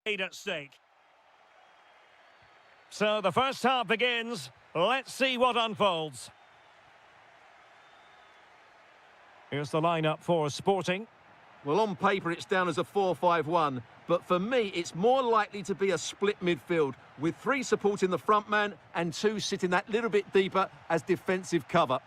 at stake. So the first half begins. Let's see what unfolds. Here's the lineup for Sporting. Well, on paper, it's down as a 4-5-1. But for me, it's more likely to be a split midfield, with 3 supporting the front man and 2 sitting that little bit deeper as defensive cover.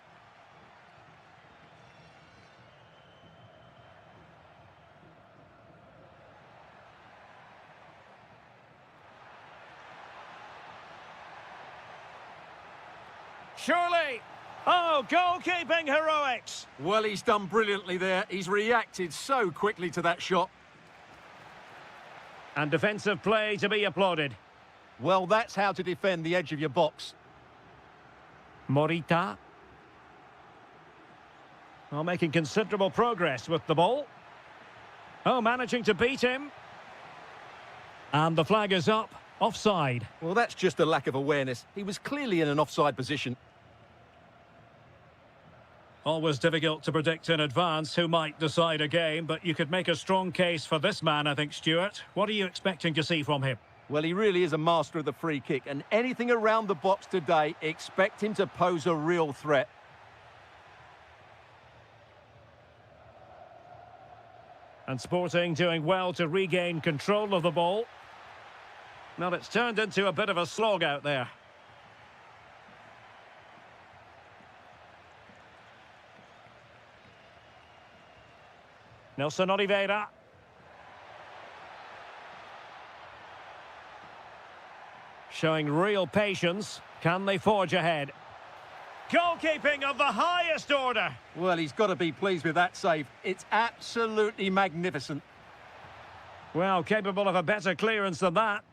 Surely! Oh, goalkeeping heroics! Well, he's done brilliantly there. He's reacted so quickly to that shot. And defensive play to be applauded. Well, that's how to defend the edge of your box. Morita. Well, making considerable progress with the ball. Oh, managing to beat him. And the flag is up. Offside. Well, that's just a lack of awareness. He was clearly in an offside position. Always difficult to predict in advance who might decide a game, but you could make a strong case for this man, I think, Stuart. What are you expecting to see from him? Well, he really is a master of the free kick, and anything around the box today, expect him to pose a real threat. And Sporting doing well to regain control of the ball. Well, it's turned into a bit of a slog out there. Nelson Oliveira. Showing real patience. Can they forge ahead? Goalkeeping of the highest order. Well, he's got to be pleased with that save. It's absolutely magnificent. Well, capable of a better clearance than that.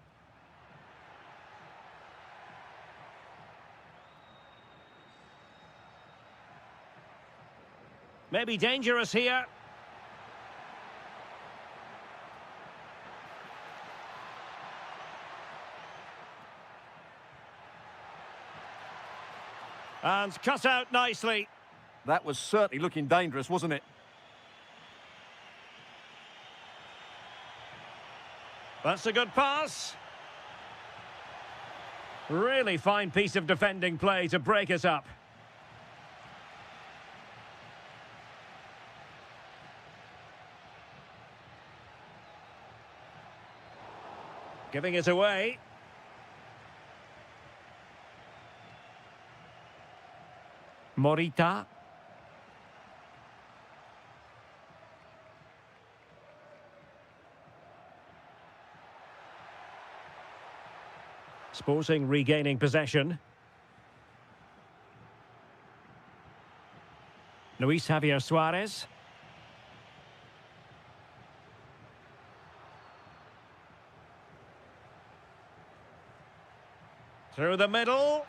Maybe dangerous here. And cut out nicely. That was certainly looking dangerous, wasn't it? That's a good pass. Really fine piece of defending play to break it up. Giving it away. Morita. Sporting regaining possession. Luis Javier Suarez. Through the middle.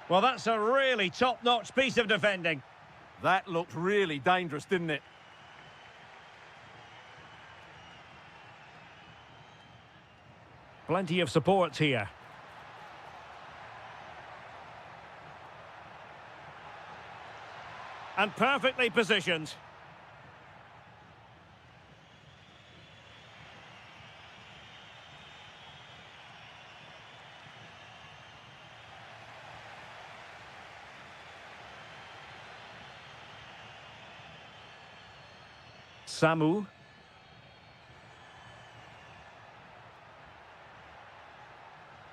Well, that's a really top-notch piece of defending. That looked really dangerous, didn't it? Plenty of support here. And perfectly positioned. Samu.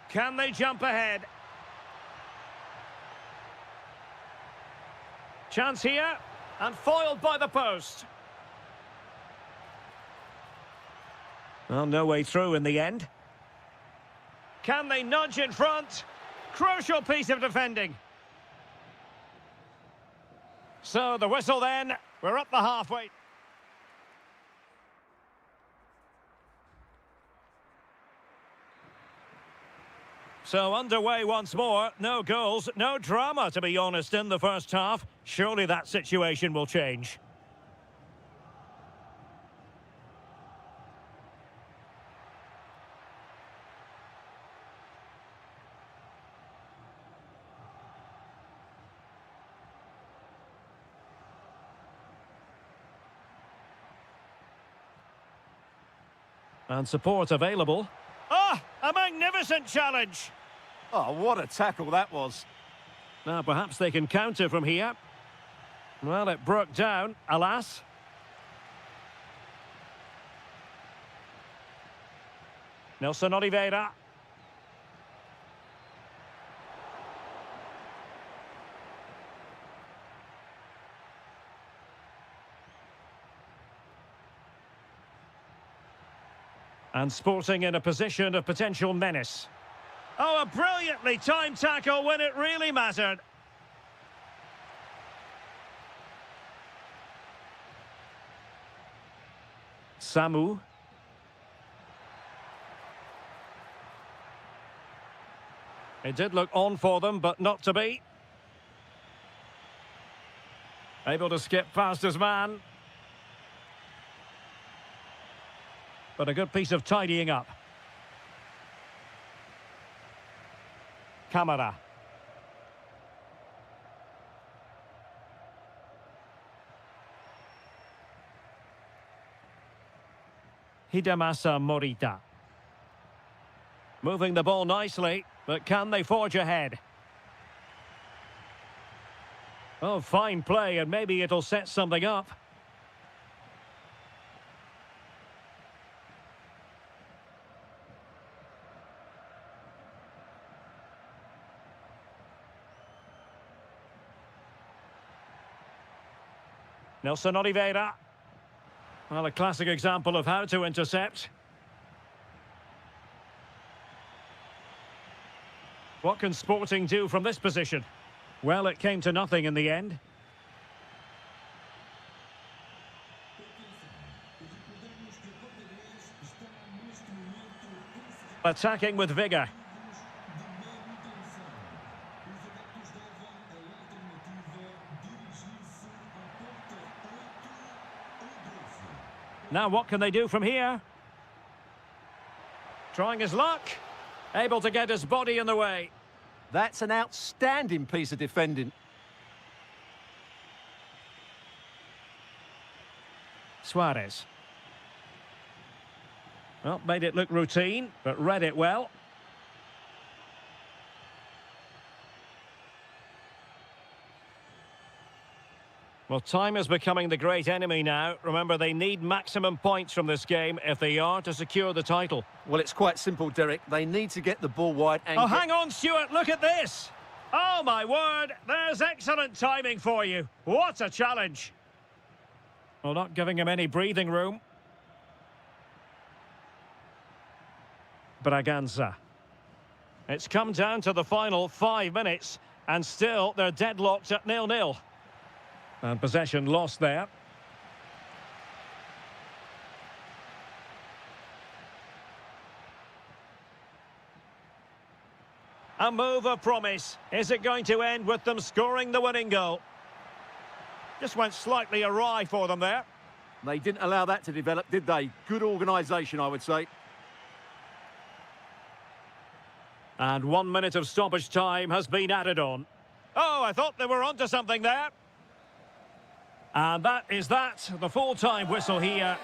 Can they jump ahead? Chance here, and foiled by the post. Well, no way through in the end. Can they nudge in front? Crucial piece of defending. So the whistle then, we're up the halfway. So underway once more. No goals, no drama, to be honest, in the first half. Surely that situation will change. And support available. Ah, a magnificent challenge. Oh, what a tackle that was. Now, perhaps they can counter from here. Well, it broke down, alas. Nelson Oliveira. And Sporting in a position of potential menace. Oh, a brilliantly timed tackle when it really mattered. Samu. It did look on for them, but not to be. Able to skip past his man. But a good piece of tidying up. Camara. Hidemasa Morita. Moving the ball nicely, but can they forge ahead? Oh, fine play, and maybe it'll set something up. Nelson Oliveira. Well, a classic example of how to intercept. What can Sporting do from this position? Well, it came to nothing in the end. Attacking with vigour. Now what can they do from here? Trying his luck. Able to get his body in the way. That's an outstanding piece of defending. Suarez. Well, made it look routine, but read it well. Well, time is becoming the great enemy now. Remember, they need maximum points from this game if they are to secure the title. Well, it's quite simple, Derek. They need to get the ball wide and... Oh, hang on, Stuart. Look at this. Oh, my word. There's excellent timing for you. What a challenge. Well, not giving him any breathing room. Braganza. It's come down to the final 5 minutes, and still they're deadlocked at 0-0. And possession lost there. A move of promise. Is it going to end with them scoring the winning goal? Just went slightly awry for them there. They didn't allow that to develop, did they? Good organisation, I would say. And 1 minute of stoppage time has been added on. Oh, I thought they were onto something there. And that is that. The full-time whistle here.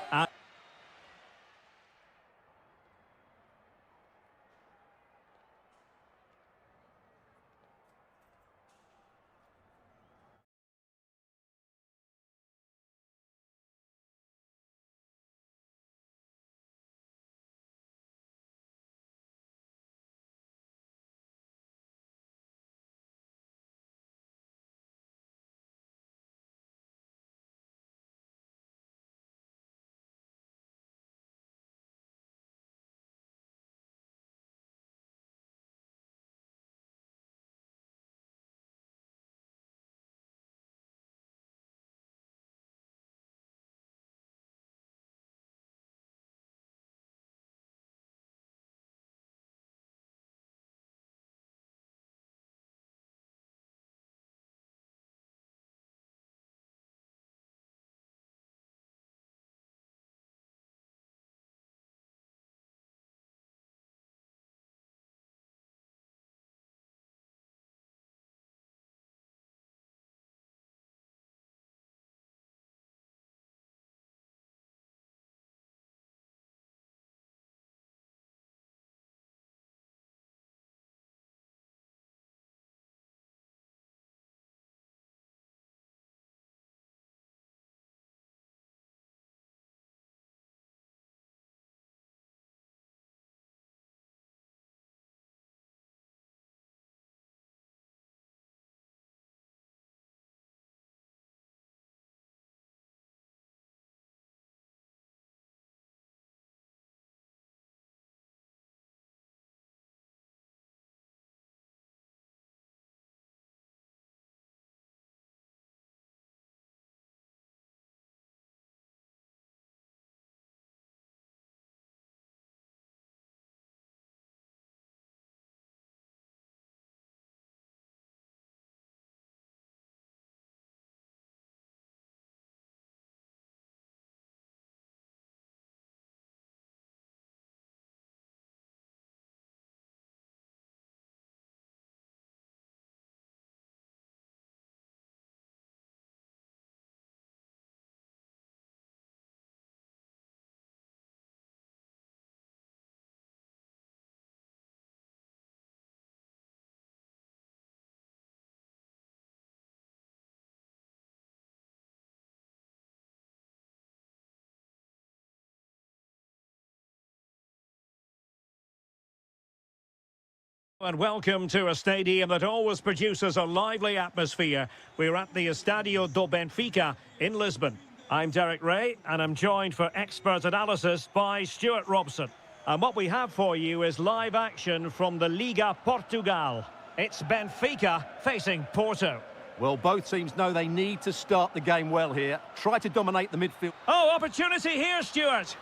And welcome to a stadium that always produces a lively atmosphere. We're at the Estadio do Benfica in Lisbon. I'm Derek Ray, and I'm joined for expert analysis by Stuart Robson. And what we have for you is live action from the Liga Portugal. It's Benfica facing Porto. Well, both teams know they need to start the game well here. Try to dominate the midfield. Oh, opportunity here, Stuart.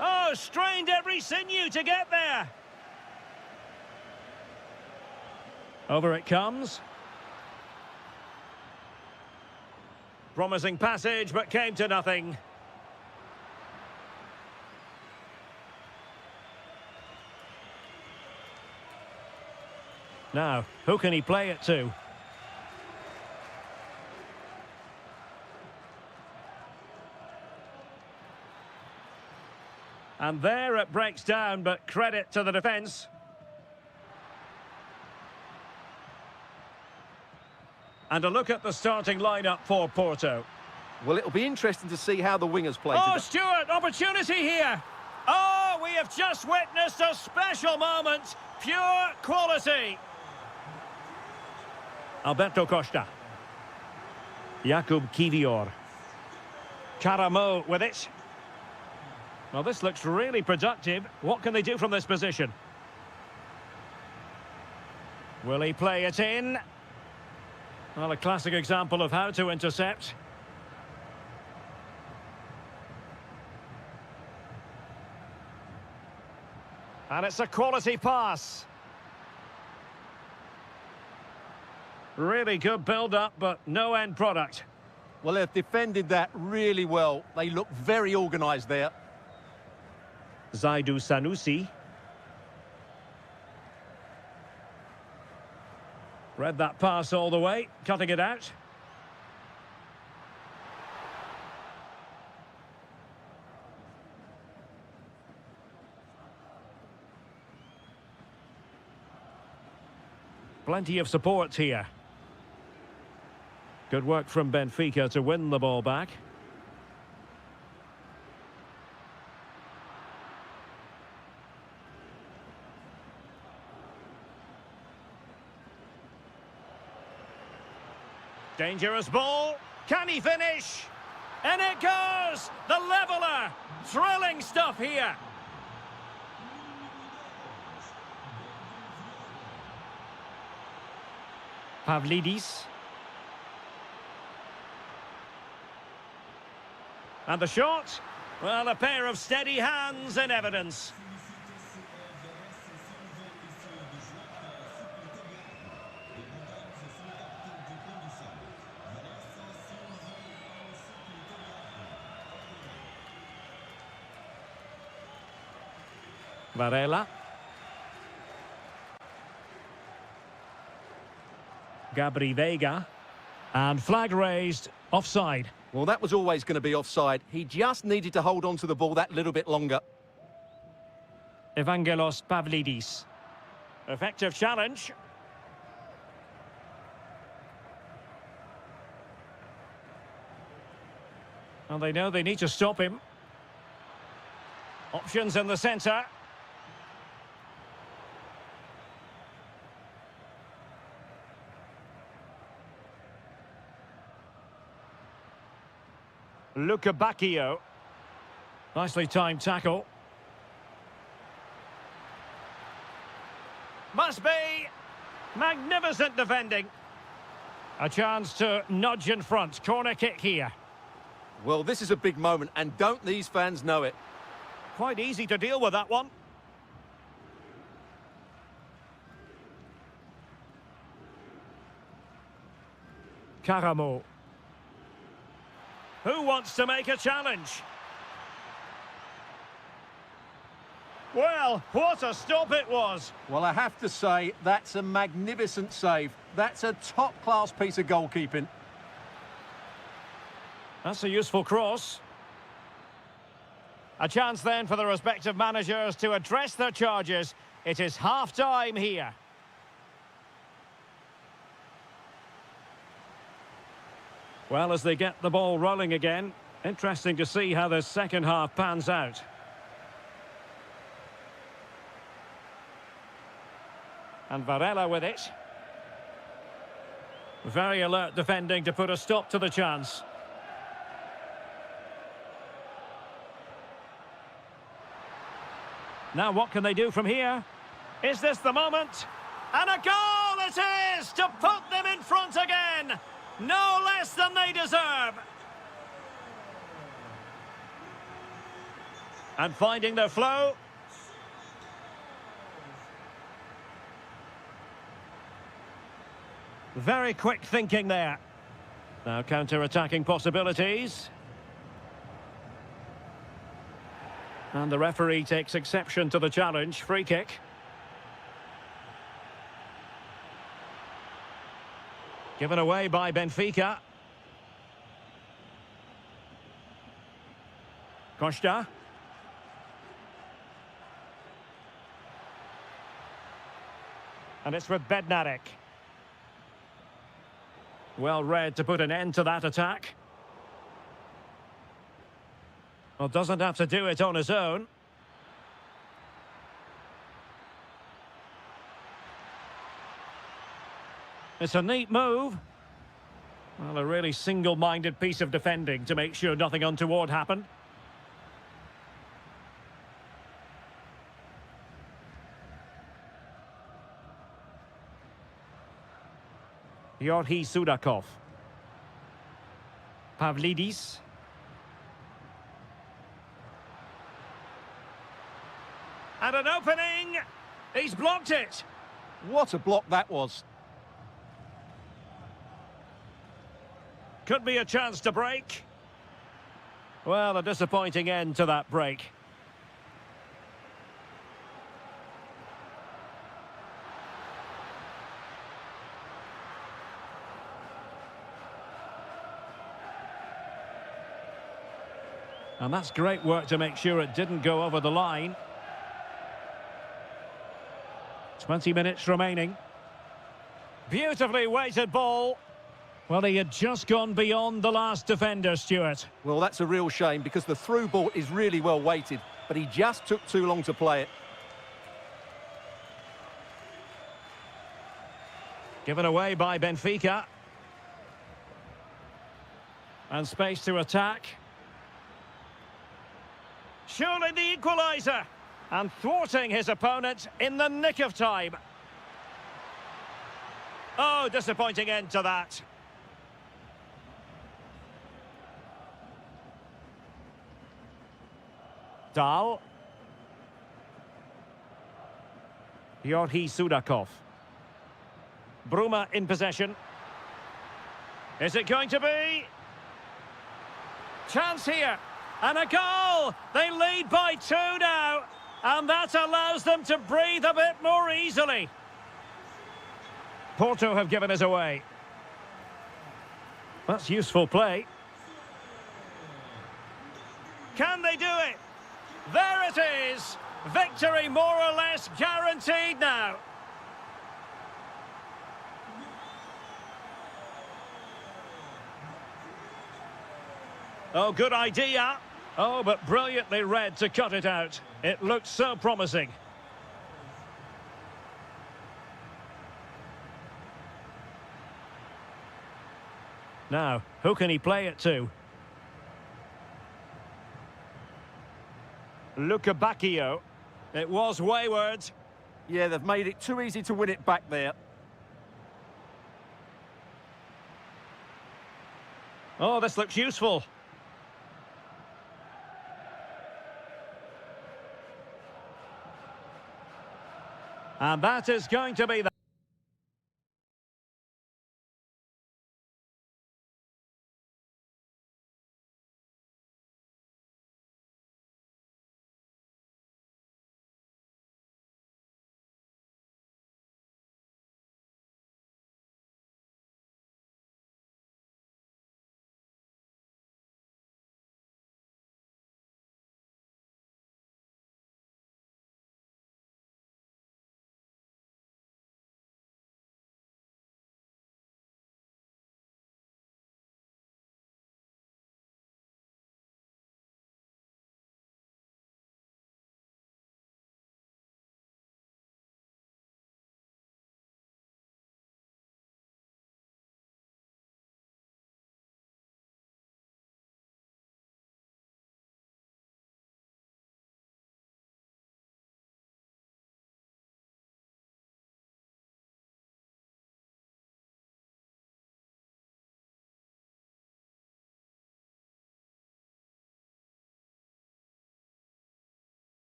Oh, strained every sinew to get there. Over it comes. Promising passage, but came to nothing. Now, who can he play it to? And there it breaks down, but credit to the defence. And a look at the starting lineup for Porto. Well, it'll be interesting to see how the wingers play. Oh, Stuart, opportunity here. Oh, we have just witnessed a special moment. Pure quality. Alberto Costa. Jakub Kivior. Karamo with it. Well, this looks really productive. What can they do from this position? Will he play it in? Well, a classic example of how to intercept. And it's a quality pass. Really good build-up, but no end product. Well, they've defended that really well. They look very organised there. Zaidu Sanusi. Read that pass all the way, cutting it out. Plenty of support here. Good work from Benfica to win the ball back. Dangerous ball. Can he finish? And it goes! The leveller! Thrilling stuff here. Pavlidis. And the shot? Well, a pair of steady hands in evidence. Varela. Gabri Veiga. And flag raised, offside. Well, that was always going to be offside. He just needed to hold on to the ball that little bit longer. Evangelos Pavlidis. Effective challenge. And they know they need to stop him. Options in the centre. Luca Bacchio. Nicely timed tackle. Must be. Magnificent defending. A chance to nudge in front. Corner kick here. Well, this is a big moment, and don't these fans know it? Quite easy to deal with that one. Karamo. Who wants to make a challenge? Well, what a stop it was. Well, I have to say, that's a magnificent save. That's a top-class piece of goalkeeping. That's a useful cross. A chance then for the respective managers to address their charges. It is half-time here. Well, as they get the ball rolling again, interesting to see how this second half pans out. And Varela with it. Very alert defending to put a stop to the chance. Now what can they do from here? Is this the moment? And a goal it is to put them in front again! No less than they deserve! And finding their flow. Very quick thinking there. Now counter-attacking possibilities. And the referee takes exception to the challenge. Free kick. Given away by Benfica. Costa. And it's with Bednarek. Well read to put an end to that attack. Well, doesn't have to do it on his own. It's a neat move. Well, a really single-minded piece of defending to make sure nothing untoward happened. Yorhi Sudakov. Pavlidis. And an opening! He's blocked it! What a block that was. Could be a chance to break. Well, a disappointing end to that break. And that's great work to make sure it didn't go over the line. 20 minutes remaining. Beautifully weighted ball. Well, he had just gone beyond the last defender, Stuart. Well, that's a real shame because the through ball is really well weighted, but he just took too long to play it. Given away by Benfica. And space to attack. Surely the equaliser. And thwarting his opponent in the nick of time. Oh, disappointing end to that. Dahl. Yorhi Sudakov. Bruma in possession. Is it going to be? Chance here. And a goal! They lead by 2 now. And that allows them to breathe a bit more easily. Porto have given us away. That's useful play. Can they do it? There it is! Victory more or less guaranteed now. Oh, good idea. Oh, but brilliantly read to cut it out. It looked so promising. Now, who can he play it to? Luca Bacchio. It was wayward. Yeah, they've made it too easy to win it back there. Oh, this looks useful. And that is going to be the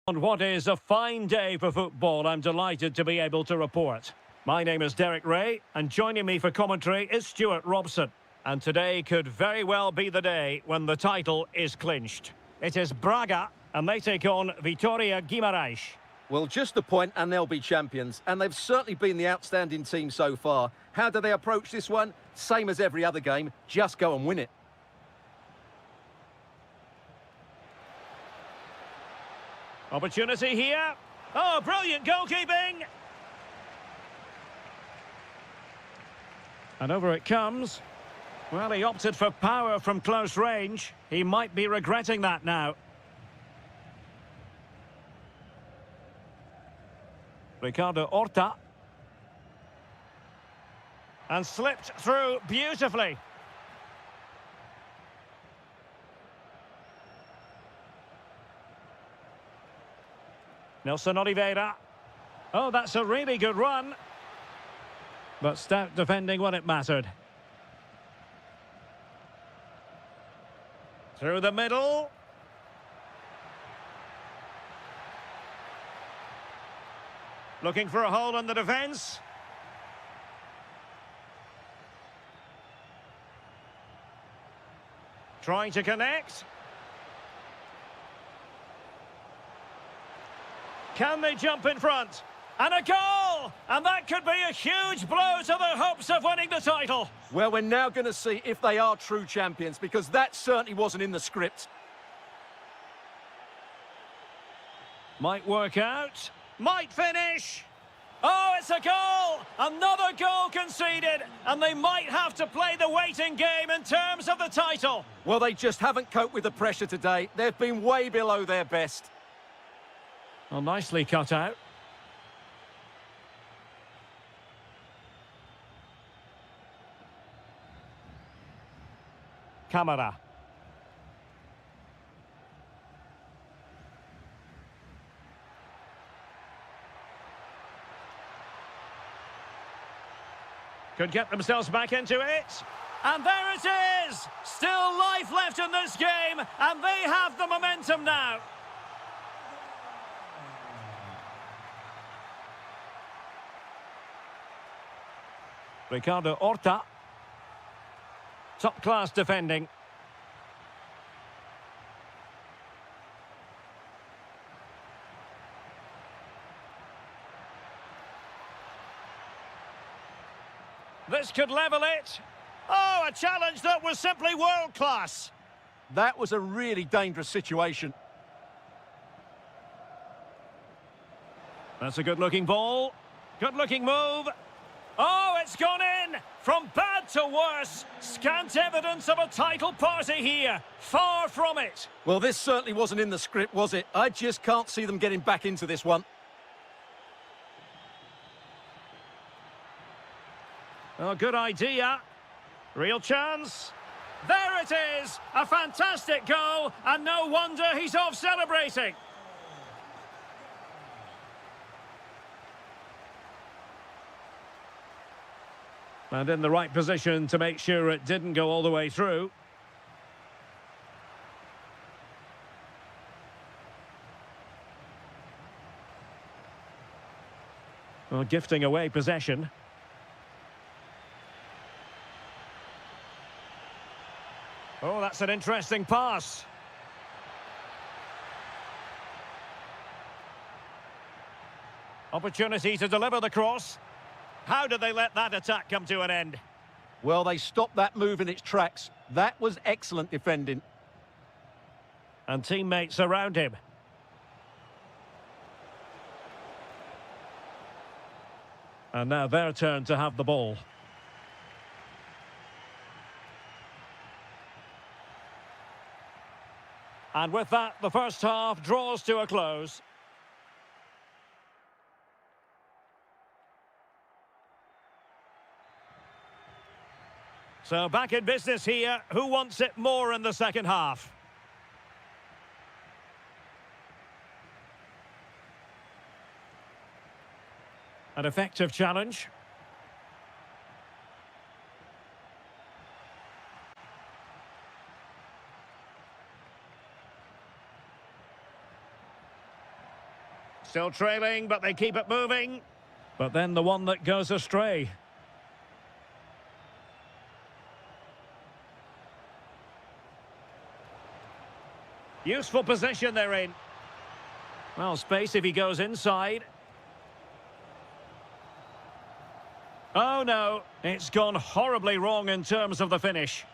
On what is a fine day for football, I'm delighted to be able to report. My name is Derek Ray, and joining me for commentary is Stuart Robson. And today could very well be the day when the title is clinched. It is Braga, and they take on Vitória Guimarães. Well, just a point and they'll be champions. And they've certainly been the outstanding team so far. How do they approach this one? Same as every other game, just go and win it. Opportunity here. Oh, brilliant goalkeeping! And over it comes. Well, he opted for power from close range. He might be regretting that now. Ricardo Horta. And slipped through beautifully. Nelson Oliveira. Oh, that's a really good run. But stout defending when it mattered. Through the middle. Looking for a hole in the defence. Trying to connect. Can they jump in front? And a goal! And that could be a huge blow to their hopes of winning the title. Well, we're now going to see if they are true champions, because that certainly wasn't in the script. Might work out. Might finish. Oh, it's a goal! Another goal conceded, and they might have to play the waiting game in terms of the title. Well, they just haven't coped with the pressure today. They've been way below their best. Well, nicely cut out. Camara. Could get themselves back into it. And there it is! Still life left in this game, and they have the momentum now. Ricardo Horta. Top-class defending. This could level it. Oh, a challenge that was simply world-class. That was a really dangerous situation. That's a good-looking ball. Good-looking move. Oh, it's gone in! From bad to worse. Scant evidence of a title party here. Far from it. Well, this certainly wasn't in the script, was it? I just can't see them getting back into this one. Oh, good idea. Real chance. There it is! A fantastic goal, and no wonder he's off celebrating. And in the right position to make sure it didn't go all the way through. Well, gifting away possession. Oh, that's an interesting pass. Opportunity to deliver the cross. How did they let that attack come to an end? Well, they stopped that move in its tracks. That was excellent defending. And teammates around him. And now their turn to have the ball. And with that, the first half draws to a close. So back in business here. Who wants it more in the second half? An effective challenge. Still trailing, but they keep it moving. But then the one that goes astray. Useful position they're in. Well, space if he goes inside. Oh no, it's gone horribly wrong in terms of the finish.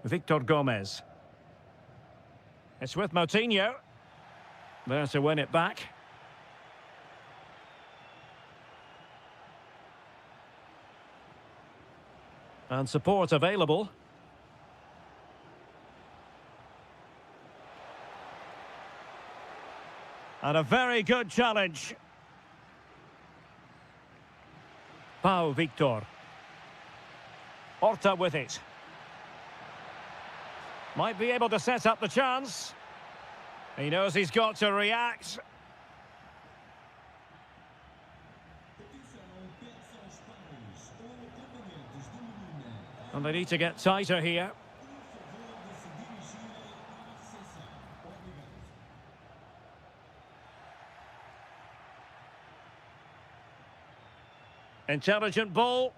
Victor Gomez. It's with Moutinho. There to win it back. And support available. And a very good challenge. Pau Victor. Horta with it. Might be able to set up the chance. He knows he's got to react. And they need to get tighter here. Intelligent ball.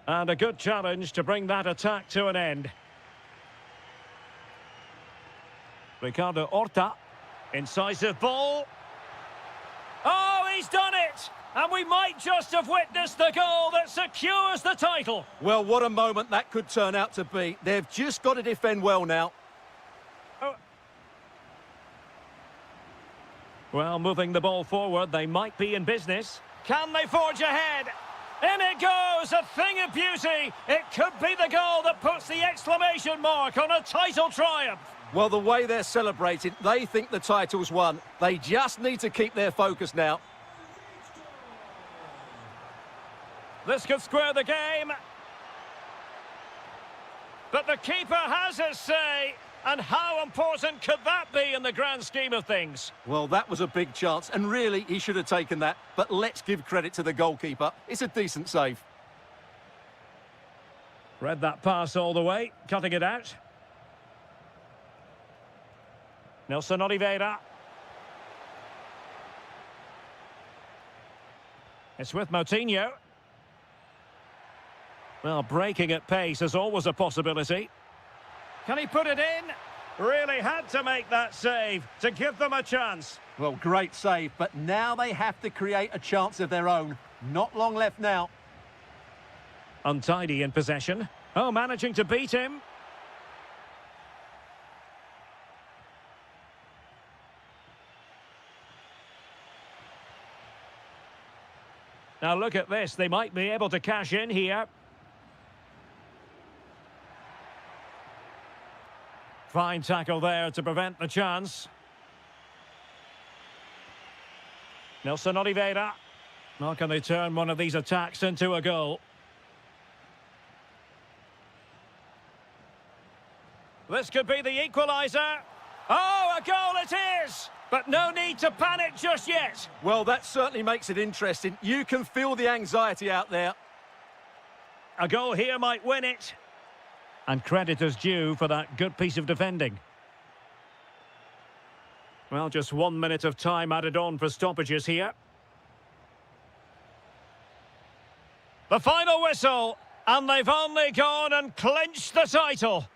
And a good challenge to bring that attack to an end. Ricardo Horta. Incisive ball. Oh, he's done it! And we might just have witnessed the goal that secures the title. Well, what a moment that could turn out to be. They've just got to defend well now. Oh. Well, moving the ball forward, they might be in business. Can they forge ahead? In it goes, a thing of beauty. It could be the goal that puts the exclamation mark on a title triumph. Well, the way they're celebrating, they think the title's won. They just need to keep their focus now. This could square the game. But the keeper has his say. And how important could that be in the grand scheme of things? Well, that was a big chance, and really, he should have taken that. But let's give credit to the goalkeeper. It's a decent save. Read that pass all the way, cutting it out. Nelson Oliveira. It's with Moutinho. Well, breaking at pace is always a possibility. Can he put it in? Really had to make that save to give them a chance. Well, great save, but now they have to create a chance of their own. Not long left now. Untidy in possession. Oh, managing to beat him. Now look at this, they might be able to cash in here. Fine tackle there to prevent the chance. Nelson Oliveira. Now can they turn one of these attacks into a goal? This could be the equaliser. Oh, a goal it is! But no need to panic just yet. Well, that certainly makes it interesting. You can feel the anxiety out there. A goal here might win it. And credit is due for that good piece of defending. Well, just 1 minute of time added on for stoppages here. The final whistle, and they've only gone and clinched the title.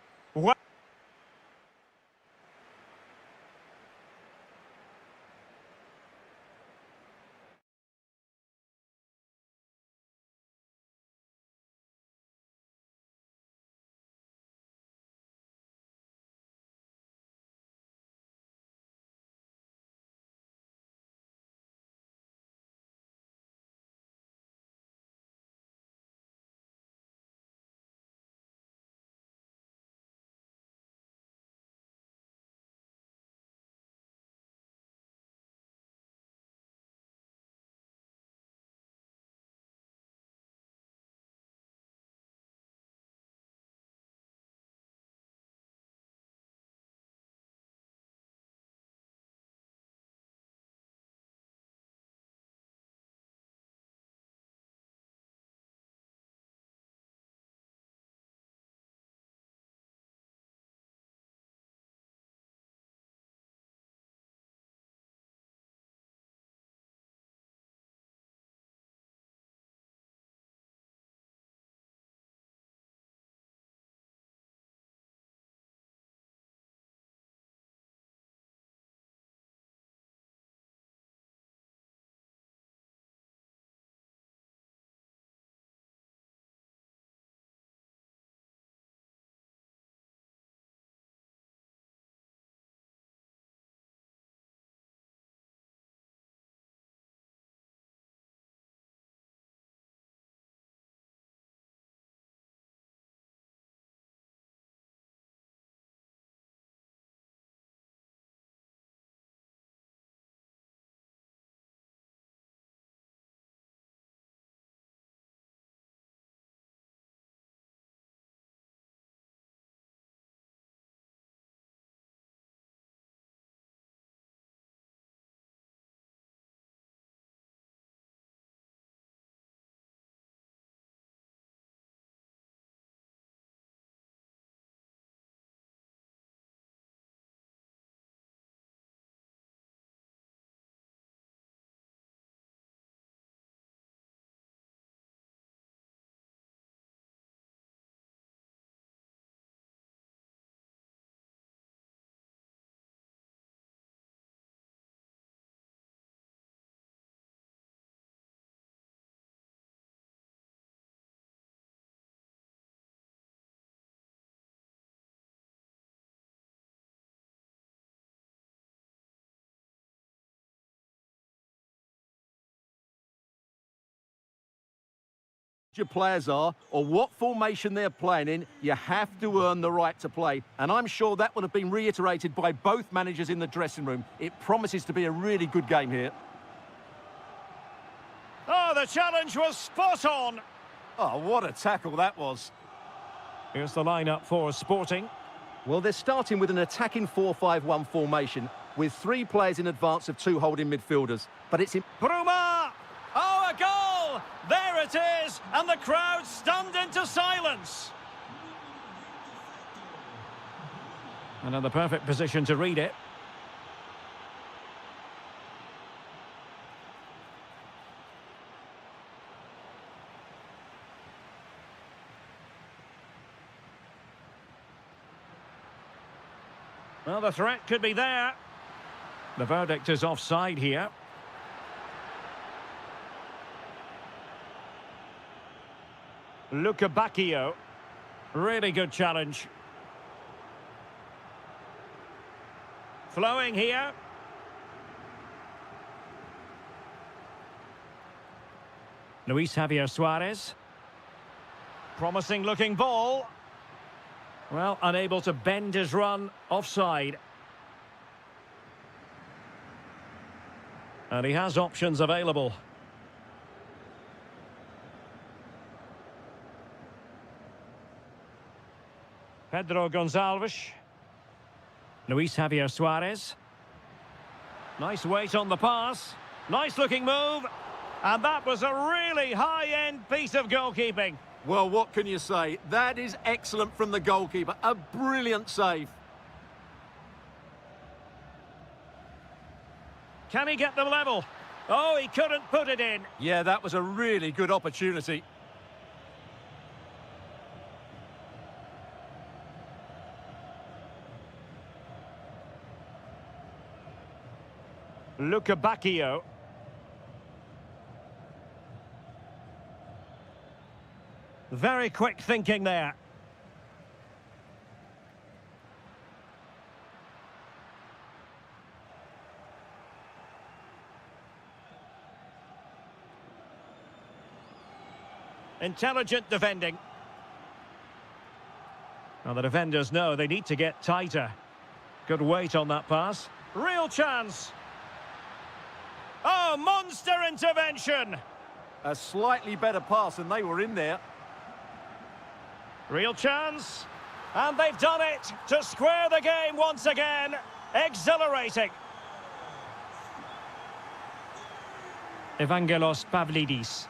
Your players are or what formation they're playing in, you have to earn the right to play. And I'm sure that would have been reiterated by both managers in the dressing room. It promises to be a really good game here. Oh, the challenge was spot on. Oh, what a tackle that was. Here's the lineup for Sporting. Well, they're starting with an attacking 4-5-1 formation with 3 players in advance of 2 holding midfielders. But it's in... Bruma! Oh, a goal! There it is! And the crowd stunned into silence. And in the perfect position to read it. Well, the threat could be there. The verdict is offside here. Luca Bacchio. Really good challenge. Flowing here. Luis Javier Suarez. Promising looking ball. Well, unable to bend his run, offside. And he has options available. Pedro Gonçalves. Luis Javier Suarez. Nice weight on the pass. Nice looking move. And that was a really high-end piece of goalkeeping. Well, what can you say? That is excellent from the goalkeeper. A brilliant save. Can he get them level? Oh, he couldn't put it in. Yeah, that was a really good opportunity. Luca Bacchio. Very quick thinking there. Intelligent defending. Now the defenders know they need to get tighter. Good weight on that pass. Real chance. Oh, monster intervention. A slightly better pass and they were in there. Real chance. And they've done it to square the game once again. Exhilarating. Evangelos Pavlidis.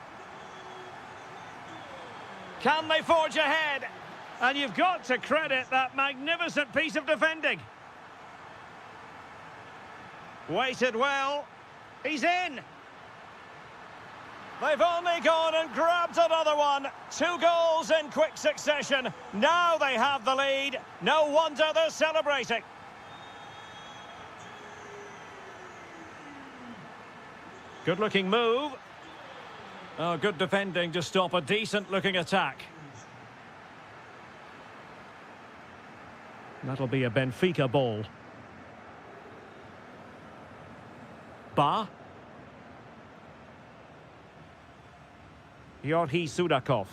Can they forge ahead? And you've got to credit that magnificent piece of defending. Waited well. He's in. They've only gone and grabbed another one. 2 goals in quick succession. Now they have the lead. No wonder they're celebrating. Good-looking move. Oh, good defending to stop a decent-looking attack. That'll be a Benfica ball. Ba. Yorhi Sudakov.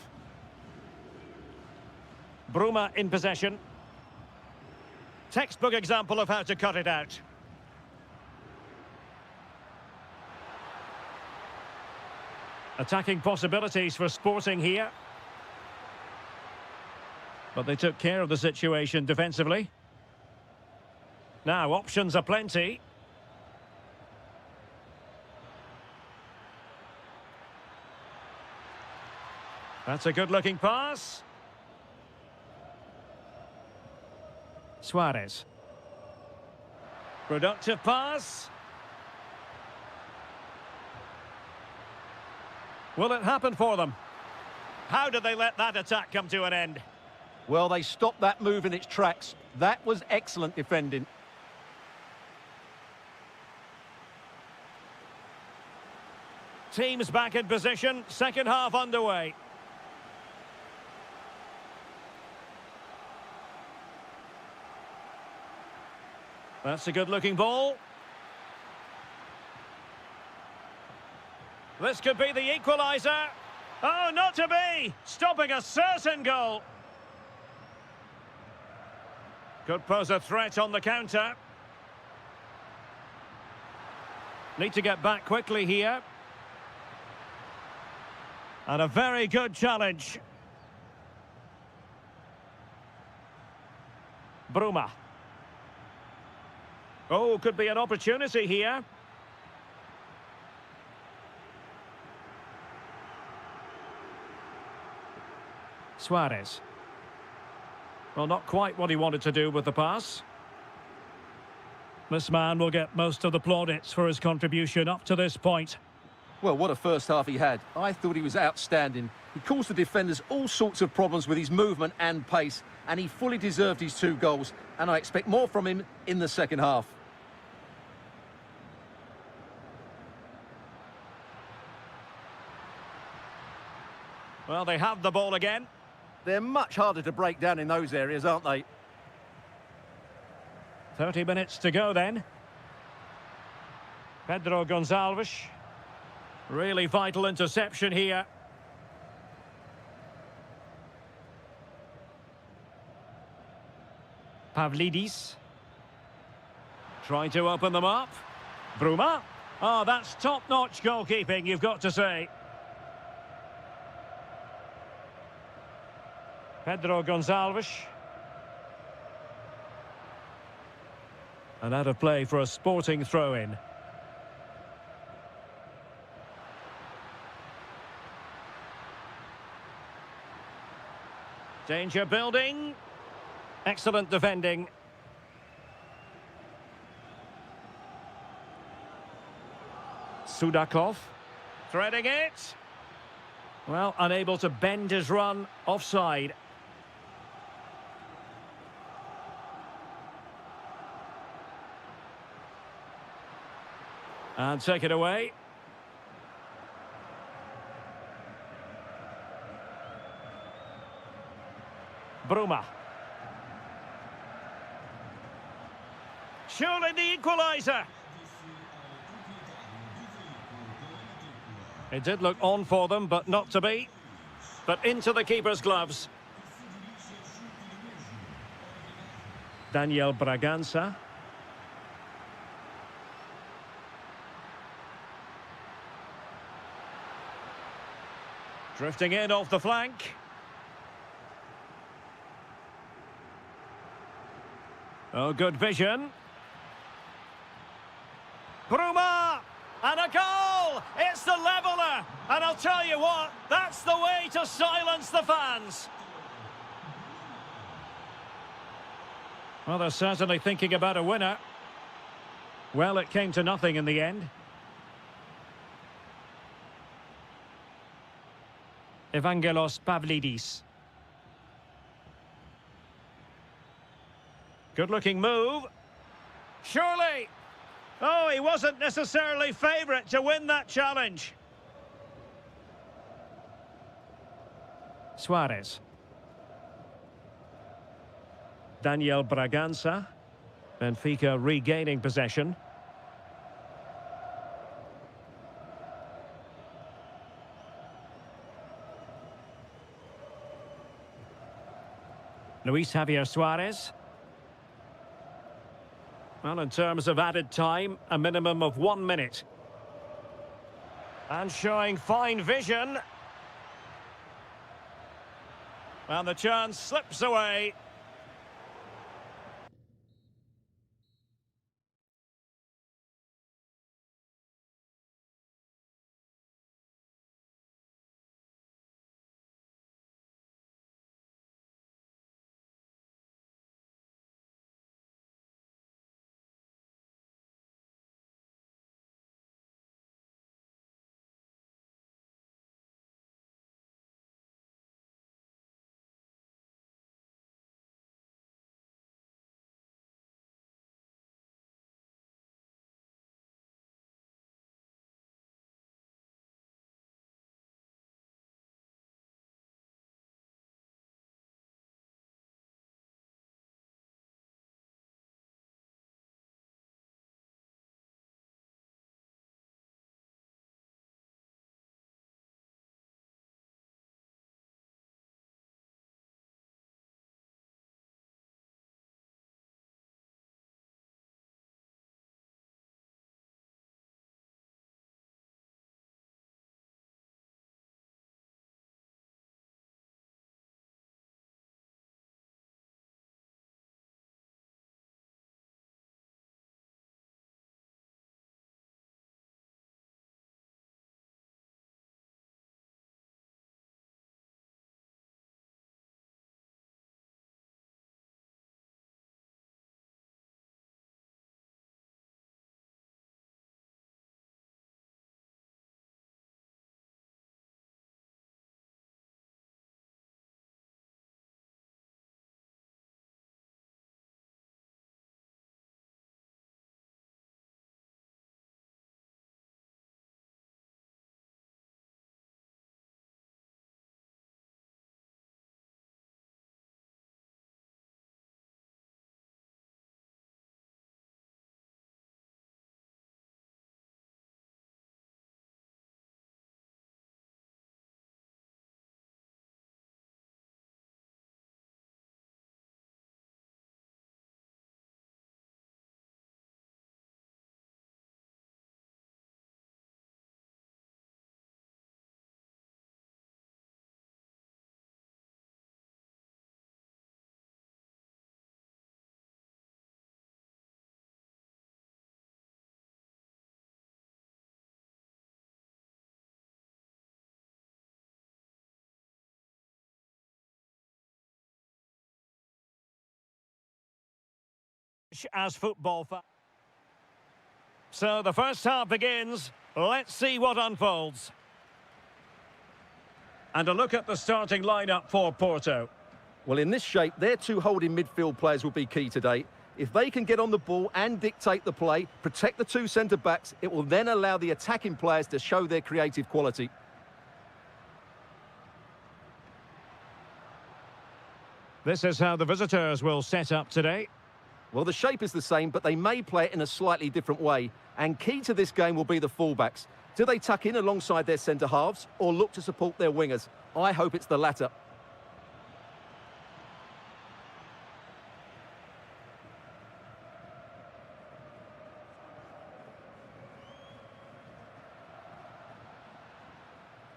Bruma in possession. Textbook example of how to cut it out. Attacking possibilities for Sporting here. But they took care of the situation defensively. Now, options are plenty. That's a good-looking pass. Suarez. Productive pass. Will it happen for them? How did they let that attack come to an end? Well, they stopped that move in its tracks. That was excellent defending. Teams back in position, second half underway. That's a good-looking ball. This could be the equaliser. Oh, not to be! Stopping a certain goal. Could pose a threat on the counter. Need to get back quickly here. And a very good challenge. Bruma. Oh, could be an opportunity here. Suarez. Well, not quite what he wanted to do with the pass. This man will get most of the plaudits for his contribution up to this point. Well, what a first half he had. I thought he was outstanding. He caused the defenders all sorts of problems with his movement and pace, and he fully deserved his 2 goals, and I expect more from him in the second half. Well, they have the ball again. They're much harder to break down in those areas, aren't they? 30 minutes to go then. Pedro Gonçalves. Really vital interception here. Pavlidis. Trying to open them up. Bruma. Oh, that's top-notch goalkeeping, you've got to say. Pedro Gonçalves. And out of play for a sporting throw-in. Danger building. Excellent defending. Sudakov. Threading it. Well, unable to bend his run. Offside. And take it away. Bruma. Surely the equaliser. It did look on for them, but not to be. But into the keeper's gloves. Daniel Bragança. Drifting in off the flank. Oh, good vision. Bruma! And a goal! It's the leveller! And I'll tell you what, that's the way to silence the fans. Well, they're certainly thinking about a winner. Well, it came to nothing in the end. Evangelos Pavlidis. Good-looking move. Surely! Oh, he wasn't necessarily favourite to win that challenge. Suarez. Daniel Bragança. Benfica regaining possession. Luis Javier Suarez. Well, in terms of added time, a minimum of 1 minute. And showing fine vision. And the chance slips away. as football fans. So the first half begins. Let's see what unfolds. And a look at the starting lineup for Porto. Well, in this shape, their two holding midfield players will be key today. If they can get on the ball and dictate the play, protect the two centre-backs, it will then allow the attacking players to show their creative quality. This is how the visitors will set up today. Well, the shape is the same, but they may play it in a slightly different way. And key to this game will be the fullbacks. Do they tuck in alongside their centre-halves or look to support their wingers? I hope it's the latter.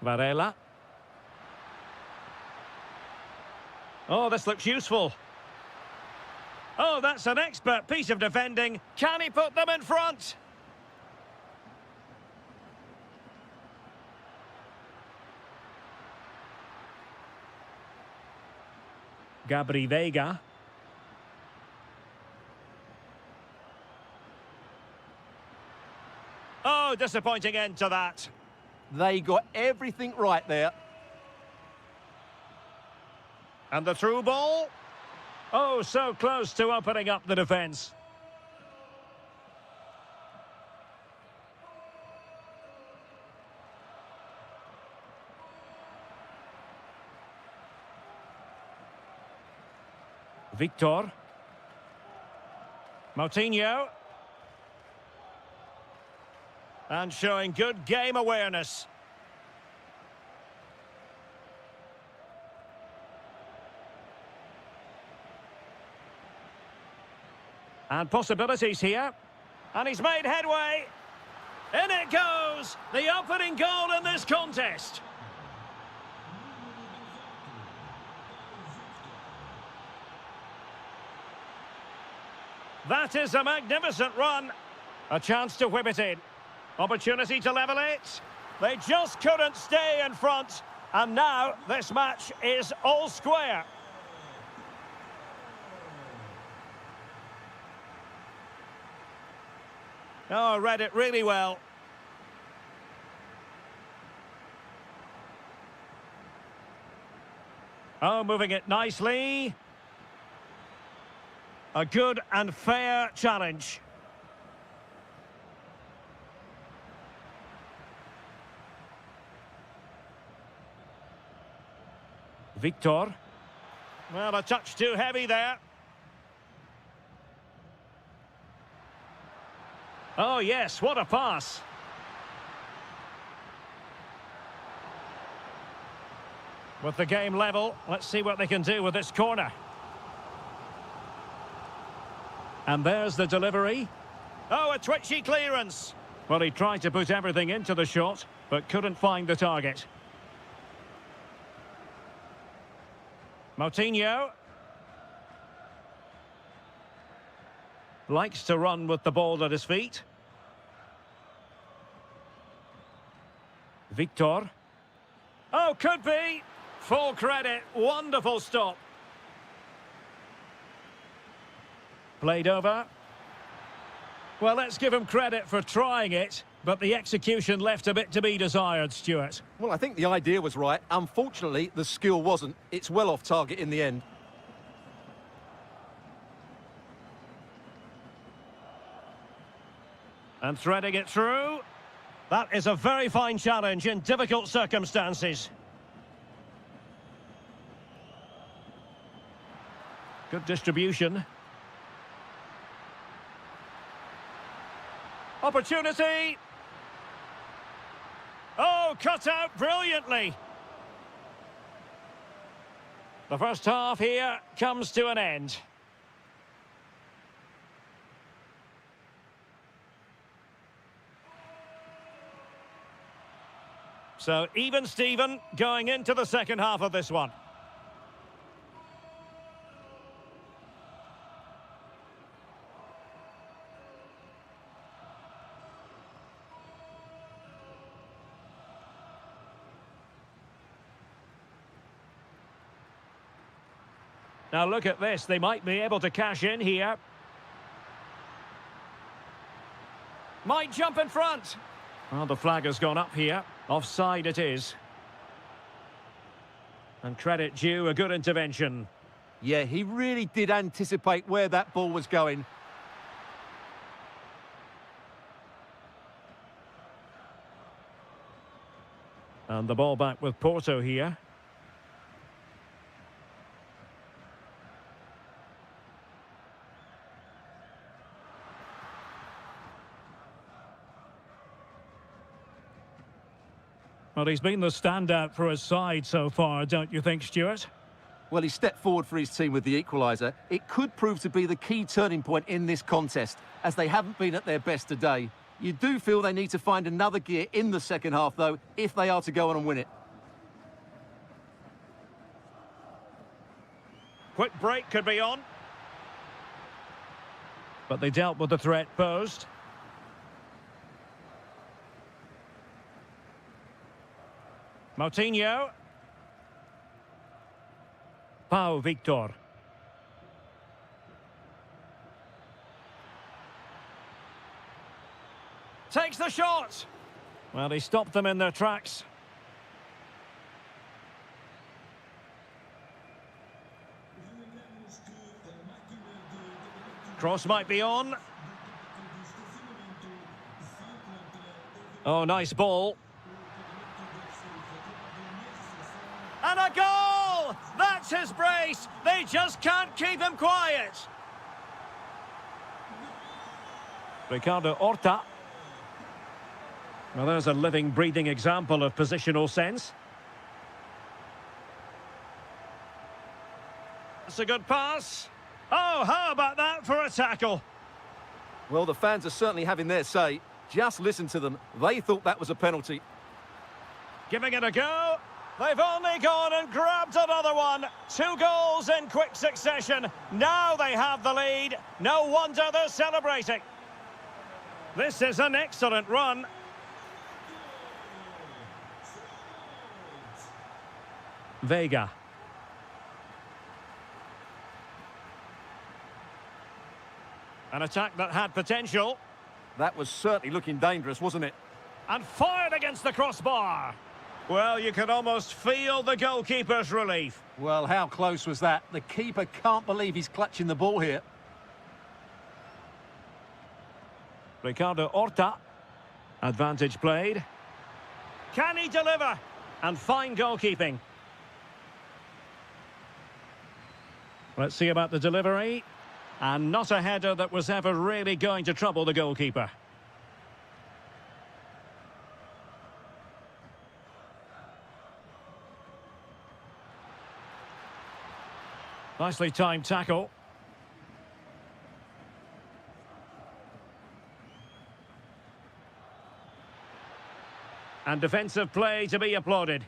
Varela. Oh, this looks useful. Oh, that's an expert piece of defending. Can he put them in front? Gabri Veiga. Oh, disappointing end to that. They got everything right there. And the through ball. Oh, so close to opening up the defence. Victor. Moutinho. And showing good game awareness. And possibilities here. And he's made headway. In it goes! The opening goal in this contest. That is a magnificent run. A chance to whip it in. Opportunity to level it. They just couldn't stay in front. And now this match is all square. Oh, read it really well. Oh, moving it nicely. A good and fair challenge. Victor. Well, a touch too heavy there. Oh, yes, what a pass. With the game level, let's see what they can do with this corner. And there's the delivery. Oh, a twitchy clearance. Well, he tried to put everything into the shot, but couldn't find the target. Moutinho. Likes to run with the ball at his feet. Victor. Oh, could be. Full credit. Wonderful stop. Played over. Well, let's give him credit for trying it, but the execution left a bit to be desired, Stuart. Well, I think the idea was right. Unfortunately, the skill wasn't. It's well off target in the end. And threading it through. That is a very fine challenge in difficult circumstances. Good distribution. Opportunity. Oh, cut out brilliantly. The first half here comes to an end. So, even Steven going into the second half of this one. Now look at this, they might be able to cash in here. Might jump in front. Well, the flag has gone up here. Offside it is. And credit due, a good intervention. Yeah, he really did anticipate where that ball was going. And the ball back with Porto here. Well, he's been the standout for his side so far, don't you think, Stuart? Well, he stepped forward for his team with the equaliser. It could prove to be the key turning point in this contest, as they haven't been at their best today. You do feel they need to find another gear in the second half, though, if they are to go on and win it. Quick break could be on. But they dealt with the threat posed. Moutinho. Pau Victor. Takes the shot. Well, he stopped them in their tracks. Cross might be on. Oh, nice ball. And a goal! That's his brace. They just can't keep him quiet. Ricardo Horta. Well, there's a living, breathing example of positional sense. That's a good pass. Oh, how about that for a tackle? Well, the fans are certainly having their say. Just listen to them. They thought that was a penalty. Giving it a go. They've only gone and grabbed another one. 2 goals in quick succession. Now they have the lead. No wonder they're celebrating. This is an excellent run. Vega. An attack that had potential. That was certainly looking dangerous, wasn't it? And fired against the crossbar. Well, you can almost feel the goalkeeper's relief. Well, how close was that? The keeper can't believe he's clutching the ball here. Ricardo Horta. Advantage played. Can he deliver? And fine goalkeeping. Let's see about the delivery. And not a header that was ever really going to trouble the goalkeeper. Nicely timed tackle. And defensive play to be applauded.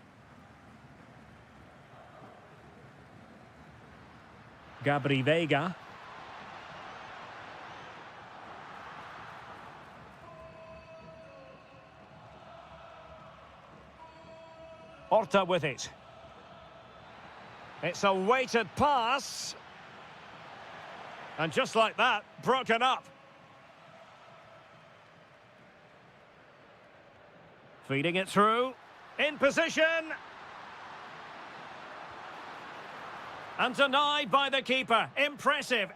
Gabri Vega. Horta with it. It's a weighted pass. And just like that, broken up. Feeding it through. In position. And denied by the keeper. Impressive.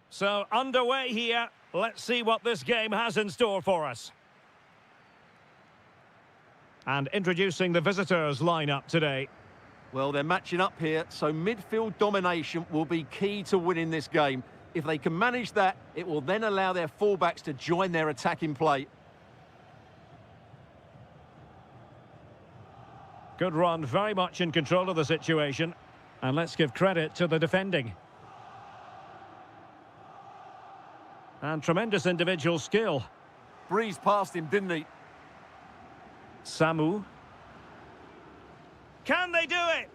So underway here. Let's see what this game has in store for us. And introducing the visitors lineup today. Well, they're matching up here, so midfield domination will be key to winning this game. If they can manage that, it will then allow their fullbacks to join their attacking play. Good run, very much in control of the situation. And let's give credit to the defending. And tremendous individual skill. Breezed past him, didn't he? Samu. Can they do it?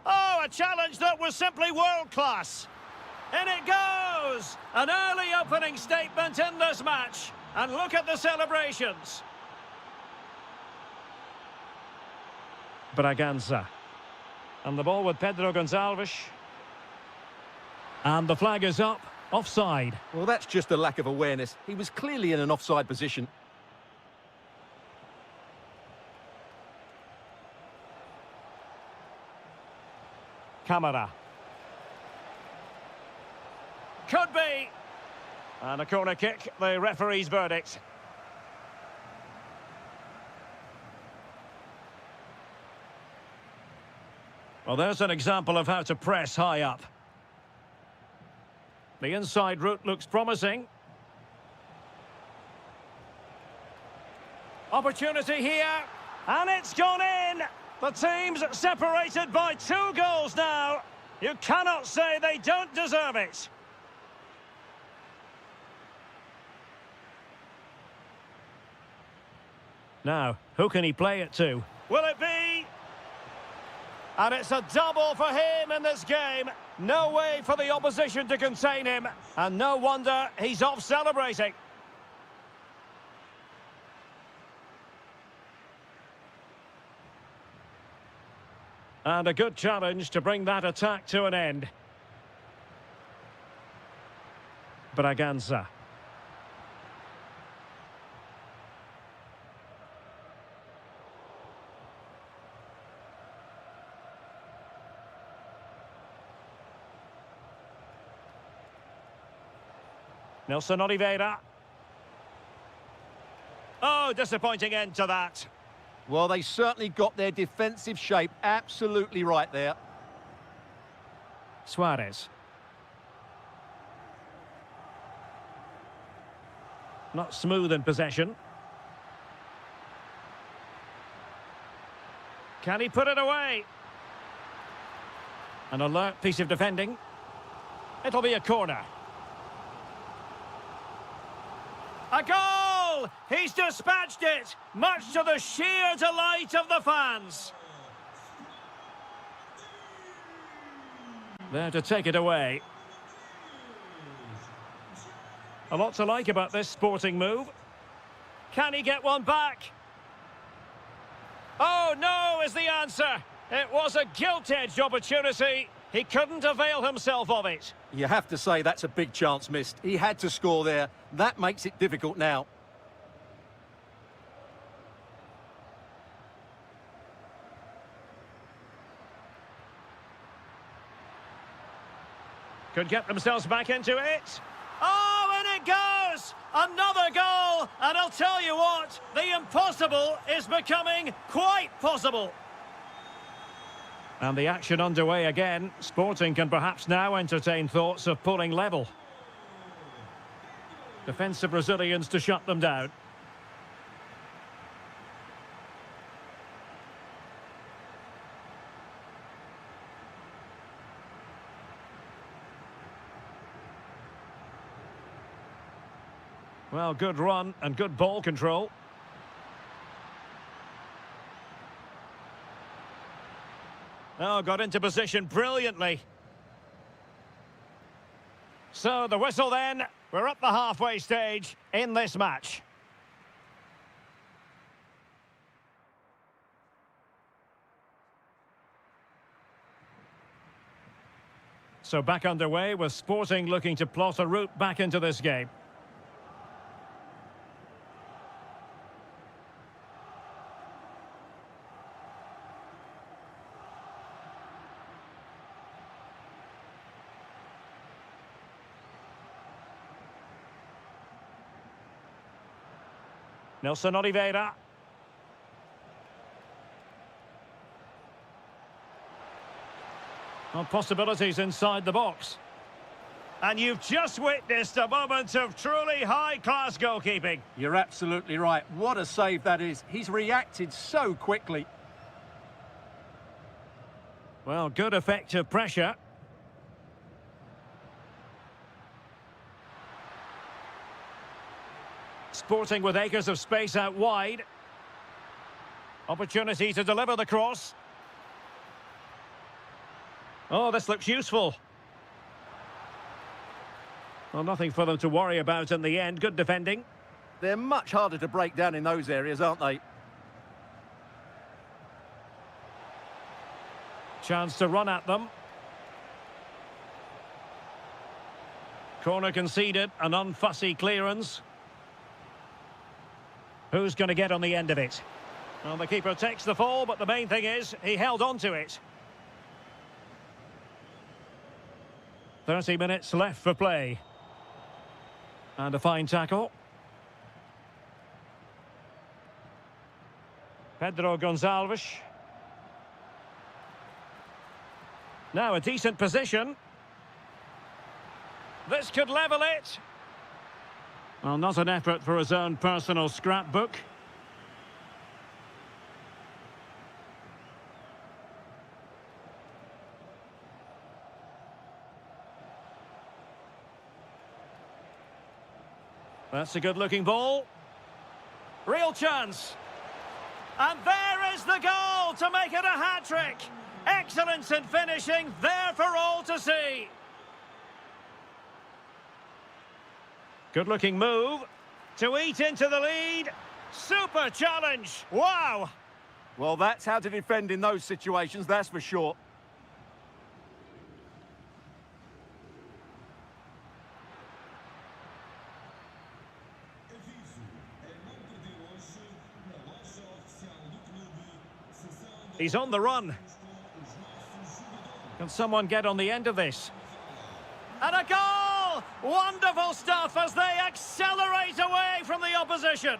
Oh, a challenge that was simply world-class. In it goes! An early opening statement in this match. And look at the celebrations. Braganza. And the ball with Pedro Gonçalves. And the flag is up. Offside. Well, that's just a lack of awareness. He was clearly in an offside position. Camara. Could be. And a corner kick, the referee's verdict. Well, there's an example of how to press high up. The inside route looks promising. Opportunity here. And it's gone in. The team's separated by 2 goals now. You cannot say they don't deserve it. Now, who can he play it to? Will it be? And it's a double for him in this game. No way for the opposition to contain him. And no wonder he's off celebrating. And a good challenge to bring that attack to an end. Braganza. Nelson Oliveira. Oh, disappointing end to that. Well, they certainly got their defensive shape absolutely right there. Suarez. Not smooth in possession. Can he put it away? An alert piece of defending. It'll be a corner. A goal! He's dispatched it, much to the sheer delight of the fans. There to take it away. A lot to like about this sporting move. Can he get one back? Oh, no is the answer. It was a gilt-edged opportunity. He couldn't avail himself of it. You have to say that's a big chance missed. He had to score there. That makes it difficult now. Could get themselves back into it. Oh, and it goes! Another goal! And I'll tell you what, the impossible is becoming quite possible. And the action underway again. Sporting can perhaps now entertain thoughts of pulling level. Defensive Brazilians to shut them down. Well, good run and good ball control. Oh, got into position brilliantly. So the whistle then. We're up the halfway stage in this match. So back underway with Sporting looking to plot a route back into this game. Nelson Oliveira. Well, possibilities inside the box. And you've just witnessed a moment of truly high-class goalkeeping. You're absolutely right. What a save that is. He's reacted so quickly. Well, good effective pressure. Sporting with acres of space out wide. Opportunity to deliver the cross. Oh, this looks useful. Well, nothing for them to worry about in the end. Good defending. They're much harder to break down in those areas, aren't they? Chance to run at them. Corner conceded, an unfussy clearance. Who's going to get on the end of it? Well, the keeper takes the fall, but the main thing is he held on to it. 30 minutes left for play. And a fine tackle. Pedro Gonçalves. Now a decent position. This could level it. Well, not an effort for his own personal scrapbook. That's a good-looking ball. Real chance. And there is the goal to make it a hat-trick. Excellence in finishing, there for all to see. Good-looking move. To eat into the lead. Super challenge. Wow. Well, that's how to defend in those situations, that's for sure. He's on the run. Can someone get on the end of this? And a goal! Wonderful stuff as they accelerate away from the opposition.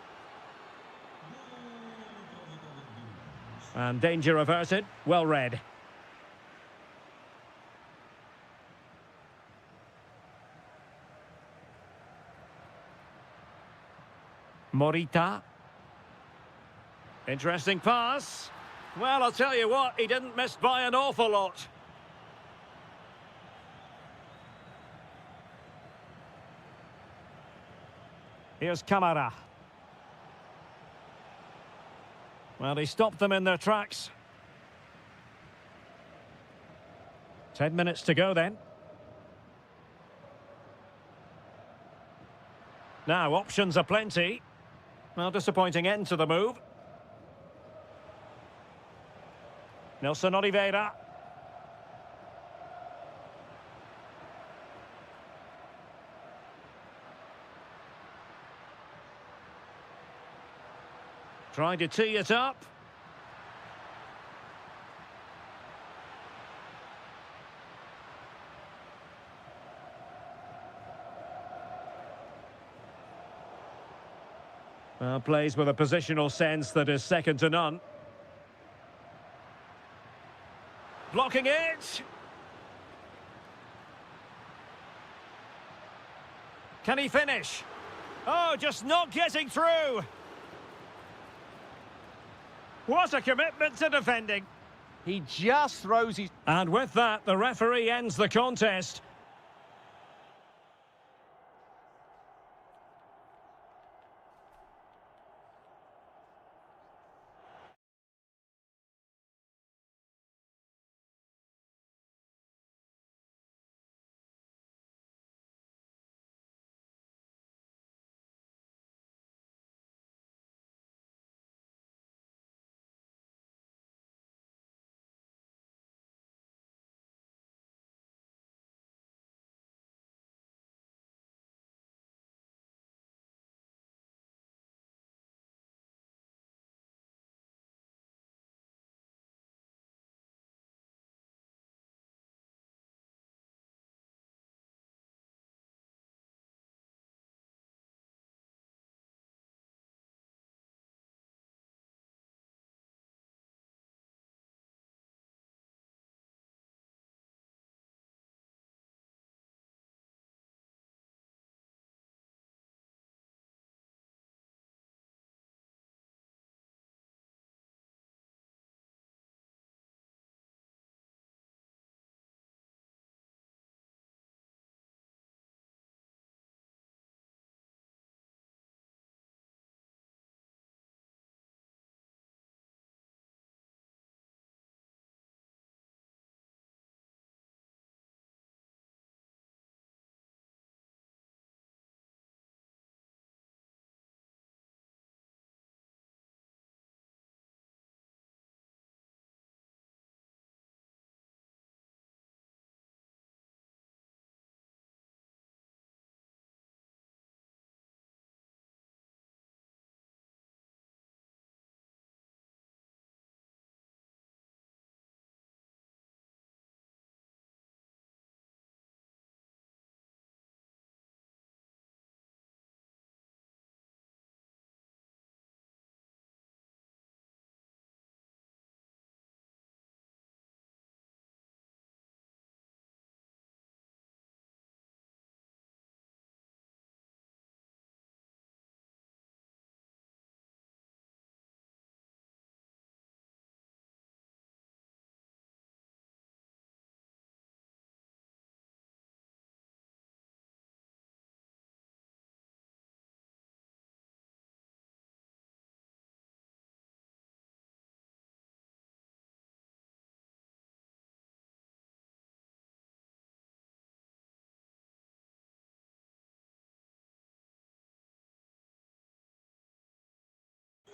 And danger averted. Well read. Morita. Interesting pass. Well, I'll tell you what, he didn't miss by an awful lot. Here's Camara. Well, he stopped them in their tracks. 10 minutes to go then. Now, options are plenty. Well, disappointing end to the move. Nelson Oliveira. Trying to tee it up. Plays with a positional sense that is second to none. Blocking it. Can he finish? Oh, just not getting through. What a commitment to defending. He just throws his... And with that, the referee ends the contest.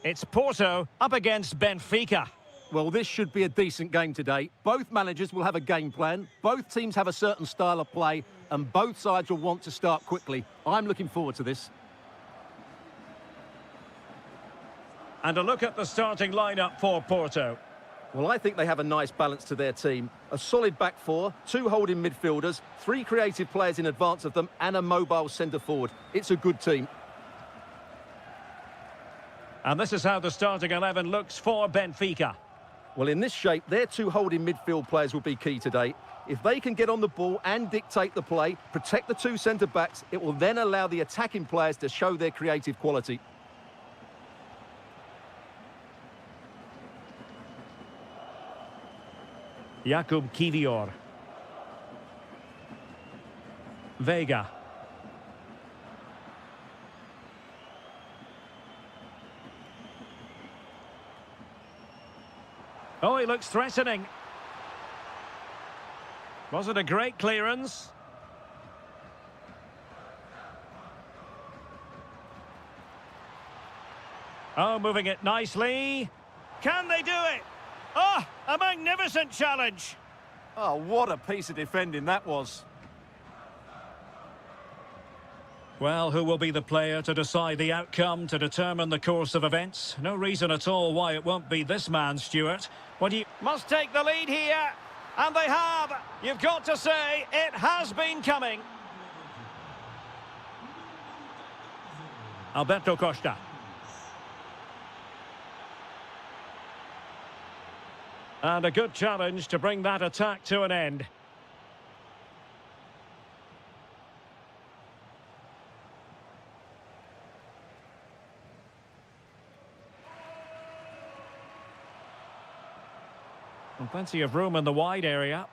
It's Porto up against Benfica. Well, this should be a decent game today. Both managers will have a game plan. Both teams have a certain style of play, and both sides will want to start quickly. I'm looking forward to this. And a look at the starting lineup for Porto. Well, I think they have a nice balance to their team. A solid back four, two holding midfielders, three creative players in advance of them, and a mobile centre-forward. It's a good team. And this is how the starting 11 looks for Benfica. Well, in this shape, their two holding midfield players will be key today. If they can get on the ball and dictate the play, protect the two centre-backs, it will then allow the attacking players to show their creative quality. Jakub Kiwior. Vega. Oh, he looks threatening. Was it a great clearance? Oh, moving it nicely. Can they do it? Oh, a magnificent challenge. Oh, what a piece of defending that was. Well, who will be the player to decide the outcome, to determine the course of events? No reason at all why it won't be this man, Stuart. What do you... Must take the lead here, and they have. You've got to say, it has been coming. Alberto Costa. And a good challenge to bring that attack to an end. And plenty of room in the wide area.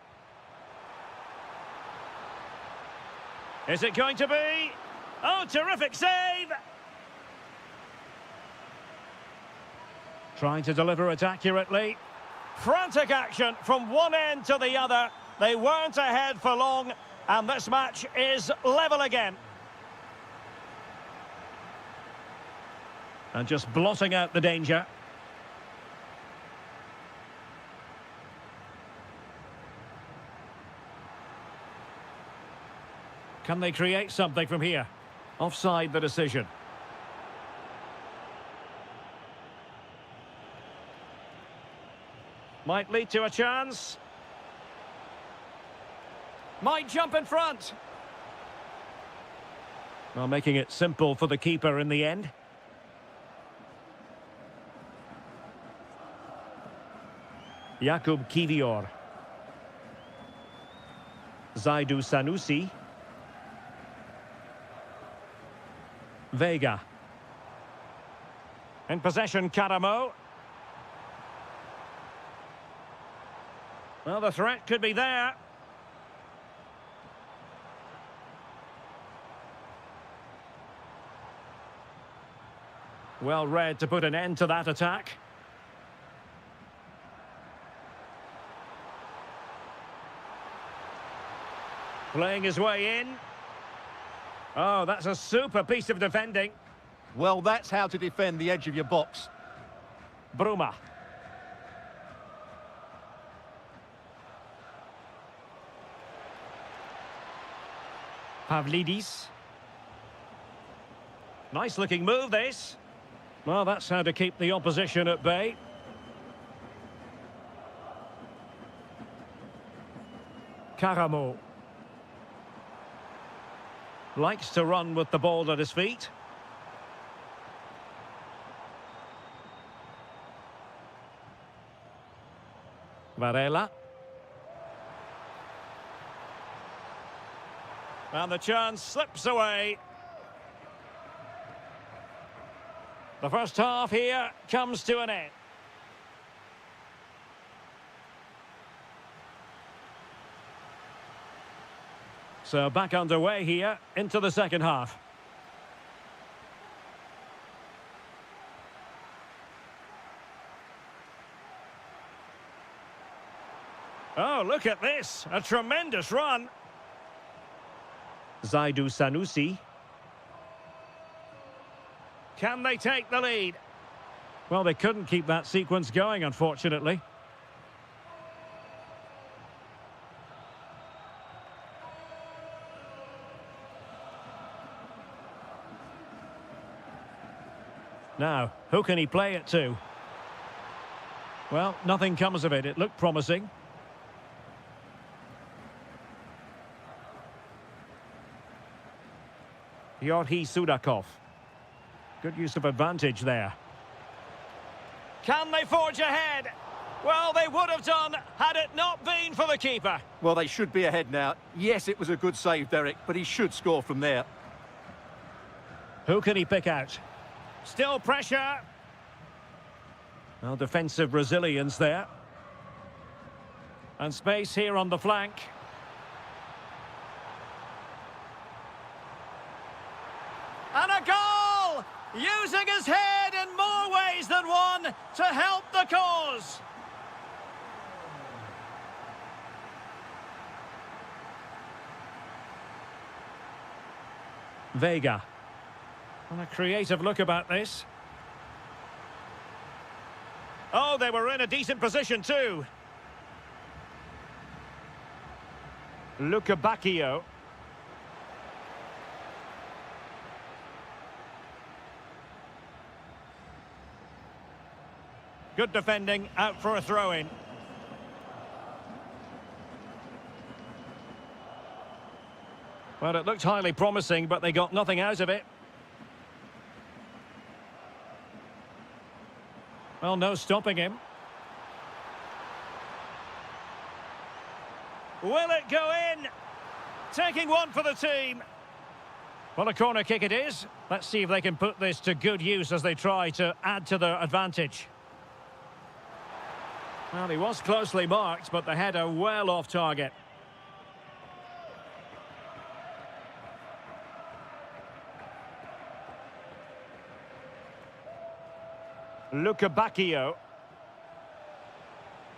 Is it going to be? Oh, terrific save! Trying to deliver it accurately. Frantic action from one end to the other. They weren't ahead for long, and this match is level again. And just blotting out the danger. Can they create something from here? Offside the decision. Might lead to a chance. Might jump in front. Well, making it simple for the keeper in the end. Jakub Kiwior. Zaidu Sanusi. Vega. In possession, Karamo. Well, the threat could be there. Well read to put an end to that attack. Playing his way in. Oh, that's a super piece of defending. Well, that's how to defend the edge of your box. Bruma. Pavlidis. Nice looking move, this. Well, that's how to keep the opposition at bay. Karamo. Likes to run with the ball at his feet. Varela. And the chance slips away. The first half here comes to an end. So back underway here into the second half. Oh, look at this. A tremendous run. Zaidu Sanusi. Can they take the lead? Well, they couldn't keep that sequence going, unfortunately. Now, who can he play it to? Well, nothing comes of it. It looked promising. Yorhi Sudakov. Good use of advantage there. Can they forge ahead? Well, they would have done had it not been for the keeper. Well, they should be ahead now. Yes, it was a good save, Derek, but he should score from there. Who can he pick out? Still pressure. Well, defensive resilience there. And space here on the flank. And a goal! Using his head in more ways than one to help the cause. Vega. And a creative look about this. Oh, they were in a decent position too. Luca Bacchio. Good defending, out for a throw-in. Well, it looked highly promising, but they got nothing out of it. Well, no stopping him. Will it go in? Taking one for the team. Well, a corner kick it is. Let's see if they can put this to good use as they try to add to their advantage. Well, he was closely marked, but the header well off target. Luca Bacchio.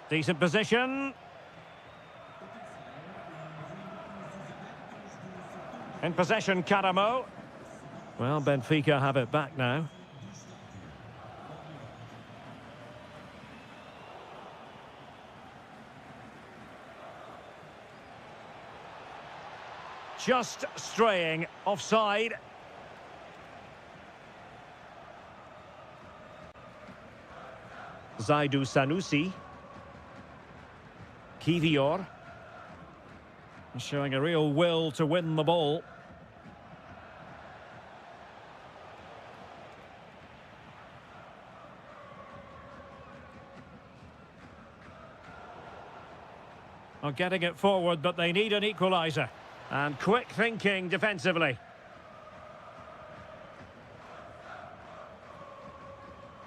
Decent position. In possession, Caramo. Well, Benfica have it back now. Just straying offside. Zaidu Sanusi. Kivior. Showing a real will to win the ball. Well, getting it forward, but they need an equaliser. And quick thinking defensively.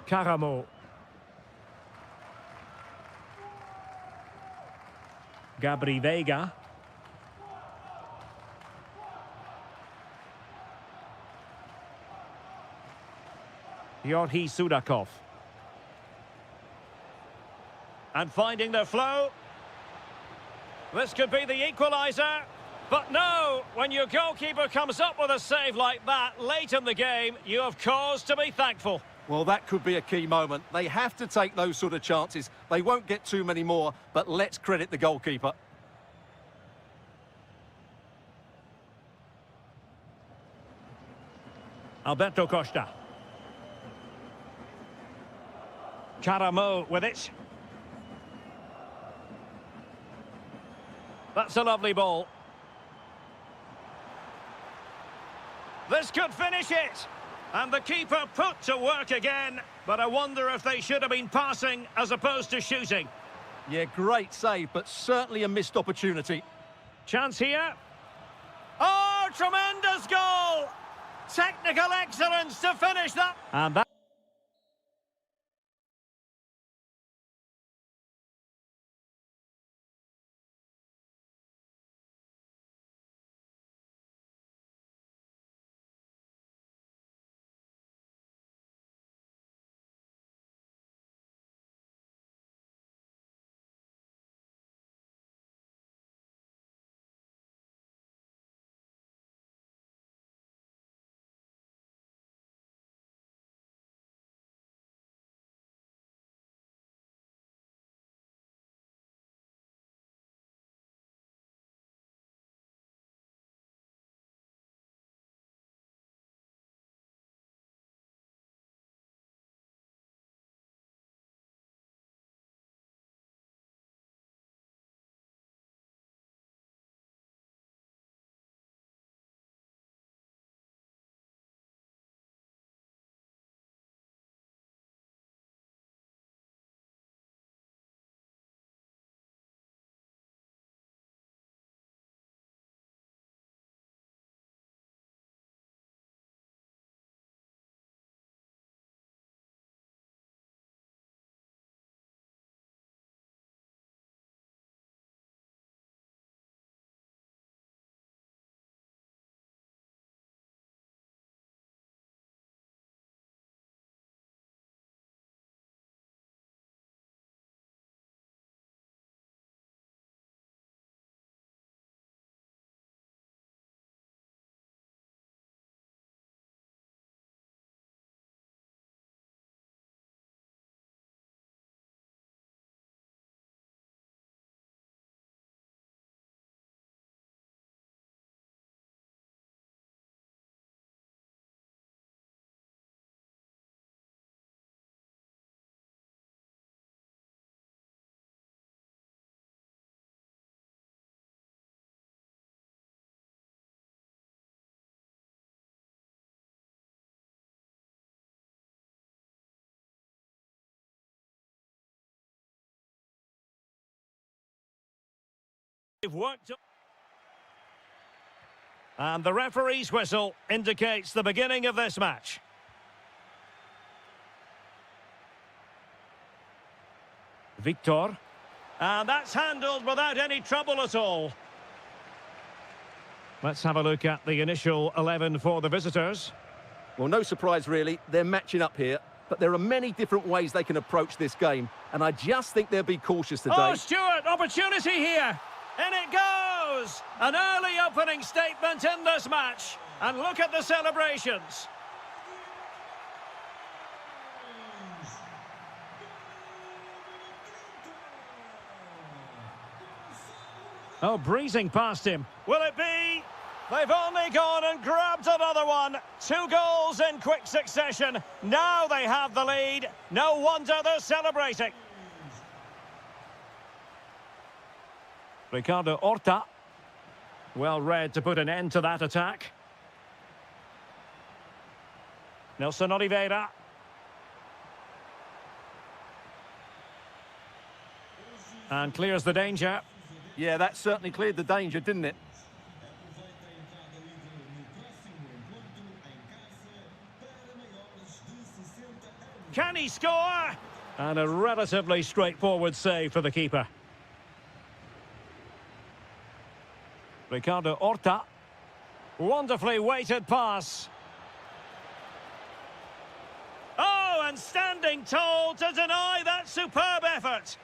Caramo. Gabri Vega. Yorhi Sudakov. And finding the flow. This could be the equaliser. But no, when your goalkeeper comes up with a save like that late in the game, you have cause to be thankful. Well, that could be a key moment. They have to take those sort of chances. They won't get too many more, but let's credit the goalkeeper. Alberto Costa. Caramo with it. That's a lovely ball. This could finish it. And the keeper put to work again. But I wonder if they should have been passing as opposed to shooting. Yeah, great save, but certainly a missed opportunity. Chance here. Oh, tremendous goal! Technical excellence to finish that. And that They've worked. And the referee's whistle indicates the beginning of this match. Victor. And that's handled without any trouble at all. Let's have a look at the initial 11 for the visitors. Well, no surprise, really. They're matching up here. But there are many different ways they can approach this game. And I just think they'll be cautious today. Oh, Stuart, opportunity here. In it goes! An early opening statement in this match. And look at the celebrations. Oh, breezing past him. Will it be? They've only gone and grabbed another one. 2 goals in quick succession. Now they have the lead. No wonder they're celebrating. Ricardo Horta. Well read to put an end to that attack. Nelson Oliveira. And clears the danger. Yeah, that certainly cleared the danger, didn't it? Can he score? And a relatively straightforward save for the keeper. Ricardo Horta. Wonderfully weighted pass. Oh, and standing tall to deny that superb effort.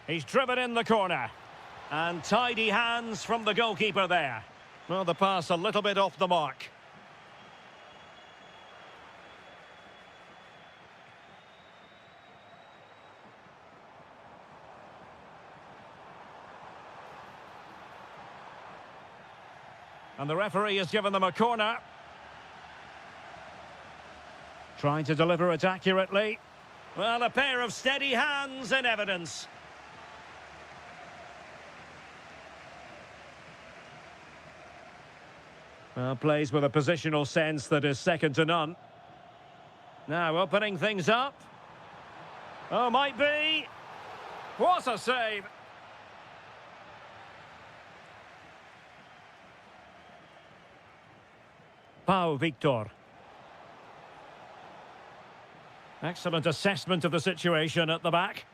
He's driven in the corner. And tidy hands from the goalkeeper there. Well, the pass a little bit off the mark. And the referee has given them a corner. Trying to deliver it accurately. Well, a pair of steady hands in evidence. Well, plays with a positional sense that is second to none. Now opening things up. Oh, might be. What a save. Pau Victor. Excellent assessment of the situation at the back.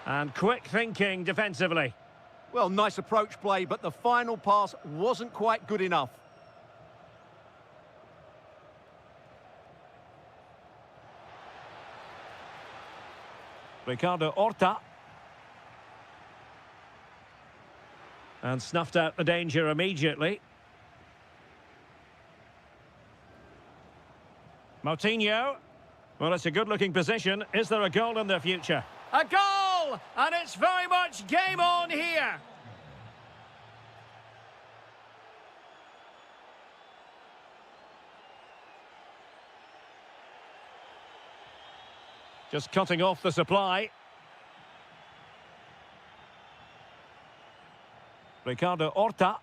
And quick thinking defensively. Well, nice approach play, but the final pass wasn't quite good enough. Ricardo Horta. And snuffed out the danger immediately. Moutinho. Well, it's a good-looking position. Is there a goal in their future? A goal! And it's very much game on here. Just cutting off the supply. Ricardo Horta.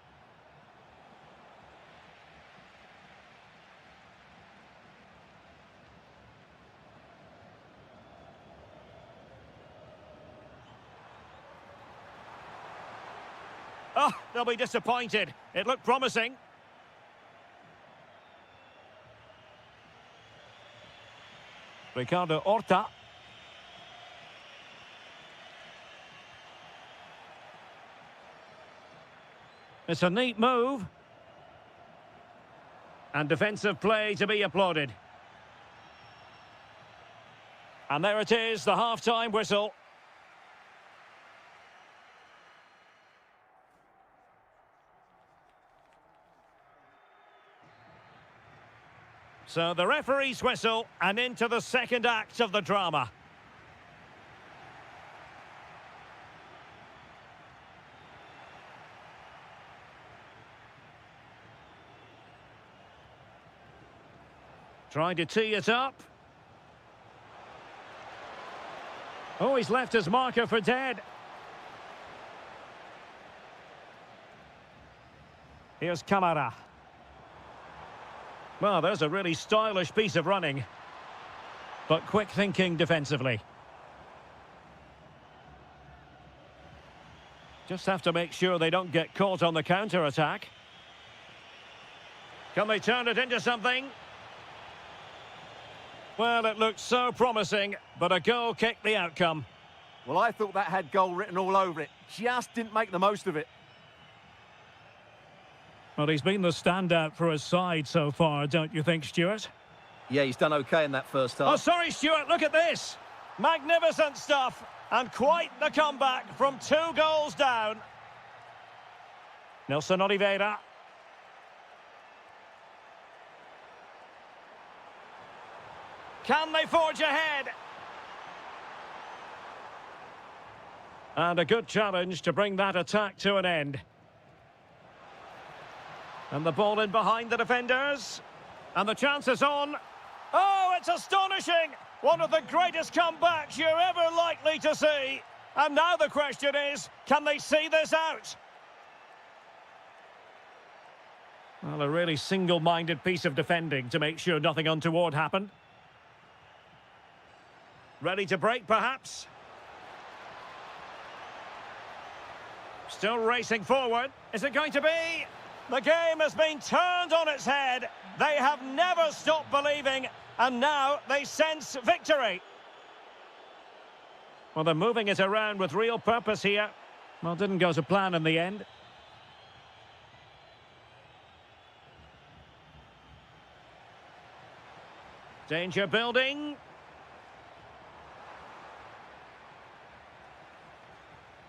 Oh, they'll be disappointed. It looked promising. Ricardo Horta. It's a neat move. And defensive play to be applauded. And there it is, the half-time whistle. So the referee's whistle and into the second act of the drama. Trying to tee it up. Oh, he's left his marker for dead. Here's Camara. Well, there's a really stylish piece of running, but quick thinking defensively. Just have to make sure they don't get caught on the counter-attack. Can they turn it into something? Well, it looked so promising, but a goal kicked the outcome. Well, I thought that had goal written all over it. Just didn't make the most of it. Well, he's been the standout for his side so far, don't you think, Stuart? Yeah, he's done okay in that first half. Oh, sorry, Stuart, look at this. Magnificent stuff, and quite the comeback from 2 goals down. Nelson Oliveira. Can they forge ahead? And a good challenge to bring that attack to an end. And the ball in behind the defenders. And the chance is on. Oh, it's astonishing! One of the greatest comebacks you're ever likely to see. And now the question is, can they see this out? Well, a really single-minded piece of defending to make sure nothing untoward happened. Ready to break, perhaps? Still racing forward. Is it going to be? The game has been turned on its head. They have never stopped believing, and now they sense victory. Well, they're moving it around with real purpose here. Well, didn't go to plan in the end. Danger building.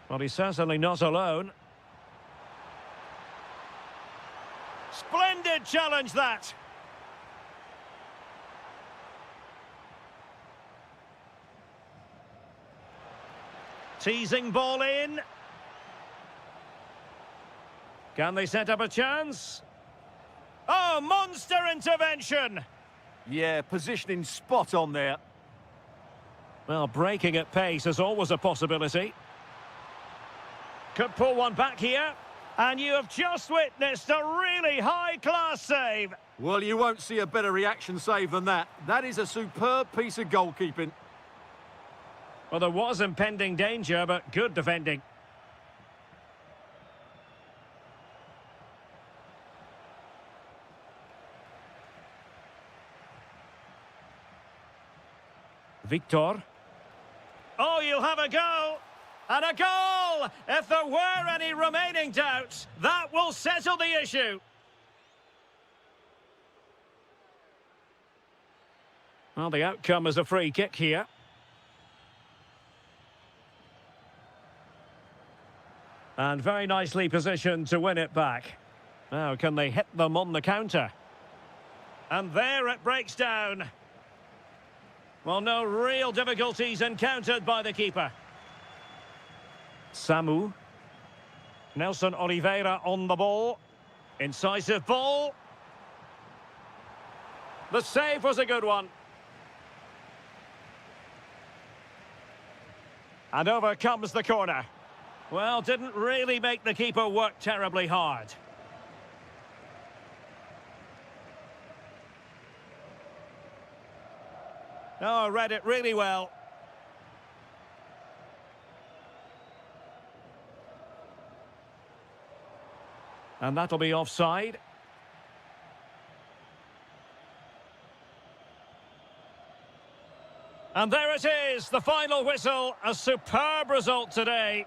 Well, he's certainly not alone. Splendid challenge, that. Teasing ball in. Can they set up a chance? Oh, monster intervention! Yeah, positioning spot on there. Well, breaking at pace is always a possibility. Could pull one back here. And you have just witnessed a really high-class save. Well, you won't see a better reaction save than that. That is a superb piece of goalkeeping. Well, there was impending danger, but good defending. Victor. Oh, you'll have a go. And a goal! If there were any remaining doubts, that will settle the issue. Well, the outcome is a free kick here. And very nicely positioned to win it back. Now, can they hit them on the counter? And there it breaks down. Well, no real difficulties encountered by the keeper. Samu. Nelson Oliveira on the ball. Incisive ball. The save was a good one. And over comes the corner. Well, didn't really make the keeper work terribly hard. Oh, read it really well. And that'll be offside. And there it is, the final whistle. A superb result today.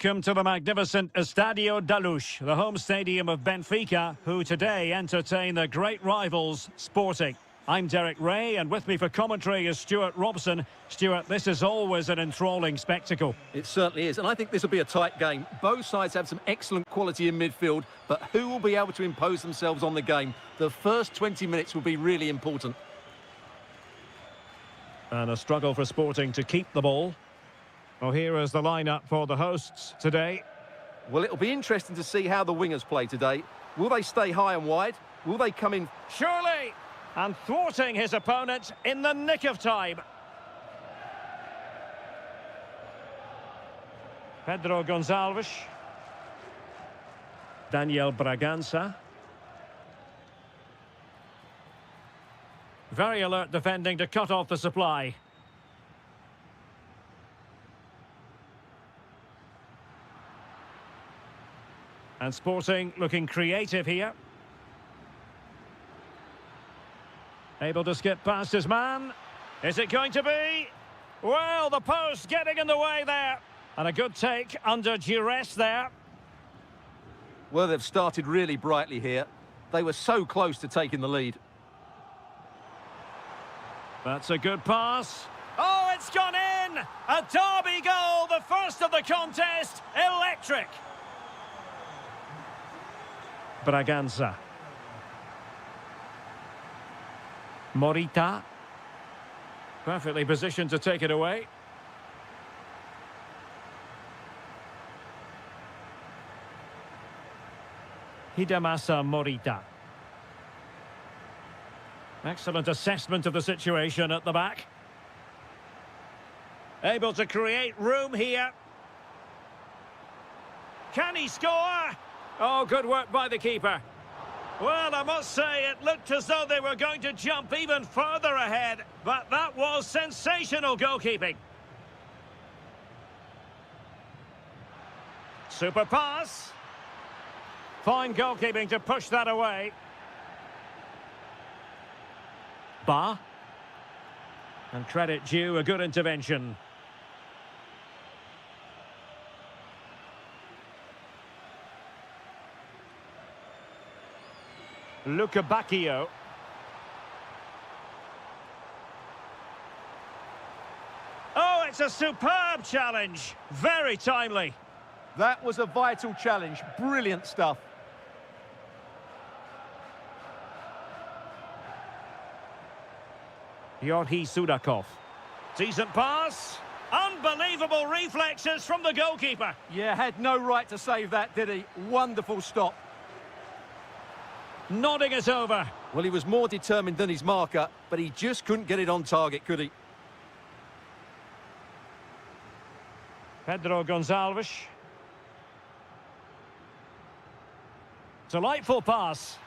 Welcome to the magnificent Estadio da Luz, the home stadium of Benfica, who today entertain the great rivals, Sporting. I'm Derek Ray, and with me for commentary is Stuart Robson. Stuart, this is always an enthralling spectacle. It certainly is, and I think this will be a tight game. Both sides have some excellent quality in midfield, but who will be able to impose themselves on the game? The first 20 minutes will be really important. And a struggle for Sporting to keep the ball. Well, here is the lineup for the hosts today. Well, it'll be interesting to see how the wingers play today. Will they stay high and wide? Will they come in? Surely! And thwarting his opponent in the nick of time. Pedro Gonçalves. Daniel Bragança. Very alert defending to cut off the supply. And Sporting looking creative here. Able to skip past his man. Is it going to be? Well, the post getting in the way there. And a good take under duress there. Well, they've started really brightly here. They were so close to taking the lead. That's a good pass. Oh, it's gone in! A derby goal, the first of the contest. Electric. Bragança. Morita. Perfectly positioned to take it away. Hidemasa Morita. Excellent assessment of the situation at the back. Able to create room here. Can he score? Oh, good work by the keeper. Well, I must say, it looked as though they were going to jump even further ahead, but that was sensational goalkeeping. Super pass. Fine goalkeeping to push that away. Ba. And credit due, a good intervention. Luca Bacchio. Oh, it's a superb challenge. Very timely. That was a vital challenge. Brilliant stuff. Yorhi Sudakov. Decent pass. Unbelievable reflexes from the goalkeeper. Yeah, had no right to save that, did he? Wonderful stop. Nodding it over. Well, he was more determined than his marker, but he just couldn't get it on target, could he? Pedro Gonçalves. Delightful pass.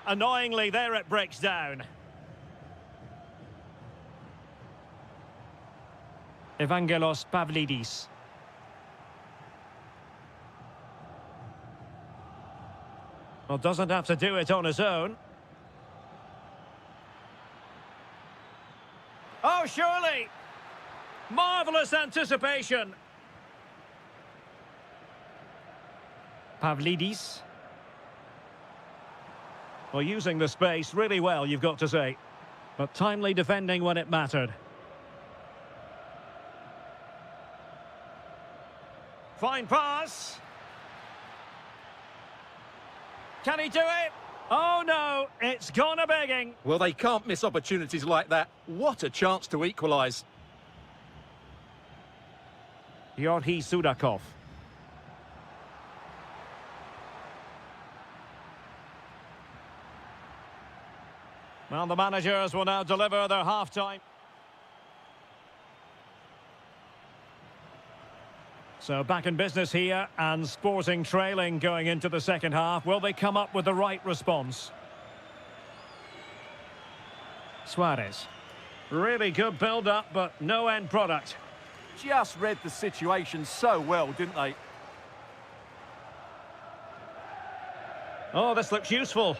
Annoyingly, there it breaks down. Evangelos Pavlidis. Well, doesn't have to do it on his own. Oh, surely! Marvellous anticipation. Pavlidis. Well, using the space really well, you've got to say. But timely defending when it mattered. Fine pass. Can he do it? Oh, no, it's gone a-begging. Well, they can't miss opportunities like that. What a chance to equalise. Yorhi Sudakov. Well, the managers will now deliver their half-time. So back in business here, and Sporting trailing going into the second half. Will they come up with the right response? Suarez. Really good build-up, but no end product. Just read the situation so well, didn't they? Oh, this looks useful.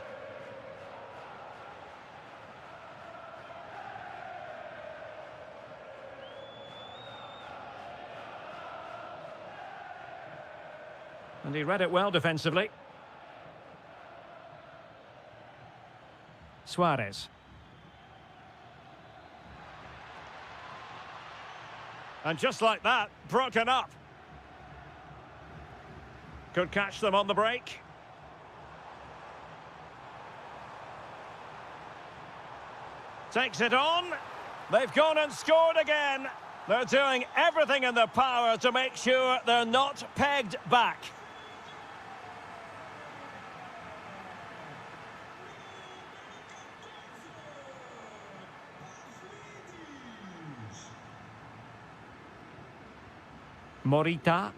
And he read it well defensively. Suarez. And just like that, broken up. Could catch them on the break. Takes it on. They've gone and scored again. They're doing everything in their power to make sure they're not pegged back. Morita.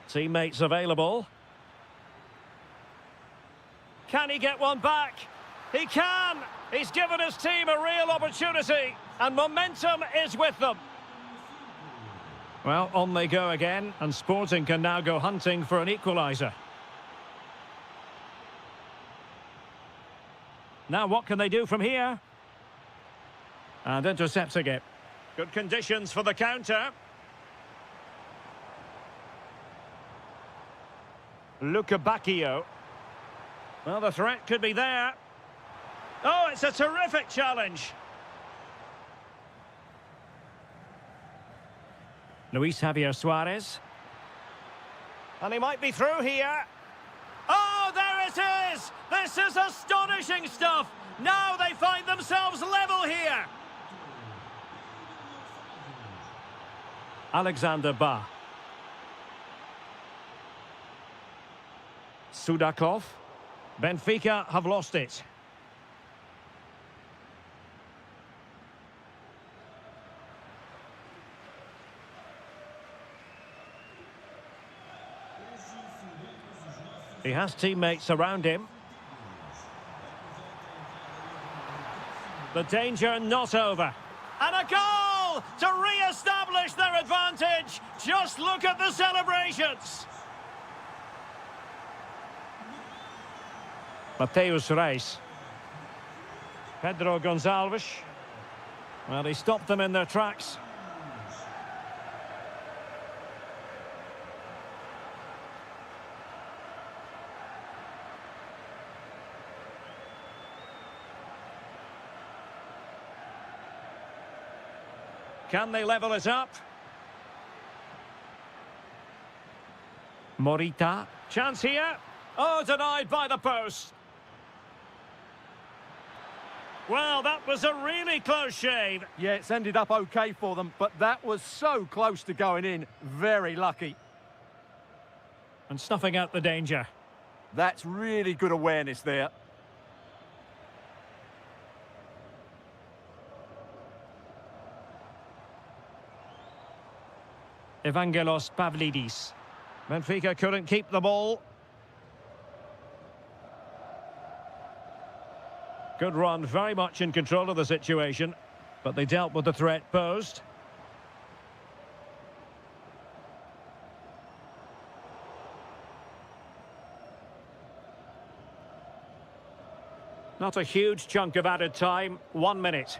Teammates available. Can he get one back? He can! He's given his team a real opportunity, and momentum is with them. Well, on they go again, and Sporting can now go hunting for an equaliser. Now what can they do from here? And intercepting it. Good conditions for the counter. Luca Bacchio. Well, the threat could be there. Oh, it's a terrific challenge. Luis Javier Suarez. And he might be through here. Oh, there it is! This is astonishing stuff! Now they find themselves level here. Alexander Ba. Sudakov. Benfica have lost it. He has teammates around him. The danger not over. And a goal to re-establish their advantage. Just look at the celebrations. Mateus Reis. Pedro Gonçalves. Well, he stopped them in their tracks. Can they level it up? Morita. Chance here. Oh, denied by the post. Well, that was a really close shave. Yeah, it's ended up okay for them, but that was so close to going in. Very lucky. And snuffing out the danger. That's really good awareness there. Evangelos Pavlidis. Benfica couldn't keep the ball. Good run, very much in control of the situation, but they dealt with the threat posed. Not a huge chunk of added time, 1 minute.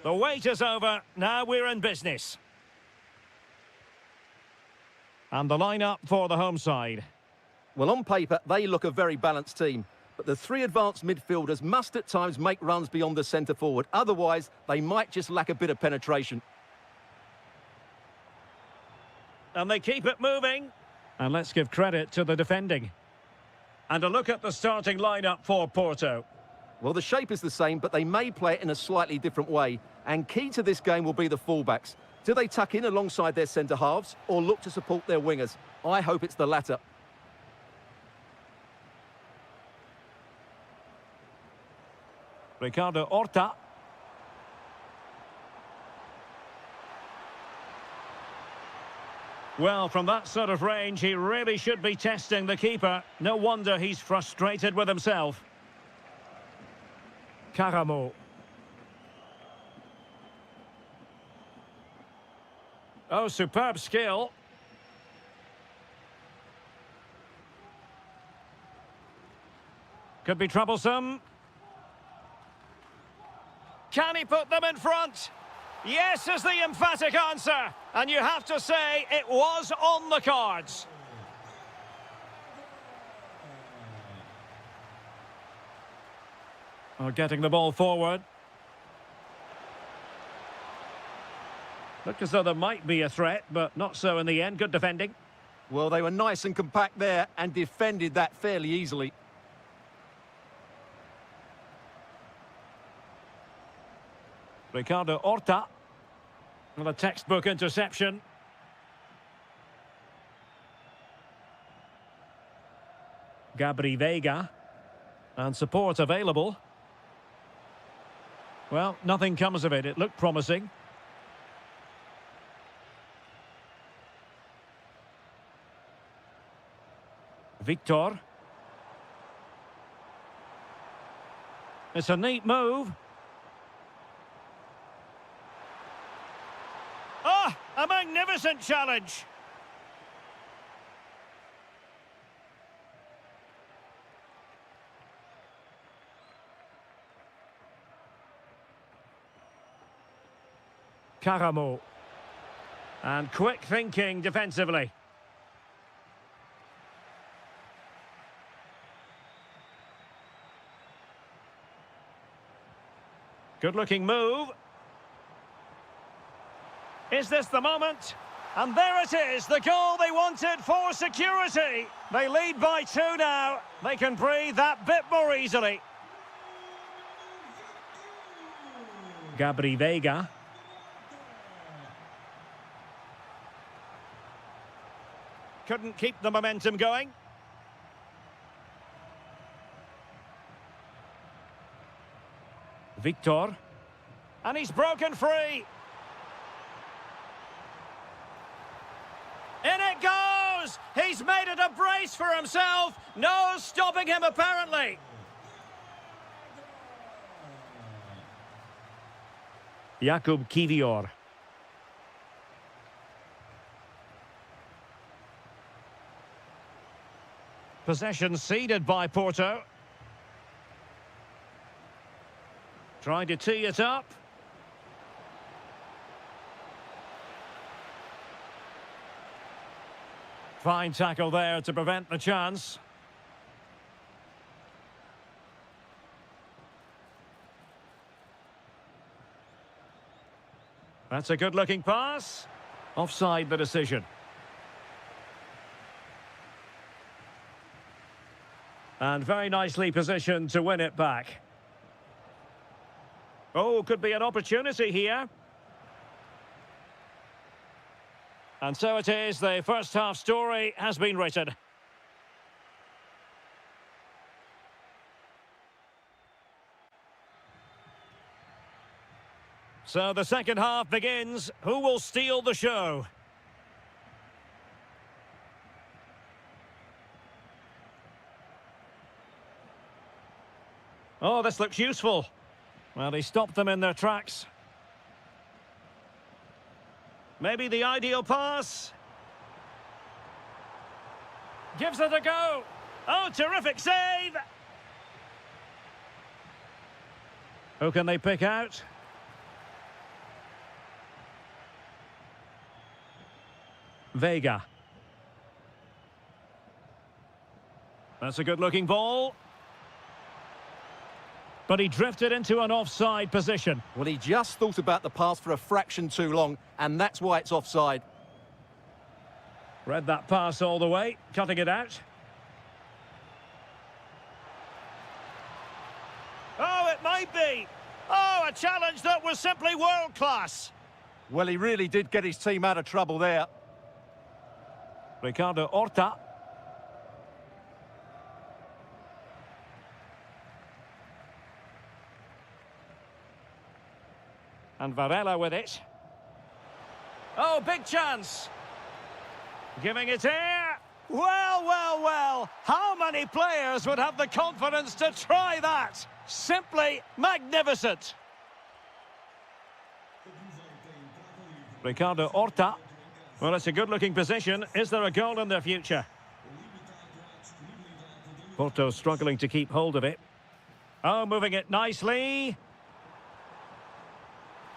The wait is over. Now we're in business. And the lineup for the home side. Well, on paper, they look a very balanced team. But the three advanced midfielders must at times make runs beyond the centre forward. Otherwise, they might just lack a bit of penetration. And they keep it moving. And let's give credit to the defending. And a look at the starting lineup for Porto. Well, the shape is the same, but they may play it in a slightly different way. And key to this game will be the fullbacks. Do they tuck in alongside their centre-halves or look to support their wingers? I hope it's the latter. Ricardo Horta. Well, from that sort of range, he really should be testing the keeper. No wonder he's frustrated with himself. Caramo. Oh, superb skill. Could be troublesome. Can he put them in front? Yes is the emphatic answer. And you have to say it was on the cards. Oh, getting the ball forward. Looked as though there might be a threat, but not so in the end. Good defending. Well, they were nice and compact there and defended that fairly easily. Ricardo Horta. Well, a textbook interception. Gabri Veiga. And support available. Well, nothing comes of it. It looked promising. Victor. It's a neat move. Ah, a magnificent challenge. Caramo. And quick thinking defensively. Good-looking move. Is this the moment? And there it is, the goal they wanted for security. They lead by 2 now. They can breathe that bit more easily. Gabri Veiga. Couldn't keep the momentum going. Victor. And he's broken free. In it goes! He's made it a brace for himself. No stopping him, apparently. Jakub Kivior. Possession ceded by Porto. Trying to tee it up. Fine tackle there to prevent the chance. That's a good-looking pass. Offside the decision. And very nicely positioned to win it back. Oh, could be an opportunity here. And so it is, the first half story has been written. So the second half begins. Who will steal the show? Oh, this looks useful. Well, he stopped them in their tracks. Maybe the ideal pass. Gives it a go. Oh, terrific save. Who can they pick out? Vega. That's a good-looking ball. But he drifted into an offside position. Well, he just thought about the pass for a fraction too long, and that's why it's offside. Read that pass all the way, cutting it out. Oh, it might be. Oh, a challenge that was simply world-class. Well, he really did get his team out of trouble there. Ricardo Horta. And Varela with it. Oh, big chance. Giving it air. Well, well, well. How many players would have the confidence to try that? Simply magnificent. Ricardo Horta. Well, it's a good-looking position. Is there a goal in their future? Porto struggling to keep hold of it. Oh, moving it nicely.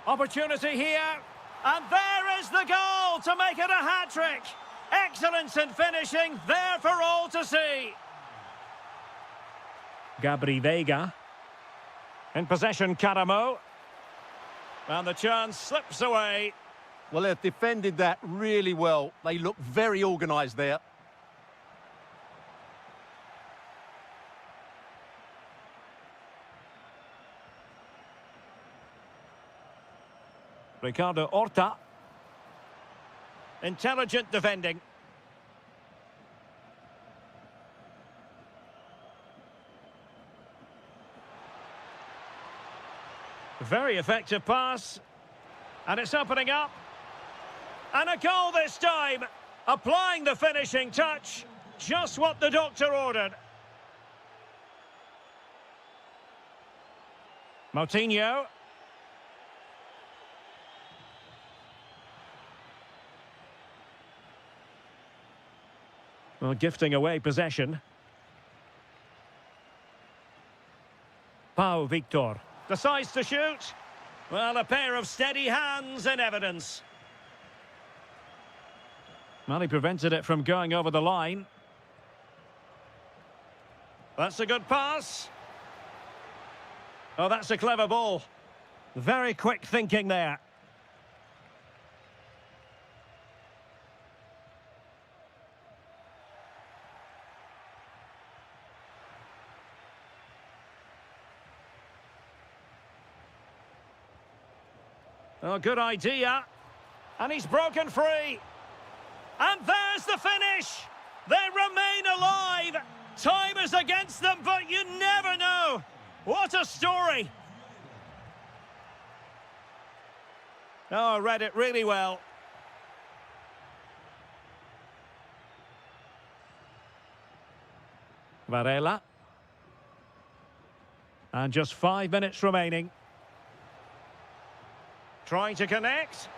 Opportunity here. And there is the goal to make it a hat-trick. Excellence in finishing, there for all to see. Gabri Vega. In possession, Caramo. And the chance slips away. Well, they've defended that really well. They look very organised there. Ricardo Horta. Intelligent defending. Very effective pass. And it's opening up. And a goal this time. Applying the finishing touch. Just what the doctor ordered. Moutinho. Well, gifting away possession. Pau Victor decides to shoot. Well, a pair of steady hands in evidence. Well, he prevented it from going over the line. That's a good pass. Oh, that's a clever ball. Very quick thinking there. Oh, good idea. And he's broken free. And there's the finish. They remain alive. Time is against them, but you never know. What a story. Oh, I read it really well. Varela. And just 5 minutes remaining. Trying to connect.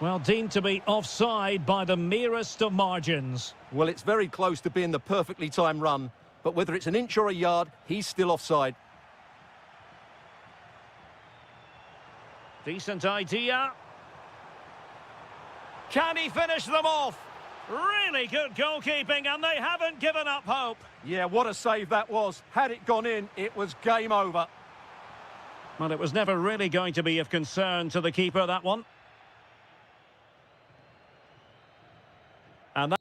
Well, deemed to be offside by the merest of margins. Well, it's very close to being the perfectly timed run, but whether it's an inch or a yard, he's still offside. Decent idea. Can he finish them off? Really good goalkeeping, and they haven't given up hope. Yeah, what a save that was. Had it gone in, it was game over. Well, it was never really going to be of concern to the keeper, that one. And that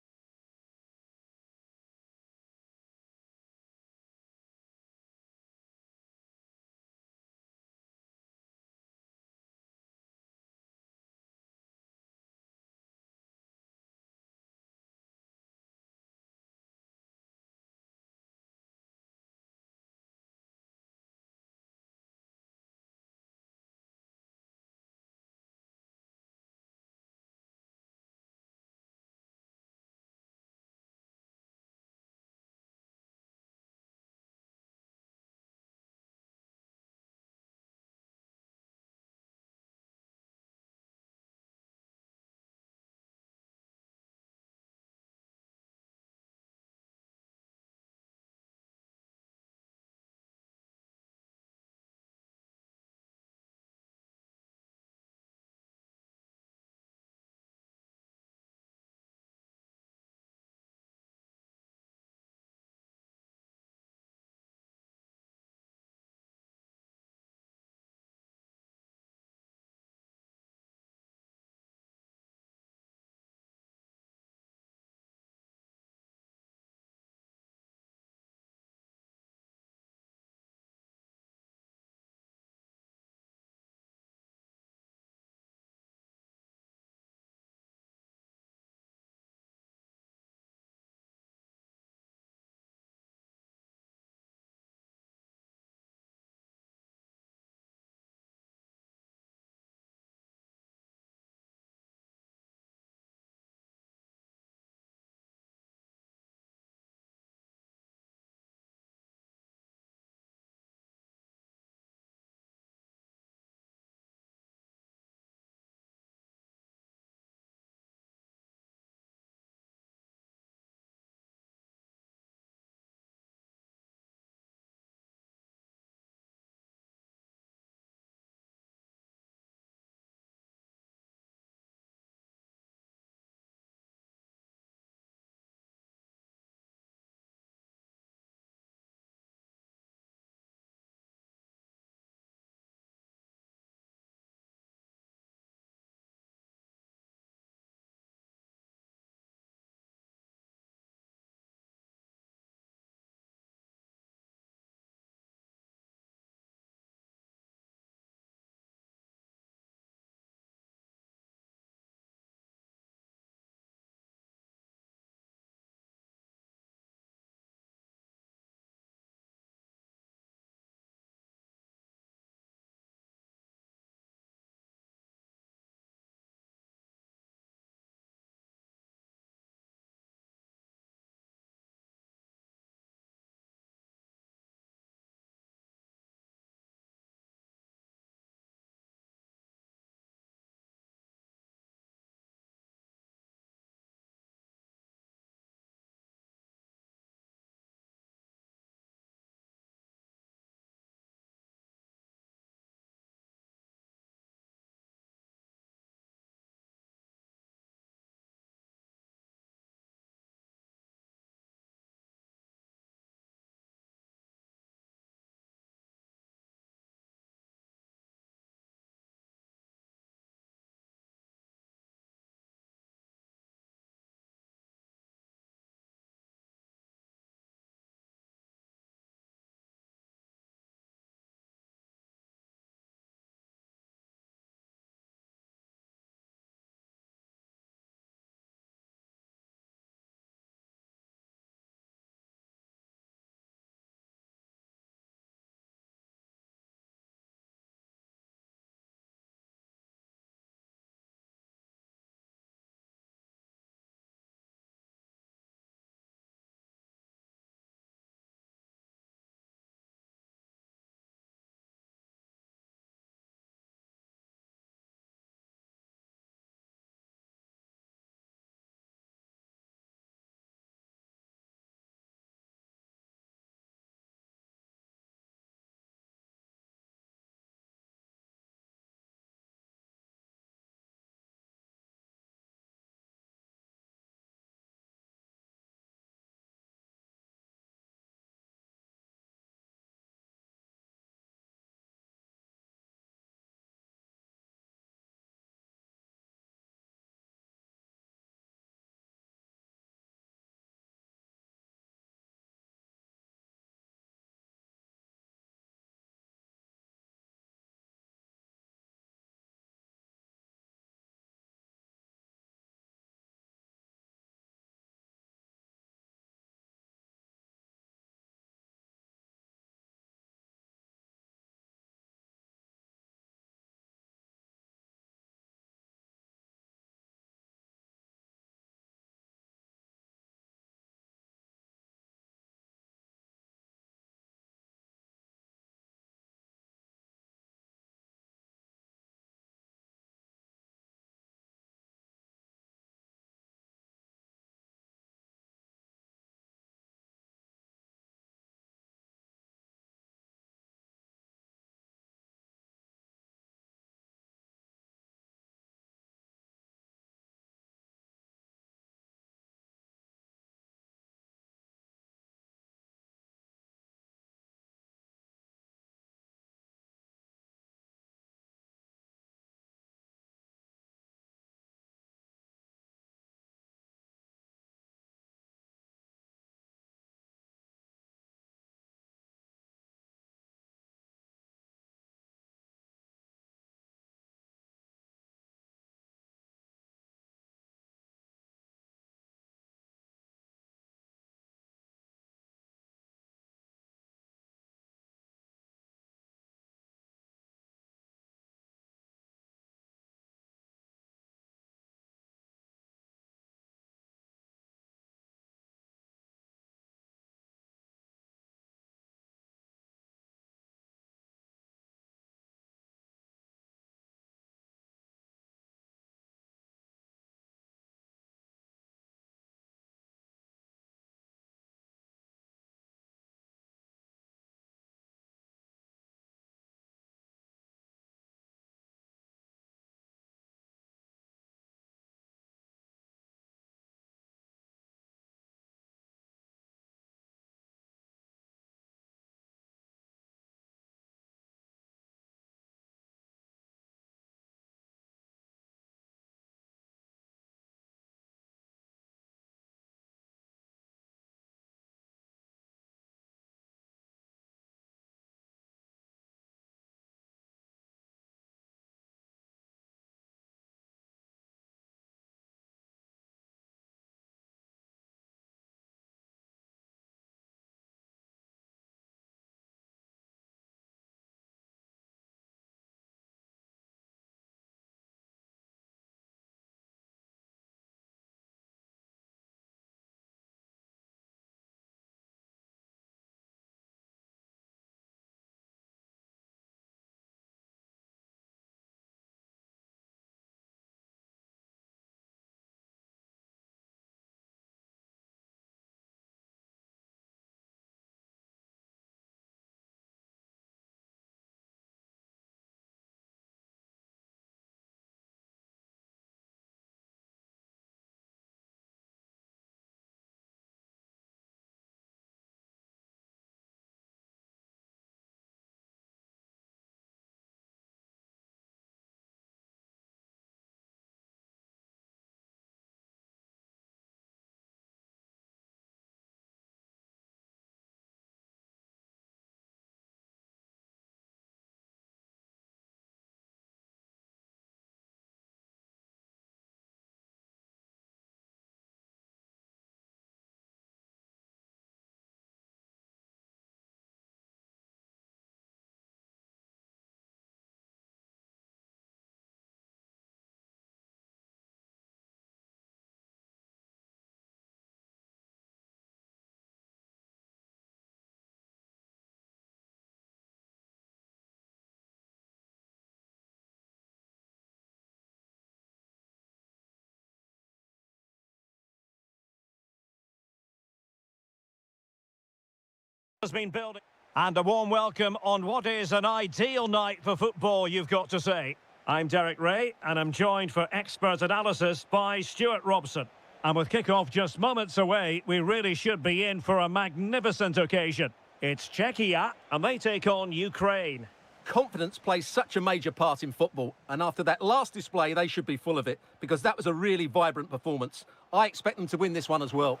has been building. And a warm welcome on what is an ideal night for football, you've got to say. I'm Derek Ray, and I'm joined for expert analysis by Stuart Robson. And with kick-off just moments away, we really should be in for a magnificent occasion. It's Czechia, and they take on Ukraine. Confidence plays such a major part in football, and after that last display, they should be full of it, because that was a really vibrant performance. I expect them to win this one as well.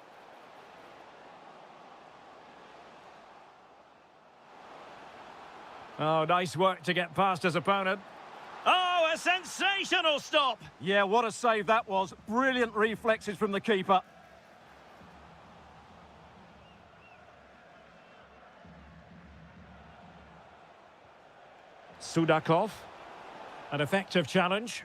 Oh, nice work to get past his opponent. Oh, a sensational stop! Yeah, what a save that was. Brilliant reflexes from the keeper. Sudakov, an effective challenge.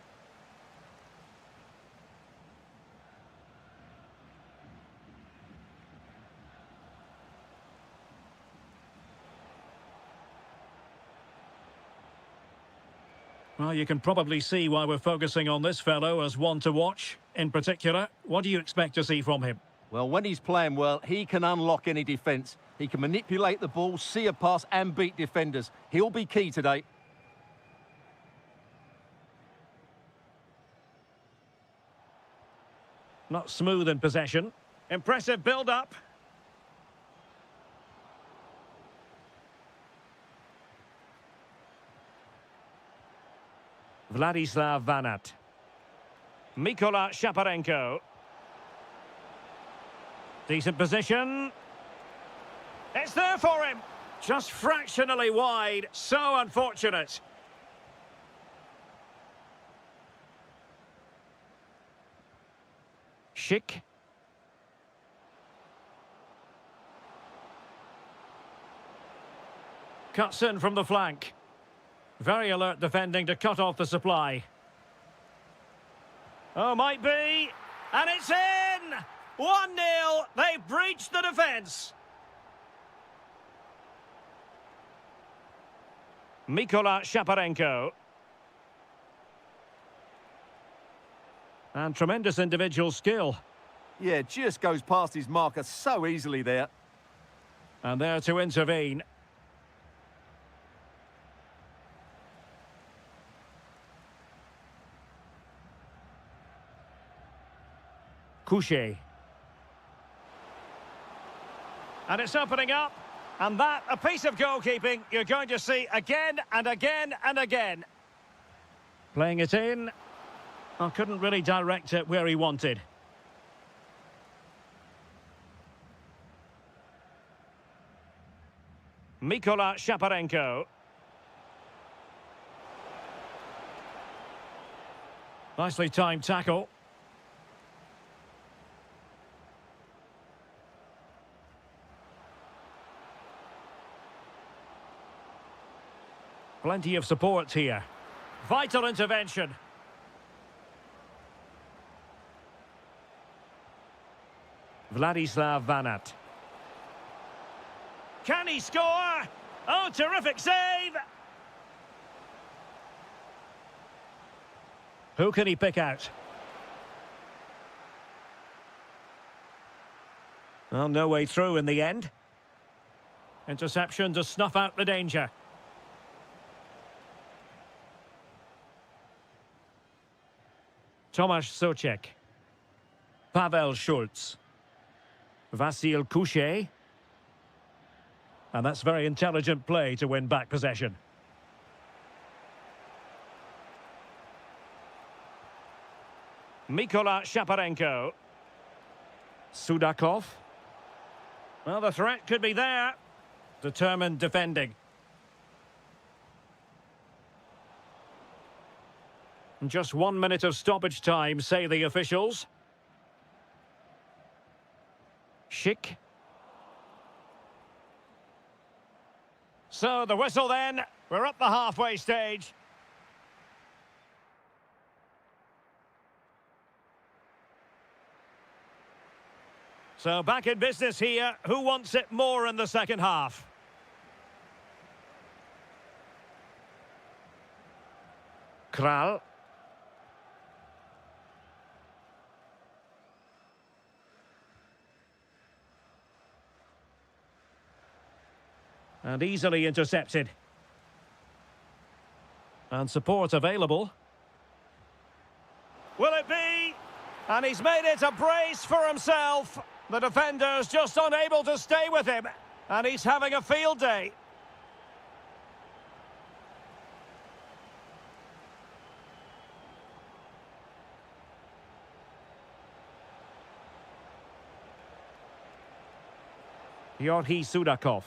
Well, you can probably see why we're focusing on this fellow as one to watch. In particular, what do you expect to see from him? Well, when he's playing well, he can unlock any defence. He can manipulate the ball, see a pass and beat defenders. He'll be key today. Not smooth in possession. Impressive build-up. Vladislav Vanat. Mikola Shaparenko. Decent position. It's there for him. Just fractionally wide. So unfortunate. Schick. Cuts in from the flank. Very alert defending to cut off the supply. Oh, might be. And it's in! 1-0. They've breached the defence. Mikola Shaparenko. And tremendous individual skill. Yeah, just goes past his marker so easily there. And there to intervene. Couché. And it's opening up. And that, a piece of goalkeeping you're going to see again and again and again. Playing it in. I couldn't really direct it where he wanted. Mikola Shaparenko. Nicely timed tackle. Plenty of support here. Vital intervention. Vladislav Vanat. Can he score? Oh, terrific save! Who can he pick out? Well, no way through in the end. Interception to snuff out the danger. Tomasz Souček. Pavel Schulz. Vasil Couché. And that's very intelligent play to win back possession. Mikola Shaparenko. Sudakov. Well, the threat could be there. Determined defending. Just 1 minute of stoppage time, say the officials. Schick. So the whistle then. We're up the halfway stage. So back in business here. Who wants it more in the second half? Kral. And easily intercepted. And support available. Will it be? And he's made it a brace for himself. The defender's just unable to stay with him. And he's having a field day. Yorhi Sudakov.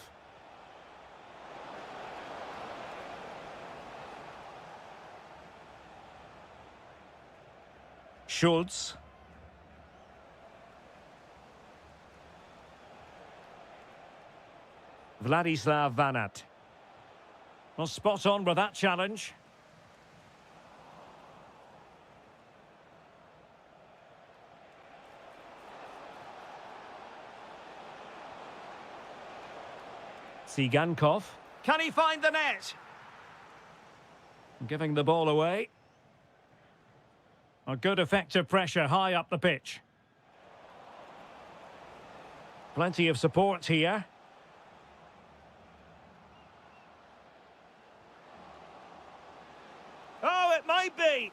Schultz. Vladislav Vanat. Well, spot on with that challenge. Tsigankov. Can he find the net? Giving the ball away. A good effective pressure high up the pitch. Plenty of support here. Oh, it might be.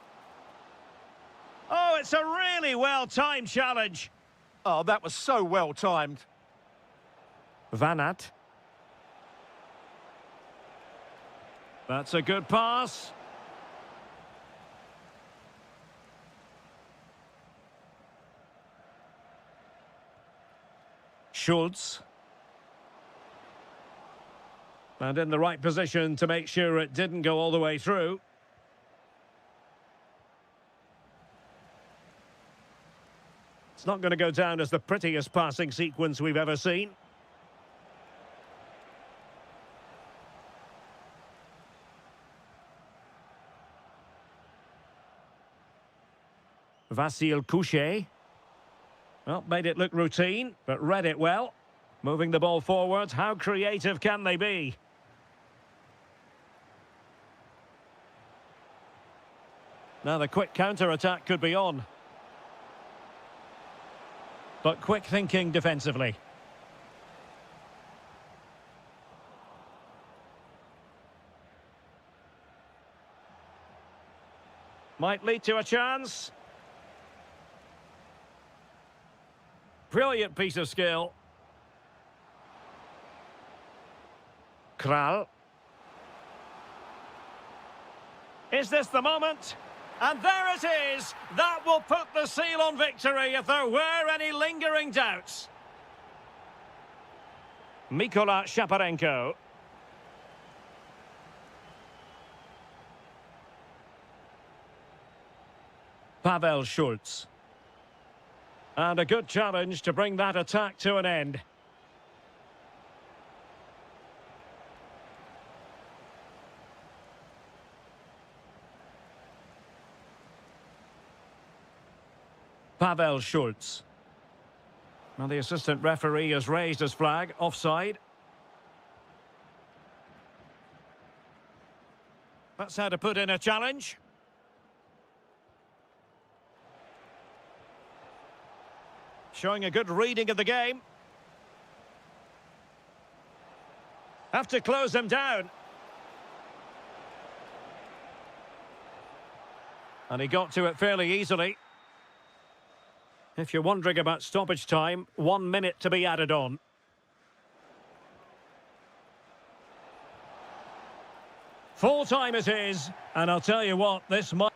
Oh, it's a really well-timed challenge. Oh, that was so well timed. Vanat. That's a good pass. Schultz. And in the right position to make sure it didn't go all the way through. It's not going to go down as the prettiest passing sequence we've ever seen. Vasil Couchet. Well, made it look routine, but read it well. Moving the ball forward, how creative can they be? Now the quick counter-attack could be on. But quick thinking defensively. Might lead to a chance. Brilliant piece of skill. Kral. Is this the moment? And there it is! That will put the seal on victory if there were any lingering doubts. Mykola Shaparenko. Pavel Schultz. And a good challenge to bring that attack to an end. Pavel Schultz. Now the assistant referee has raised his flag, offside. That's how to put in a challenge. Showing a good reading of the game. Have to close them down. And he got to it fairly easily. If you're wondering about stoppage time, 1 minute to be added on. Full time it is, and I'll tell you what, this might...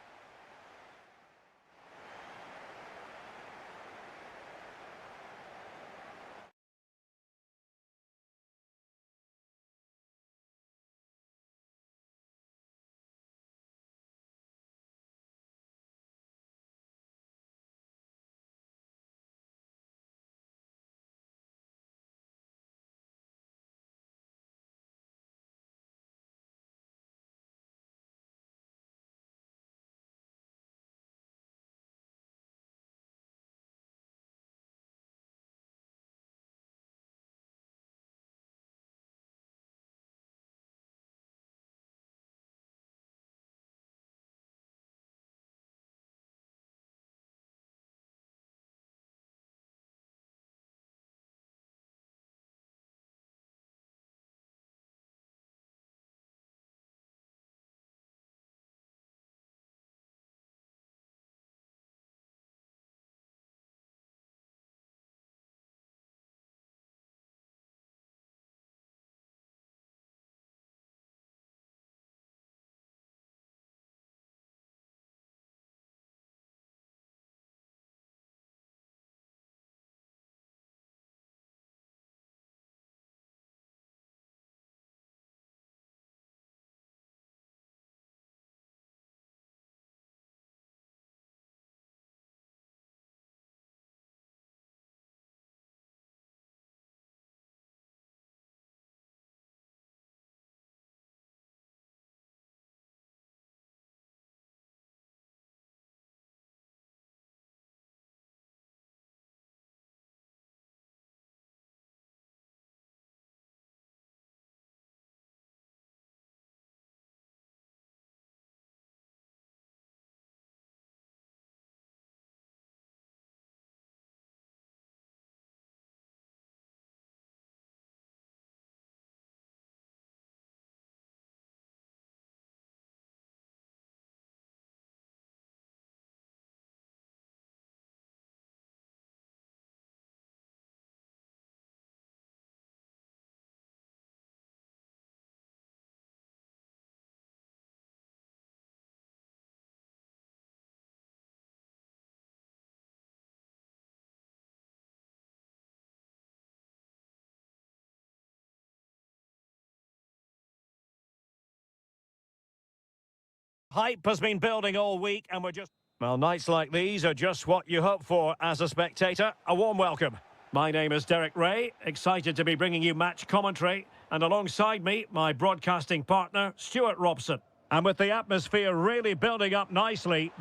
Hype has been building all week and we're just... Well, nights like these are just what you hope for as a spectator. A warm welcome. My name is Derek Ray, excited to be bringing you match commentary, and alongside me, my broadcasting partner, Stuart Robson. And with the atmosphere really building up nicely,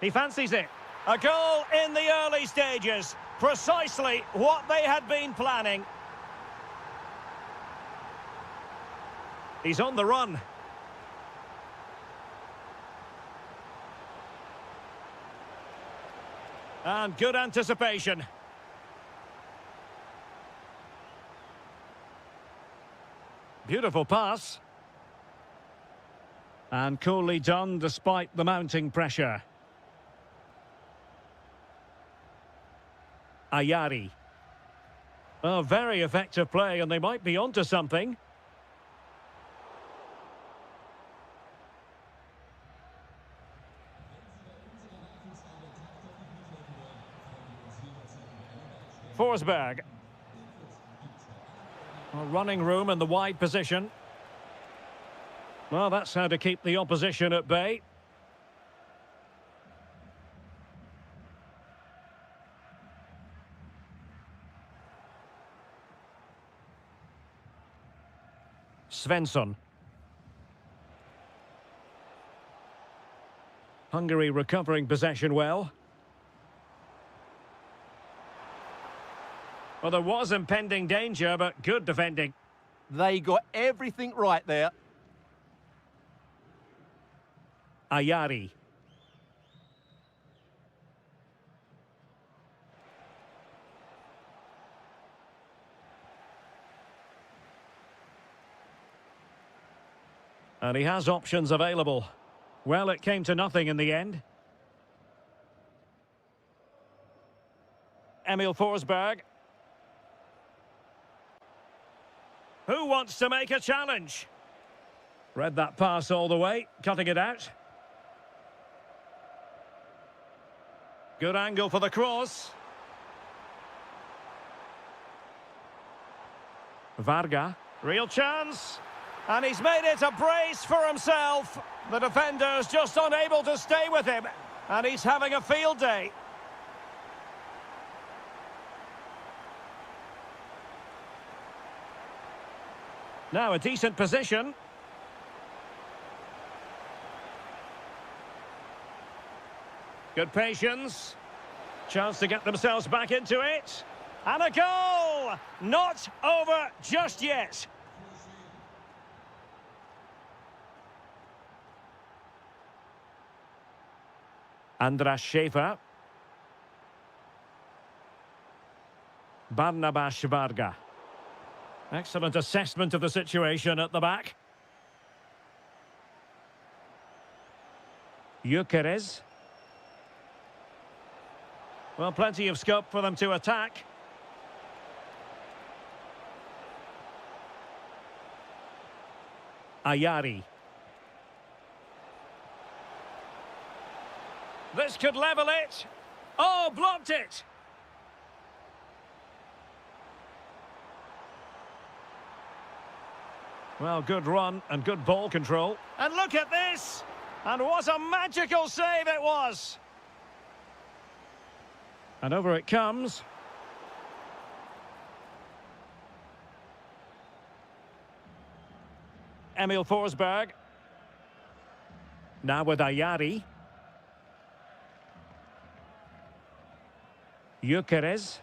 he fancies it. A goal in the early stages. Precisely what they had been planning. He's on the run. And good anticipation. Beautiful pass. And coolly done despite the mounting pressure. Ayari. Oh, very effective play, and they might be onto something. Forsberg. Well, running room in the wide position. Well, that's how to keep the opposition at bay. Svensson. Hungary recovering possession well. Well, there was impending danger, but good defending. They got everything right there. Ayari. And he has options available. Well, it came to nothing in the end. Emil Forsberg. Who wants to make a challenge? Read that pass all the way, cutting it out. Good angle for the cross. Varga. Real chance. And he's made it a brace for himself. The defender's just unable to stay with him. And he's having a field day. Now a decent position. Good patience. Chance to get themselves back into it. And a goal! Not over just yet. Andras Schäfer. Barnabas Varga. Excellent assessment of the situation at the back. Gyökeres. Well, plenty of scope for them to attack. Ayari. This could level it. Oh, blocked it. Well, good run and good ball control. And look at this! And what a magical save it was! And over it comes. Emil Forsberg. Now with Ayari. Gyökeres.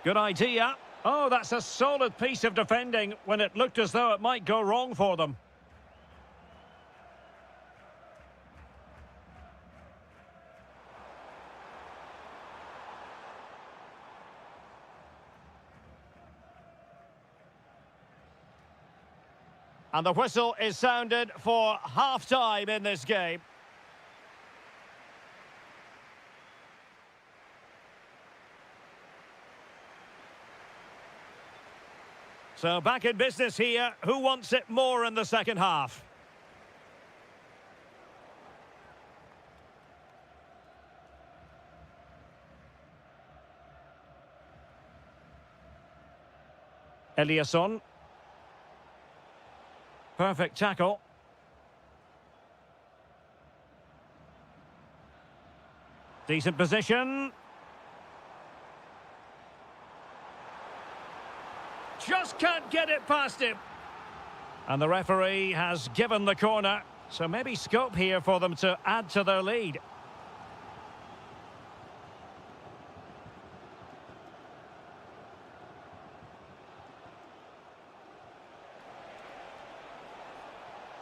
Good idea. Oh, that's a solid piece of defending when it looked as though it might go wrong for them. And the whistle is sounded for half-time in this game. So back in business here. Who wants it more in the second half? Eliasson. Perfect tackle. Decent position. Just can't get it past him. And the referee has given the corner. So maybe scope here for them to add to their lead.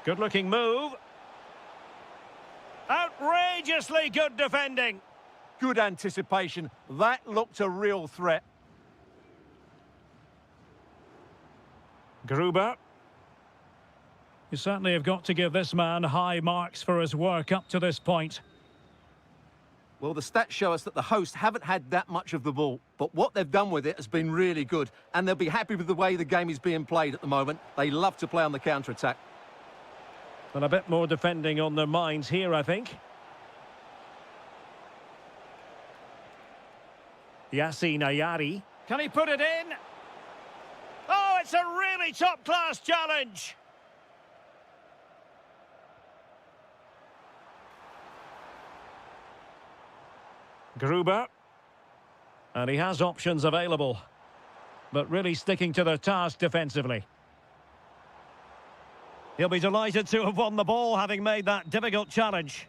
Good-looking move. Outrageously good defending. Good anticipation. That looked a real threat. Gruber. You certainly have got to give this man high marks for his work up to this point. Well, the stats show us that the hosts haven't had that much of the ball, but what they've done with it has been really good, and they'll be happy with the way the game is being played at the moment. They love to play on the counter-attack. And a bit more defending on their minds here, I think. Yassine Ayari. Can he put it in? Oh, it's a really top-class challenge. Gruber. And he has options available. But really sticking to the task defensively. He'll be delighted to have won the ball, having made that difficult challenge.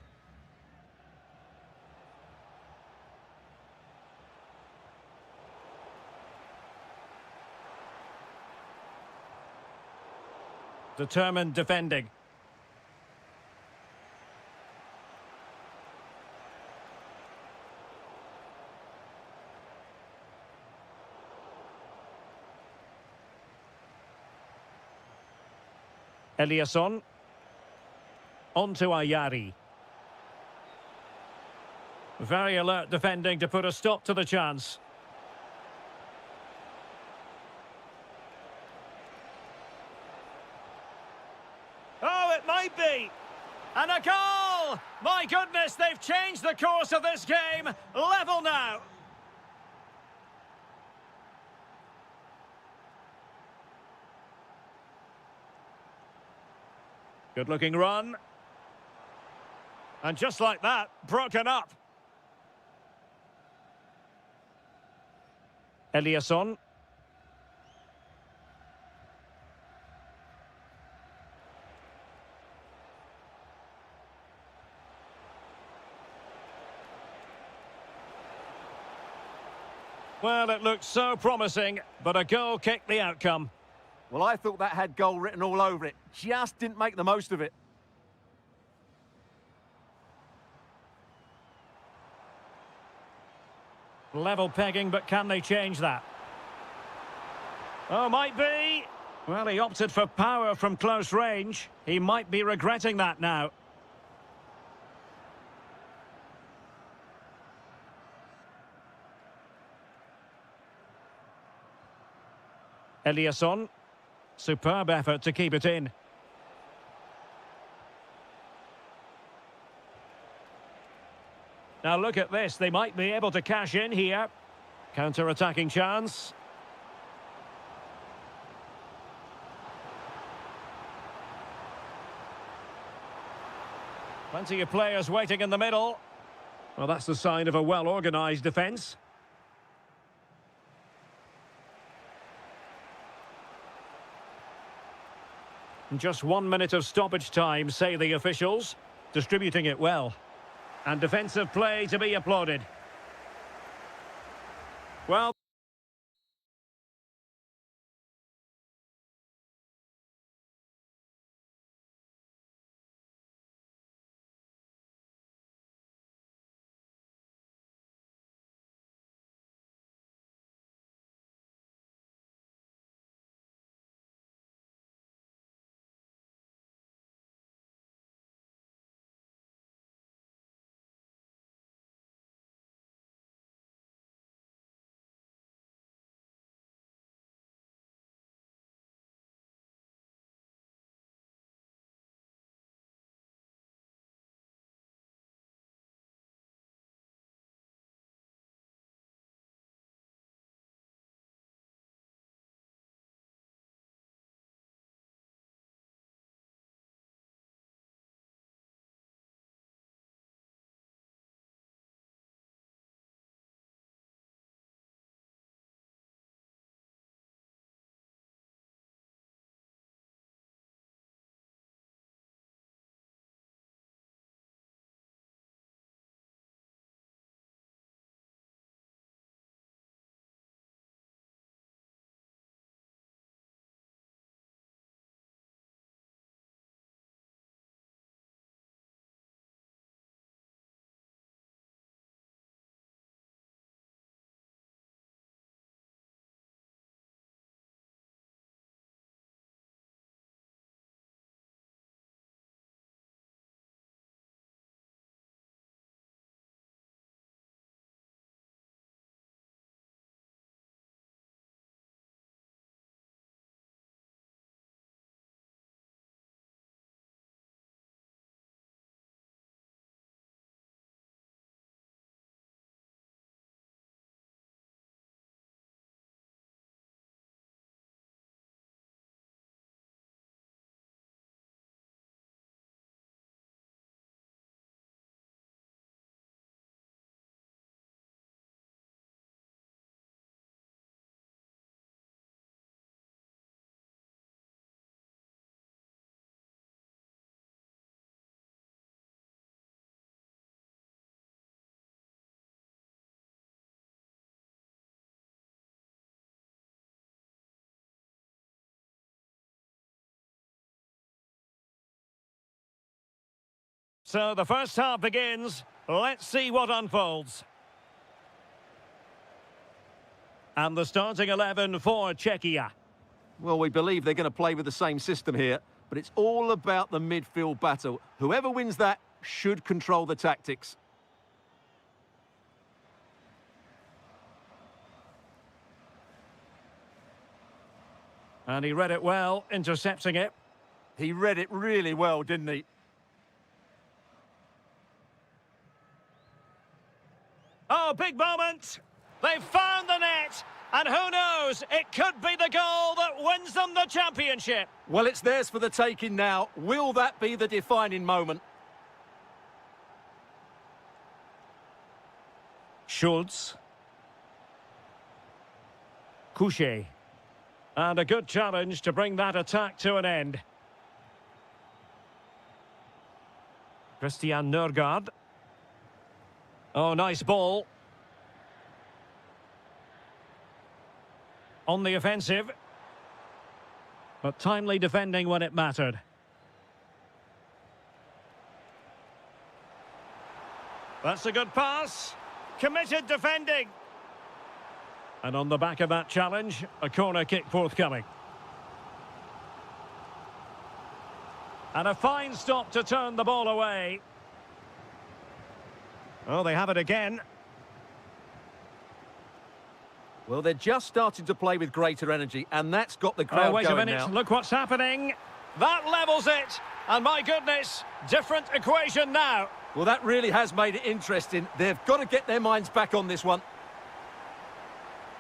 Determined defending. Eliasson. On to Ayari. Very alert defending to put a stop to the chance. Oh, it might be. And a goal! My goodness, they've changed the course of this game. Level now. Good-looking run. And just like that, broken up. Eliasson. Well, it looked so promising, but a goal kicked the outcome. Well, I thought that had goal written all over it. Just didn't make the most of it. Level pegging, but can they change that? Oh, might be. Well, he opted for power from close range. He might be regretting that now. Eliasson. Superb effort to keep it in. Now look at this, they might be able to cash in here. Counter-attacking chance. Plenty of players waiting in the middle. Well, that's the sign of a well-organised defence. Just 1 minute of stoppage time, say the officials. Distributing it well. And defensive play to be applauded. Well... So the first half begins. Let's see what unfolds. And the starting 11 for Czechia. Well, we believe they're going to play with the same system here, but it's all about the midfield battle. Whoever wins that should control the tactics. And he read it well, intercepting it. He read it really well, didn't he? Oh, big moment. They've found the net. And who knows, it could be the goal that wins them the championship. Well, it's theirs for the taking now. Will that be the defining moment? Schultz. Couché. And a good challenge to bring that attack to an end. Christian Nørgaard. Oh, nice ball. On the offensive. But timely defending when it mattered. That's a good pass. Committed defending. And on the back of that challenge, a corner kick forthcoming. And a fine stop to turn the ball away. Oh, they have it again. Well, they're just starting to play with greater energy, and that's got the crowd Oh, wait a going minute. now. Look what's happening. That levels it. And my goodness, different equation now. Well, that really has made it interesting. They've got to get their minds back on this one.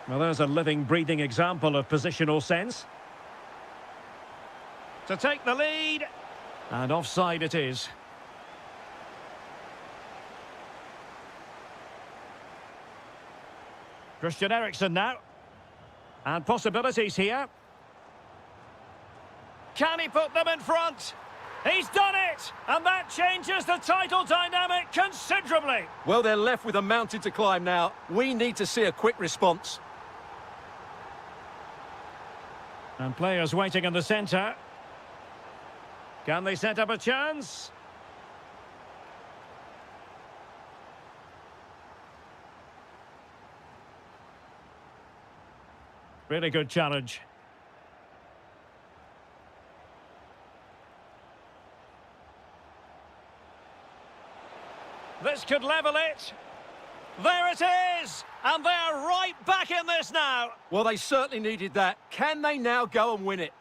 Well, there's a living, breathing example of positional sense. To take the lead. And offside it is. Christian Eriksen now. And possibilities here. Can he put them in front? He's done it! And that changes the title dynamic considerably. Well, they're left with a mountain to climb now. We need to see a quick response. And players waiting in the centre. Can they set up a chance? Really good challenge. This could level it. There it is! And they're right back in this now. Well, they certainly needed that. Can they now go and win it?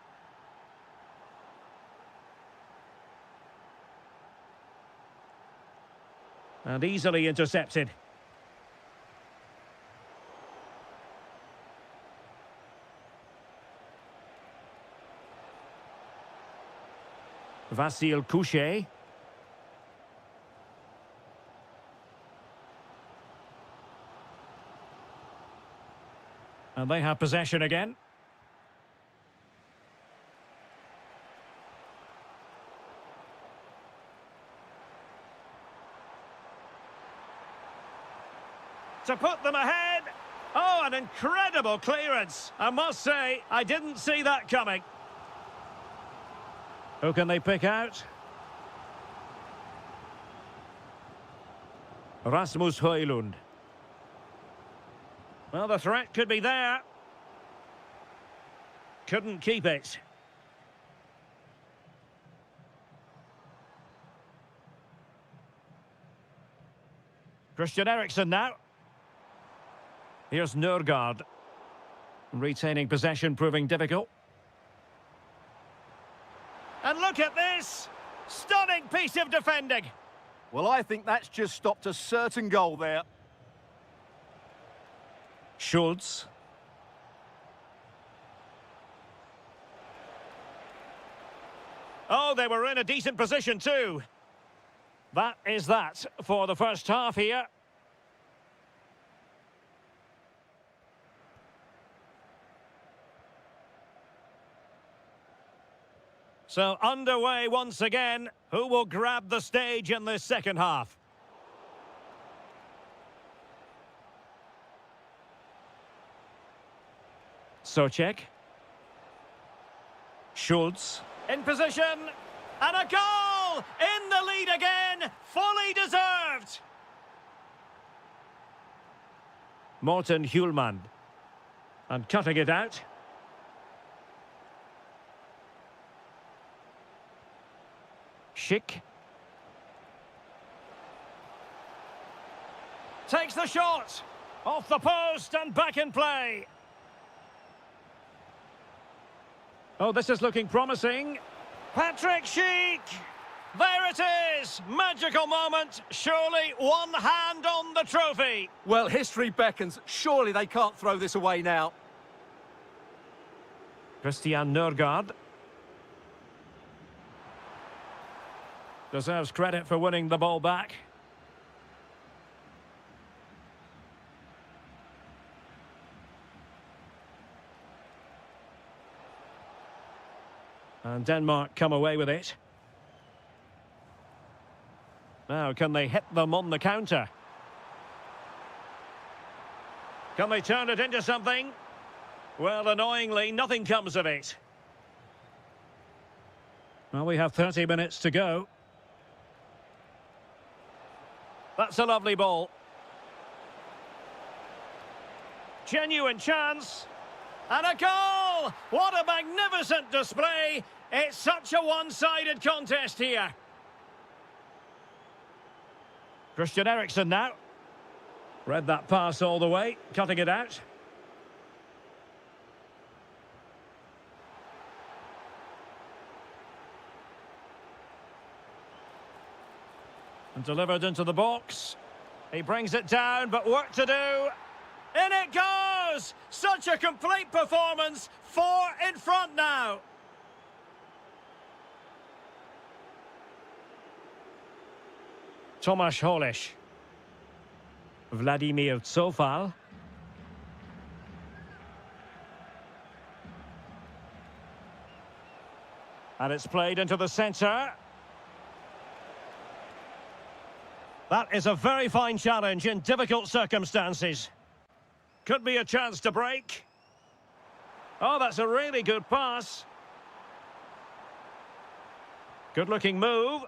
And easily intercepted. Vasil Couché. And they have possession again. To put them ahead. Oh, an incredible clearance. I must say, I didn't see that coming. Who can they pick out? Rasmus Højlund. Well, the threat could be there. Couldn't keep it. Christian Eriksen now. Here's Nørgaard. Retaining possession proving difficult. And look at this! Stunning piece of defending. Well, I think that's just stopped a certain goal there. Schultz. Oh, they were in a decent position too. That is that for the first half here. So underway once again. Who will grab the stage in this second half? Souček. Schultz. In position. And a goal! In the lead. lead again, fully deserved. Morten Hjulmand. And cutting it out. Schick. Takes the shot. Off the post and back in play. Oh, this is looking promising. Patrick Schick. There it is. Magical moment. Surely one hand on the trophy. Well, history beckons. Surely they can't throw this away now. Christian Nørgaard. Deserves credit for winning the ball back. And Denmark come away with it. Now, can they hit them on the counter? Can they turn it into something? Well, annoyingly, nothing comes of it. Well, we have 30 minutes to go. That's a lovely ball. Genuine chance. And a goal! What a magnificent display! It's such a one-sided contest here. Christian Eriksen now. Read that pass all the way, cutting it out. And delivered into the box. He brings it down, but work to do. In it goes! Such a complete performance. 4 in front now. Tomasz Holeš. Vladimir Cofal. And it's played into the centre. That is a very fine challenge in difficult circumstances. Could be a chance to break. Oh, that's a really good pass. Good-looking move.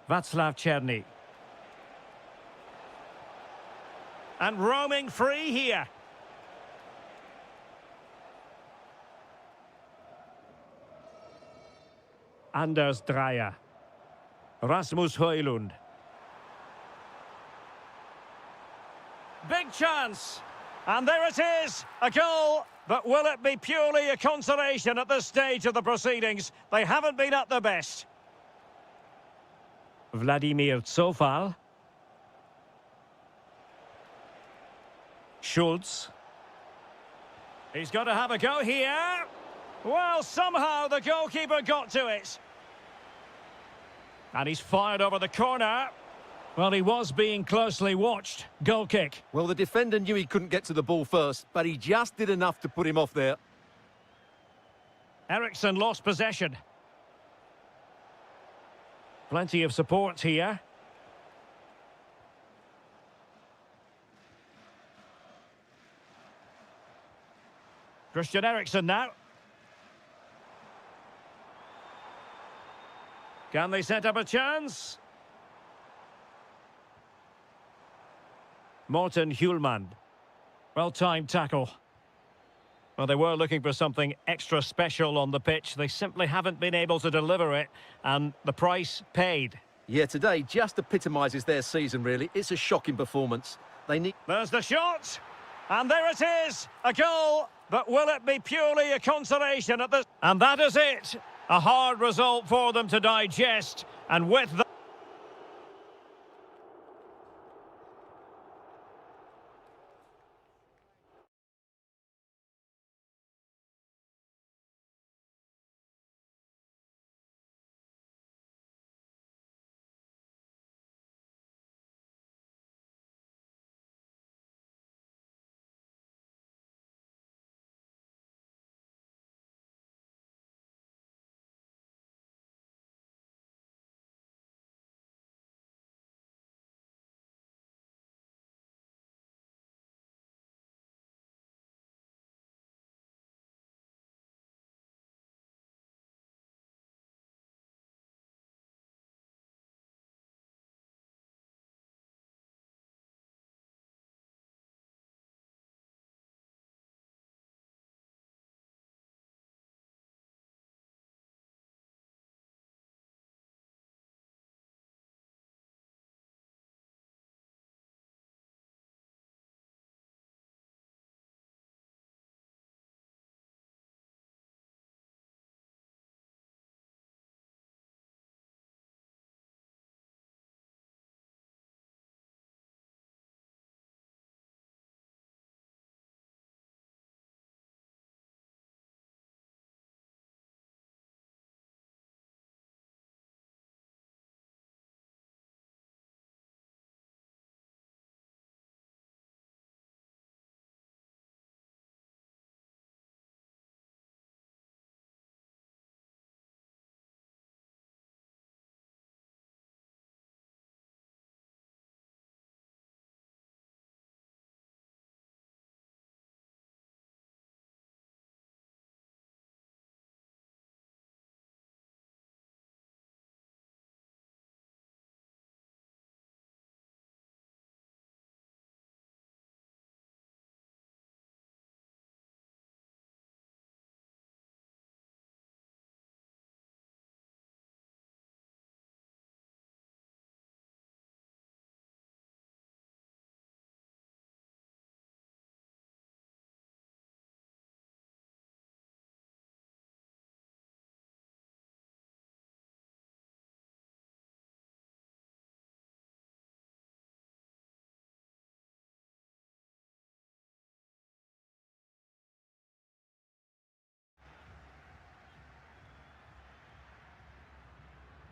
Václav Černý. And roaming free here. Anders Dreyer. Rasmus Højlund. Big chance. And there it is, a goal. But will it be purely a consolation at this stage of the proceedings? They haven't been at their best. Vladimir Cofal. Schultz. He's got to have a go here. Well, somehow the goalkeeper got to it. And he's fired over the corner. Well, he was being closely watched. Goal kick. Well, the defender knew he couldn't get to the ball first, but he just did enough to put him off there. Eriksson lost possession. Plenty of support here. Christian Eriksen now. Can they set up a chance? Morten Hjulmand. Well-timed tackle. Well, they were looking for something extra special on the pitch. They simply haven't been able to deliver it, and the price paid. Yeah, today just epitomises their season, really. It's a shocking performance. They need... There's the shot, and there it is, a goal. But will it be purely a consolation at this? And that is it. A hard result for them to digest, and with that...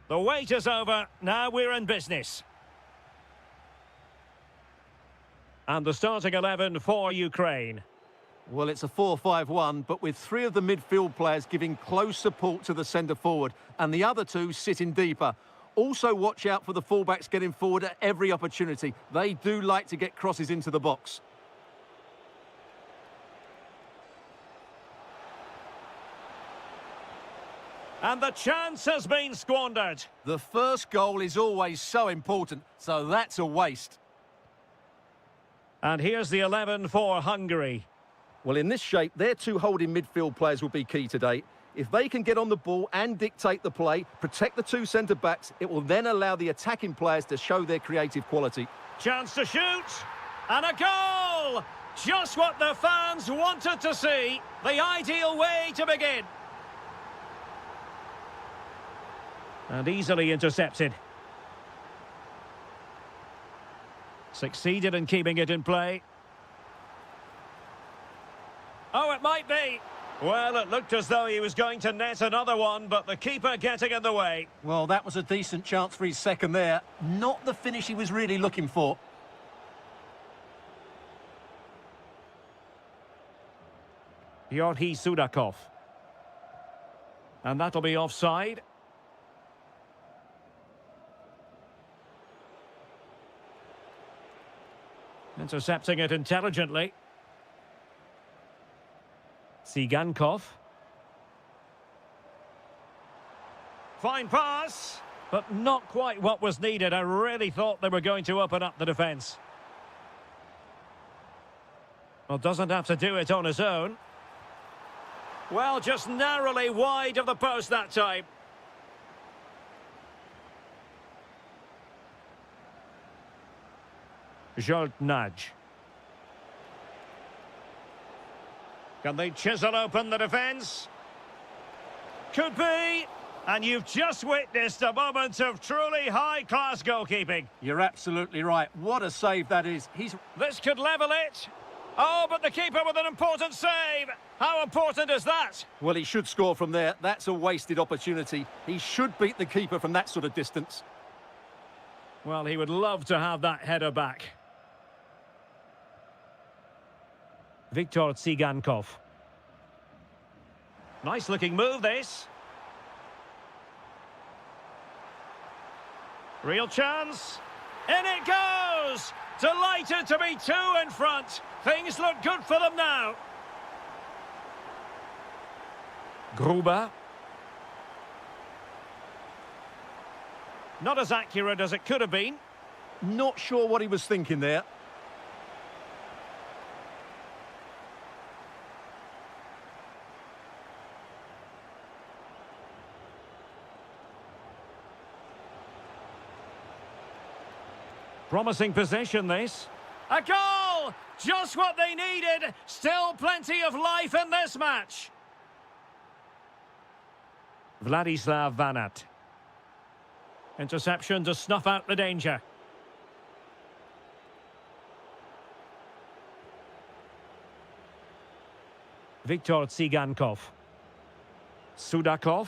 The wait is over. Now we're in business. And the starting 11 for Ukraine. Well, it's a 4-5-1, but with three of the midfield players giving close support to the centre forward and the other two sitting deeper. Also watch out for the fullbacks getting forward at every opportunity. They do like to get crosses into the box. And the chance has been squandered. The first goal is always so important, so that's a waste. And here's the 11 for Hungary. Well, in this shape, their two holding midfield players will be key today. If they can get on the ball and dictate the play, protect the two centre-backs, it will then allow the attacking players to show their creative quality. Chance to shoot. And a goal! Just what the fans wanted to see. The ideal way to begin. And easily intercepted. Succeeded in keeping it in play. Oh, it might be. Well, it looked as though he was going to net another one, but the keeper getting in the way. Well, that was a decent chance for his second there. Not the finish he was really looking for. Georgi Sudakov. And that'll be offside. Intercepting it intelligently. Tsigankov. Fine pass, but not quite what was needed. I really thought they were going to open up the defence. Well, doesn't have to do it on his own. Well, just narrowly wide of the post that time. Nudge. Can they chisel open the defence? Could be. And you've just witnessed a moment of truly high-class goalkeeping. You're absolutely right. What a save that is. This could level it. Oh, but the keeper with an important save. How important is that? Well, he should score from there. That's a wasted opportunity. He should beat the keeper from that sort of distance. Well, he would love to have that header back. Viktor Tsigankov. Nice looking move, this. Real chance. In it goes! Delighted to be two in front. Things look good for them now. Gruber. Not as accurate as it could have been. Not sure what he was thinking there. Promising possession, this. A goal! Just what they needed. Still plenty of life in this match. Vladislav Vanat. Interception to snuff out the danger. Viktor Tsigankov. Sudakov.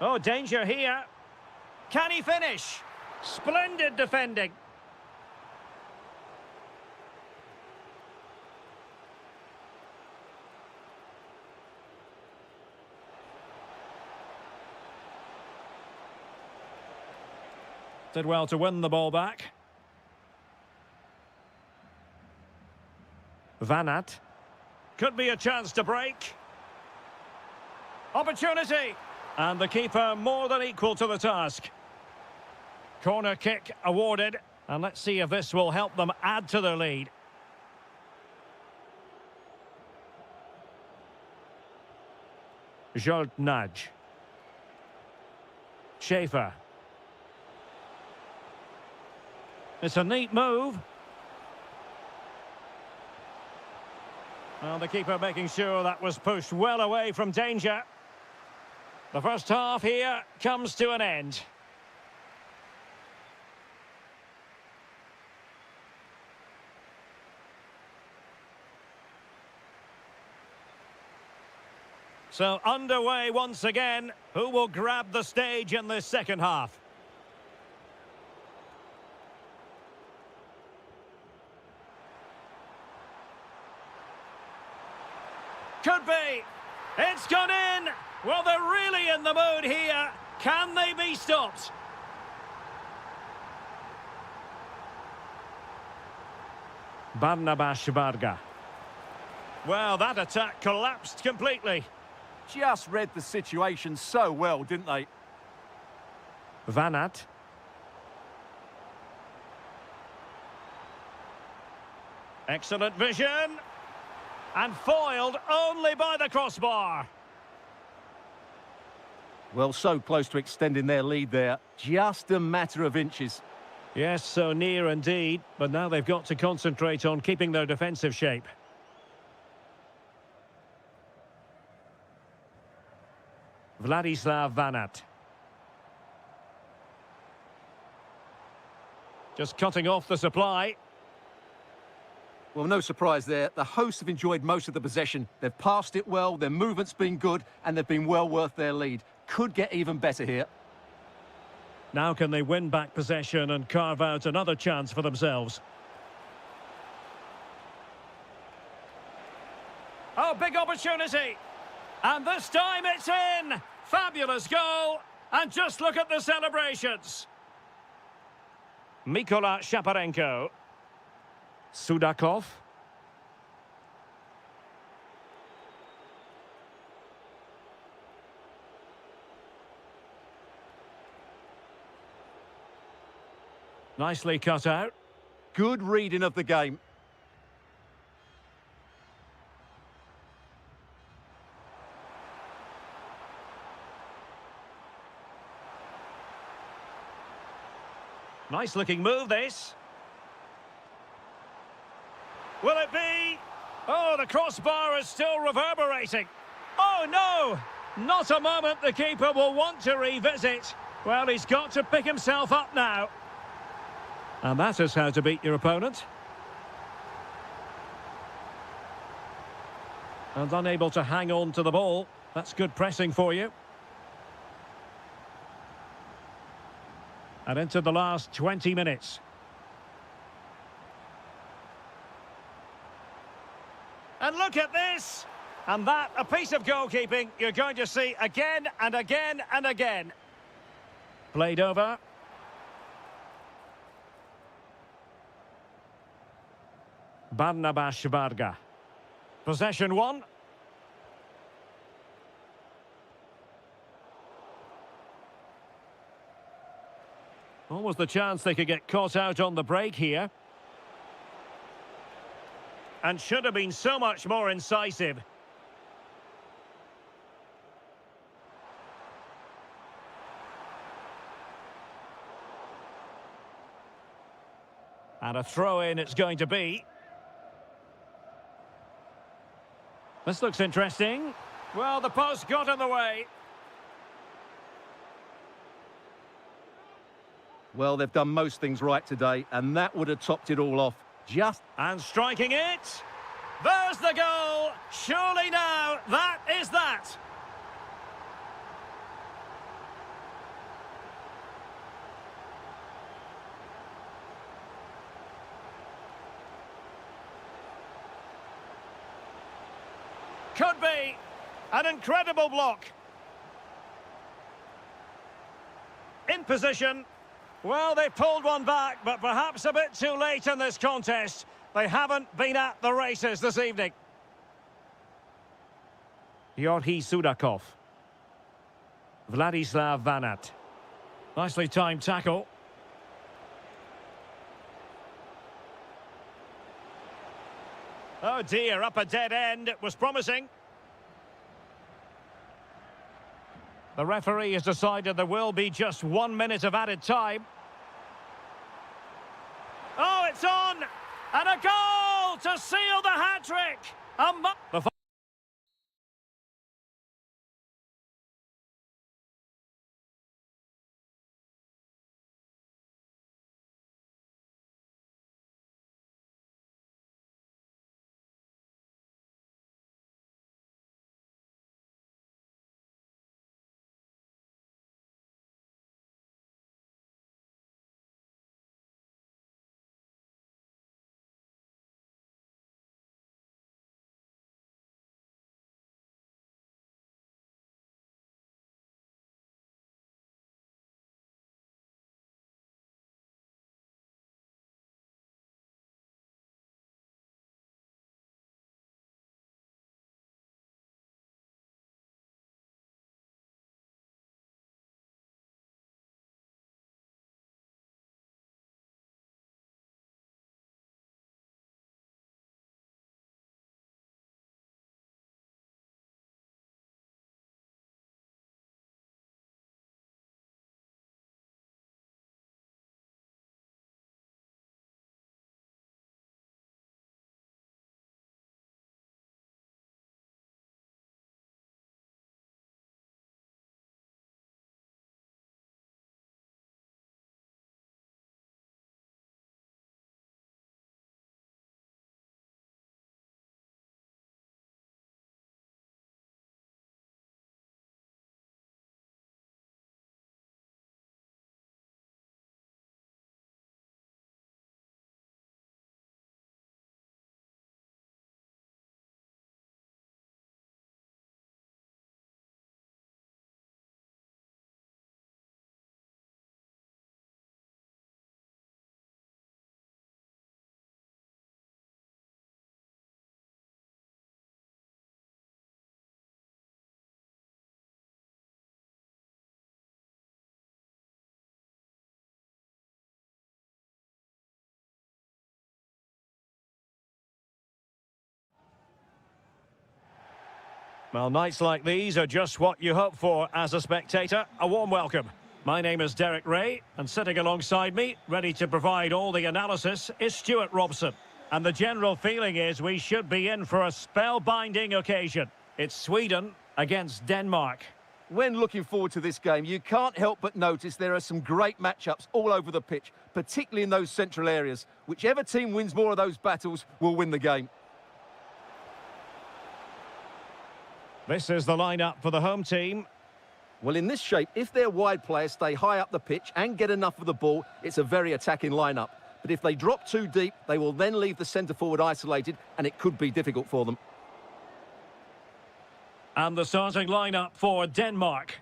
Oh, danger here. Can he finish? Splendid defending. Did well to win the ball back. Vanat. Could be a chance to break. Opportunity. And the keeper more than equal to the task. Corner kick awarded. And let's see if this will help them add to their lead. Nudge. Schaefer. It's a neat move. Well, the keeper making sure that was pushed well away from danger. The first half here comes to an end. So underway once again. Who will grab the stage in this second half? Could be. It's gone in. Well, they're really in the mood here. Can they be stopped? Barnabas Varga. Well, that attack collapsed completely. Just read the situation so well, didn't they? Vanat. Excellent vision. And foiled only by the crossbar. Well, so close to extending their lead there. Just a matter of inches. Yes, so near indeed. But now they've got to concentrate on keeping their defensive shape. Vladislav Vanat. Just cutting off the supply. Well, no surprise there. The hosts have enjoyed most of the possession. They've passed it well, their movement's been good, and they've been well worth their lead. Could get even better here. Now can they win back possession and carve out another chance for themselves? Oh, big opportunity. And this time it's in. Fabulous goal. And just look at the celebrations. Mikola Shaparenko. Sudakov. Nicely cut out. Good reading of the game. Nice looking move, this. Will it be? Oh, the crossbar is still reverberating. Oh, no! Not a moment the keeper will want to revisit. Well, he's got to pick himself up now. And that is how to beat your opponent. And unable to hang on to the ball. That's good pressing for you. And into the last 20 minutes. And look at this! And that, a piece of goalkeeping you're going to see again and again and again. Played over. Barnabas Varga. Possession one. Almost the chance they could get caught out on the break here. And should have been so much more incisive. And a throw-in it's going to be. This looks interesting. Well, the post got in the way. Well, they've done most things right today, and that would have topped it all off. And striking it. There's the goal. Surely now, that is that. Could be an incredible block. In position. Well, they pulled one back, but perhaps a bit too late in this contest. They haven't been at the races this evening. Georgi Sudakov. Vladislav Vanat. Nicely timed tackle. Oh dear, up a dead end. It was promising. The referee has decided there will be just 1 minute of added time. Oh, it's on! And a goal to seal the hat-trick! Well, nights like these are just what you hope for as a spectator. A warm welcome. My name is Derek Ray, and sitting alongside me, ready to provide all the analysis, is Stuart Robson. And the general feeling is we should be in for a spellbinding occasion. It's Sweden against Denmark. When looking forward to this game, you can't help but notice there are some great matchups all over the pitch, particularly in those central areas. Whichever team wins more of those battles will win the game. This is the lineup for the home team. Well, in this shape, if their wide players stay high up the pitch and get enough of the ball, it's a very attacking lineup. But if they drop too deep, they will then leave the centre-forward isolated, and it could be difficult for them. And the starting lineup for Denmark.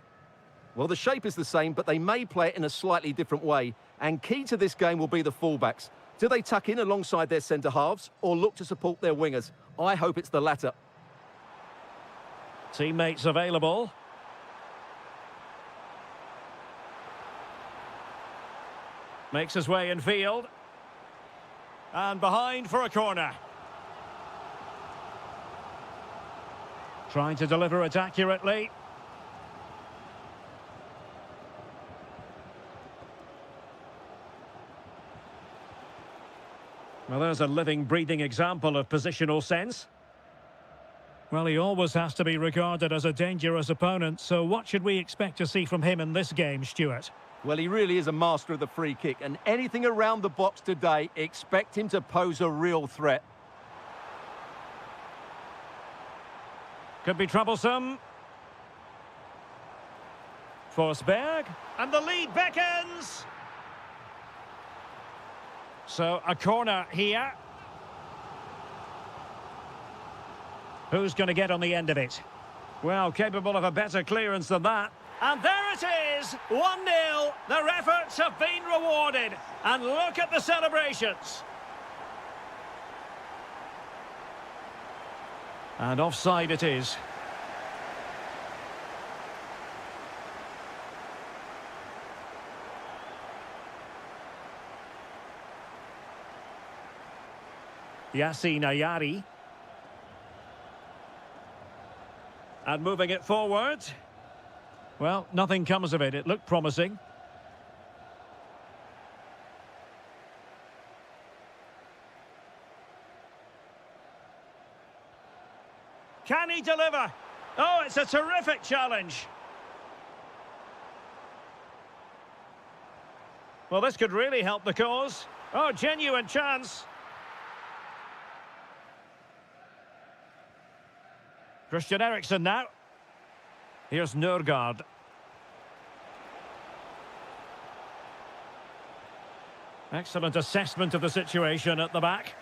Well, the shape is the same, but they may play it in a slightly different way. And key to this game will be the fullbacks. Do they tuck in alongside their centre-halves or look to support their wingers? I hope it's the latter. Teammates available. Makes his way in field. And behind for a corner. Trying to deliver it accurately. Well, there's a living, breathing example of positional sense. Well, he always has to be regarded as a dangerous opponent, so what should we expect to see from him in this game, Stuart? Well, he really is a master of the free kick, and anything around the box today, expect him to pose a real threat. Could be troublesome. Forsberg, and the lead beckons. So, a corner here. Who's going to get on the end of it? Well, capable of a better clearance than that. And there it is, 1-0. Their efforts have been rewarded. And look at the celebrations. And offside it is. Yasin Ayari. And moving it forward. Well, nothing comes of it. It looked promising. Can he deliver? Oh, it's a terrific challenge. Well, this could really help the cause. Oh, genuine chance. Christian Eriksen now. Here's Nørgaard. Excellent assessment of the situation at the back.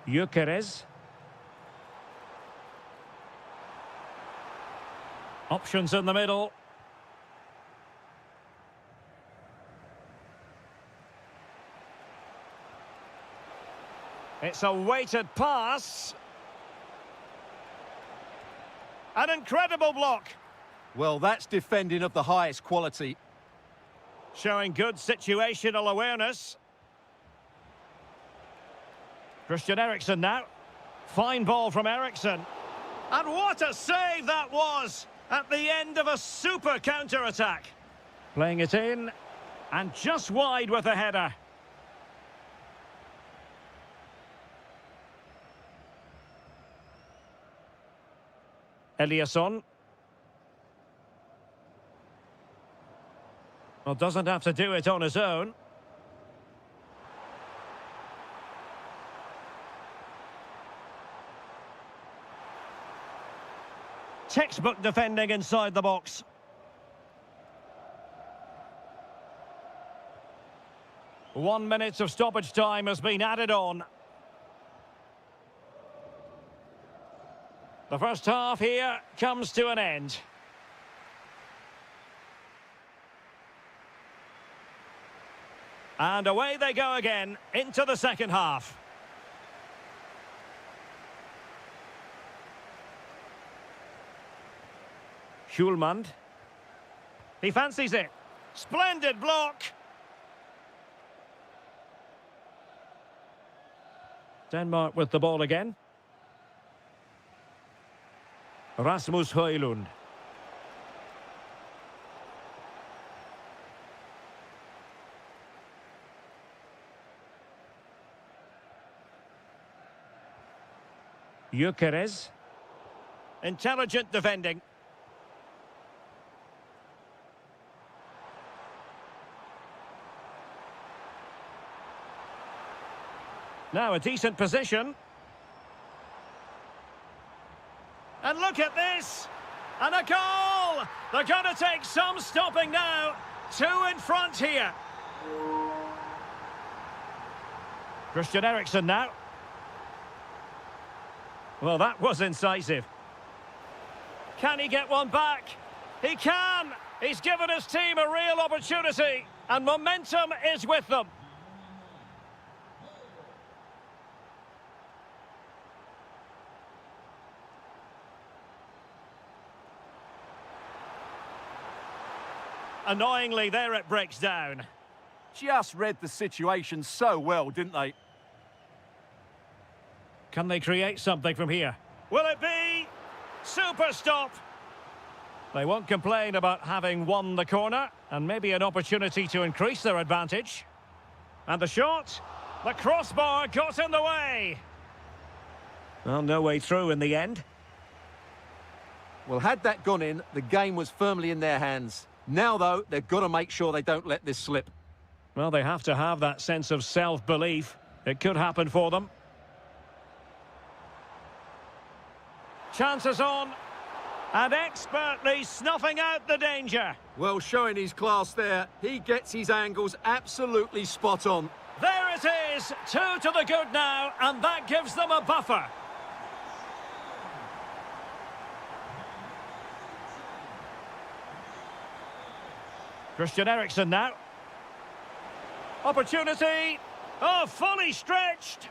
Gyökeres. Options in the middle. It's a weighted pass. An incredible block. Well, that's defending of the highest quality. Showing good situational awareness. Christian Eriksen now. Fine ball from Eriksen. And what a save that was at the end of a super counter-attack. Playing it in, and just wide with a header. Eliasson. Well, doesn't have to do it on his own. Textbook defending inside the box. One minute of stoppage time has been added on. The first half here comes to an end. And away they go again into the second half. Schulman. He fancies it. Splendid block. Denmark with the ball again. Rasmus Højlund. Gyökeres. Intelligent defending. Now a decent position. And look at this! And a goal! They're going to take some stopping now. 2 in front here. Christian Eriksen now. Well, that was incisive. Can he get one back? He can! He's given his team a real opportunity. And momentum is with them. Annoyingly, there it breaks down. Just read the situation so well, didn't they? Can they create something from here? Will it be? Super stop! They won't complain about having won the corner, and maybe an opportunity to increase their advantage. And the shot? The crossbar got in the way! Well, no way through in the end. Well, had that gone in, the game was firmly in their hands. Now, though, they've got to make sure they don't let this slip. Well, they have to have that sense of self-belief. It could happen for them. Chances on. And expertly snuffing out the danger. Well, showing his class there. He gets his angles absolutely spot on. There it is. 2 to the good now, and that gives them a buffer. Christian Eriksen now. Opportunity. Oh, fully stretched.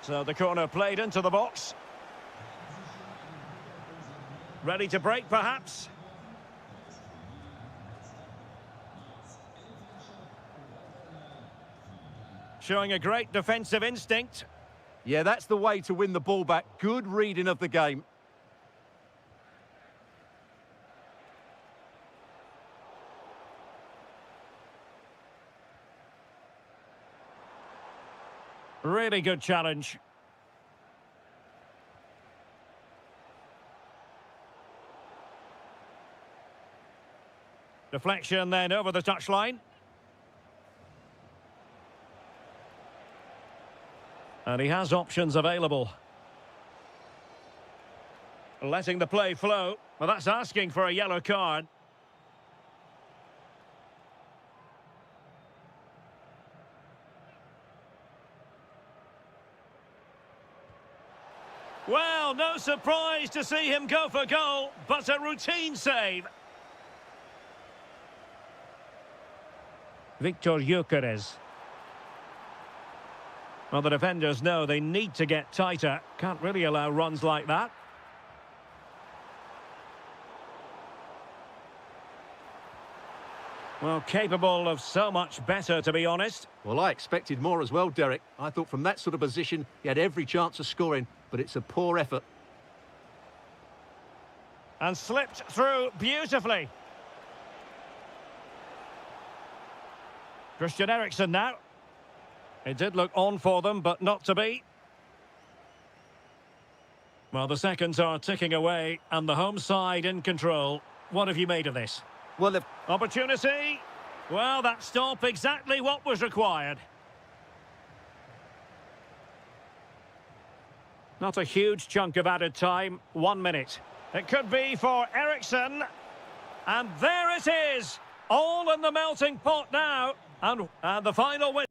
So the corner played into the box. Ready to break, perhaps. Showing a great defensive instinct. Yeah, that's the way to win the ball back. Good reading of the game. Really good challenge. Deflection then over the touchline. And he has options available. Letting the play flow. Well, that's asking for a yellow card. Well, no surprise to see him go for goal, but a routine save. Victor Gyökeres. Well, the defenders know they need to get tighter. Can't really allow runs like that. Well, capable of so much better, to be honest. Well, I expected more as well, Derek. I thought from that sort of position, he had every chance of scoring, but it's a poor effort. And slipped through beautifully. Christian Eriksen now. It did look on for them, but not to be. Well, the seconds are ticking away, and the home side in control. What have you made of this? Well, Opportunity. Well, that stop exactly what was required. Not a huge chunk of added time. 1 minute. It could be for Eriksen. And there it is. All in the melting pot now. And the final win.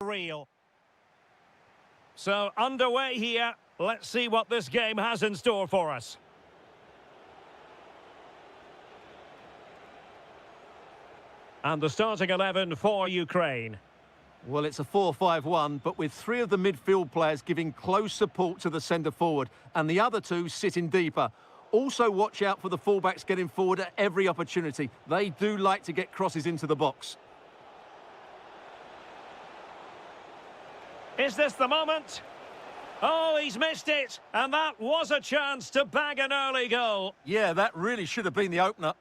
reel. So, underway here. Let's see what this game has in store for us. And the starting 11 for Ukraine. Well, it's a 4-5-1, but with three of the midfield players giving close support to the centre-forward, and the other two sitting deeper. Also, watch out for the fullbacks getting forward at every opportunity. They do like to get crosses into the box. Is this the moment? Oh, he's missed it, and that was a chance to bag an early goal. Yeah, that really should have been the opener.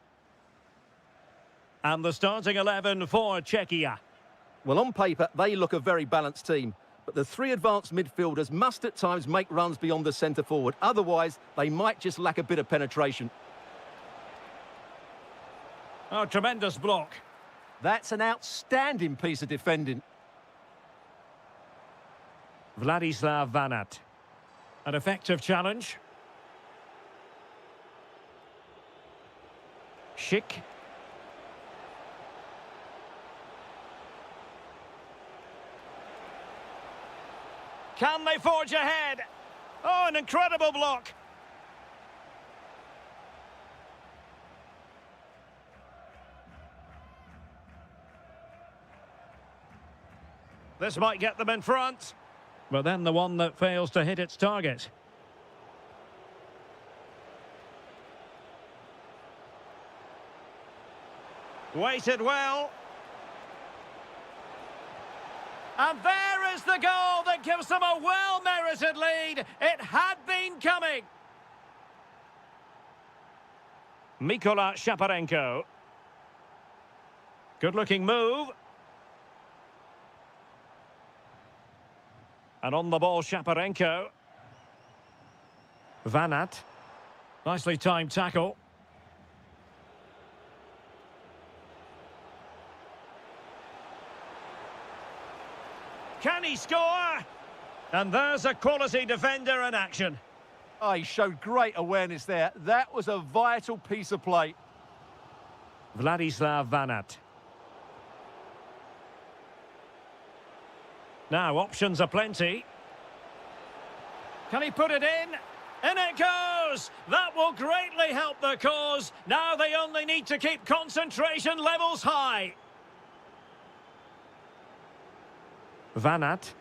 And the starting 11 for Czechia. Well, on paper, they look a very balanced team. But the three advanced midfielders must at times make runs beyond the centre-forward. Otherwise, they might just lack a bit of penetration. Oh, tremendous block. That's an outstanding piece of defending. Vladislav Vanat. An effective challenge. Schick. Can they forge ahead? Oh, an incredible block. This might get them in front. But then the one that fails to hit its target. Weighted well. And there is the goal that gives them a well-merited lead. It had been coming. Mikola Shaparenko. Good-looking move. And on the ball, Shaparenko. Vanat. Nicely timed tackle. Can he score? And there's a quality defender in action. Oh, he showed great awareness there. That was a vital piece of play. Vladislav Vanat. Now, options are plenty. Can he put it in? In it goes! That will greatly help the cause. Now they only need to keep concentration levels high. Vanat.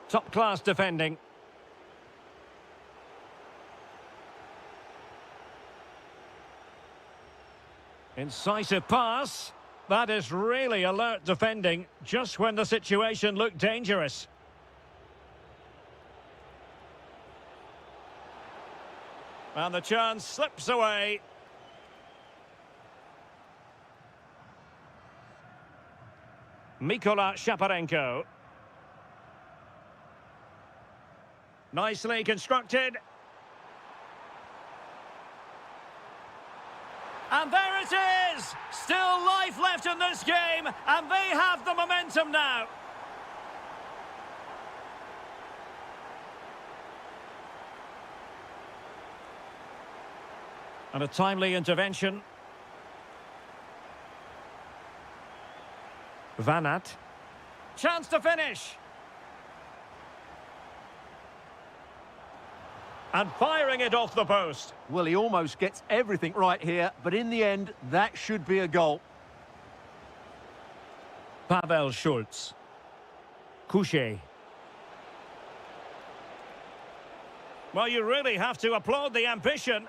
Top-class defending. Incisive pass. That is really alert defending, just when the situation looked dangerous. And the chance slips away. Mikola Shaparenko. Nicely constructed. And there it is! Still life left in this game, and they have the momentum now. And a timely intervention. Vanat. Chance to finish. And firing it off the post. Well, he almost gets everything right here, but in the end, that should be a goal. Pavel Schulz. Couchet. Well, you really have to applaud the ambition.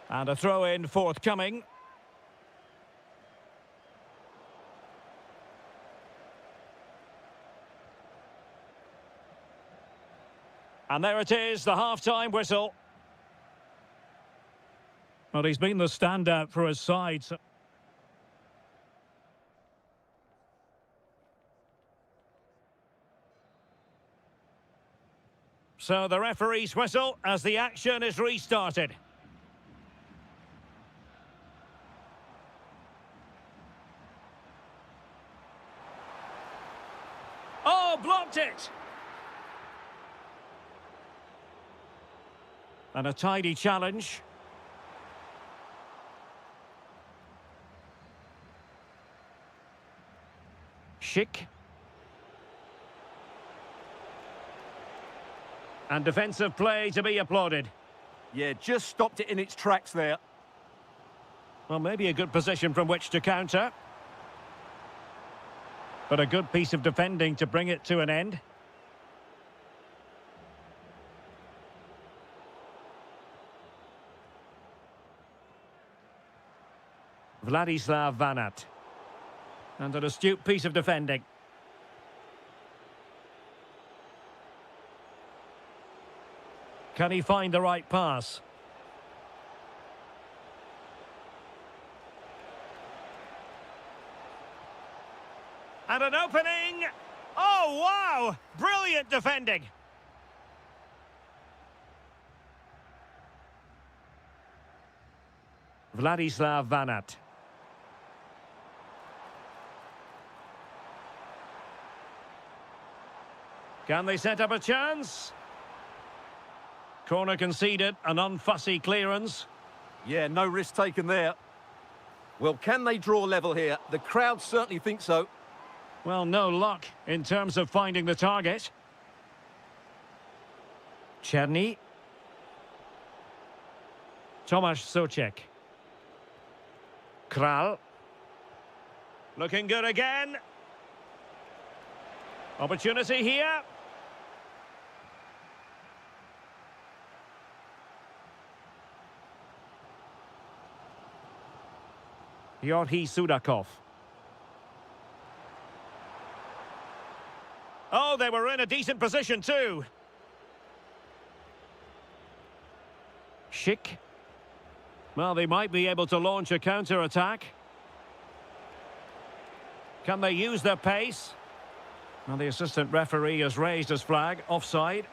And a throw-in forthcoming. And there it is, the half-time whistle. Well, he's been the standout for his side. So the referee's whistle as the action is restarted. Oh, blocked it! And a tidy challenge. Schick. And defensive play to be applauded. Yeah, just stopped it in its tracks there. Well, maybe a good position from which to counter. But a good piece of defending to bring it to an end. Vladislav Vanat. And an astute piece of defending. Can he find the right pass? And an opening! Oh, wow! Brilliant defending! Vladislav Vanat. Can they set up a chance? Corner conceded, an unfussy clearance. Yeah, no risk taken there. Well, can they draw level here? The crowd certainly think so. Well, no luck in terms of finding the target. Czerny. Tomasz Souček. Kral. Looking good again. Opportunity here. Georgi Sudakov. Oh, they were in a decent position too. Schick. Well, they might be able to launch a counter-attack. Can they use their pace? Well, the assistant referee has raised his flag. Offside.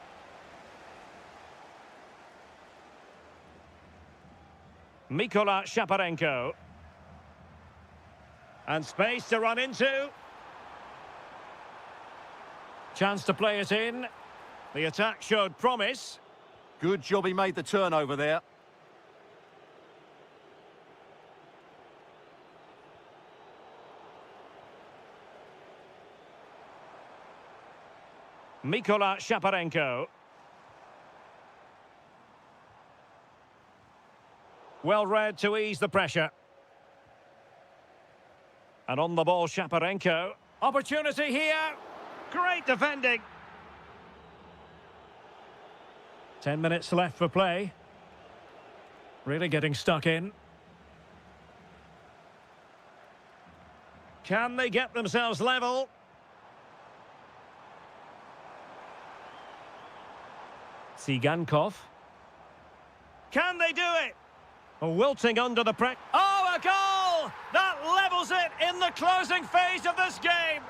Mikola Shaparenko. And space to run into. Chance to play it in. The attack showed promise. Good job he made the turnover there. Mikola Shaparenko. Well read to ease the pressure. And on the ball, Shaparenko. Opportunity here. Great defending. 10 minutes left for play. Really getting stuck in. Can they get themselves level? Tsigankov. Can they do it? Wilting under the pressure. Oh, a goal! That levels it in the closing phase of this game.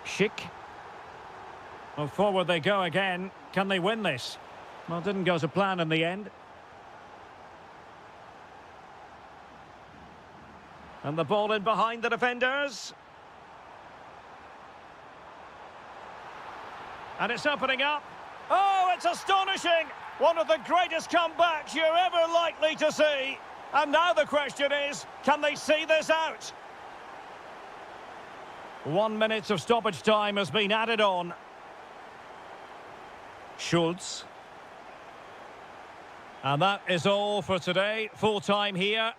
Schick. Well, forward they go again. Can they win this? Well, didn't go to plan in the end. And the ball in behind the defenders. And it's opening up. Oh, it's astonishing! One of the greatest comebacks you're ever likely to see. And now the question is, can they see this out? 1 minute of stoppage time has been added on. Schultz. And that is all for today. Full time here.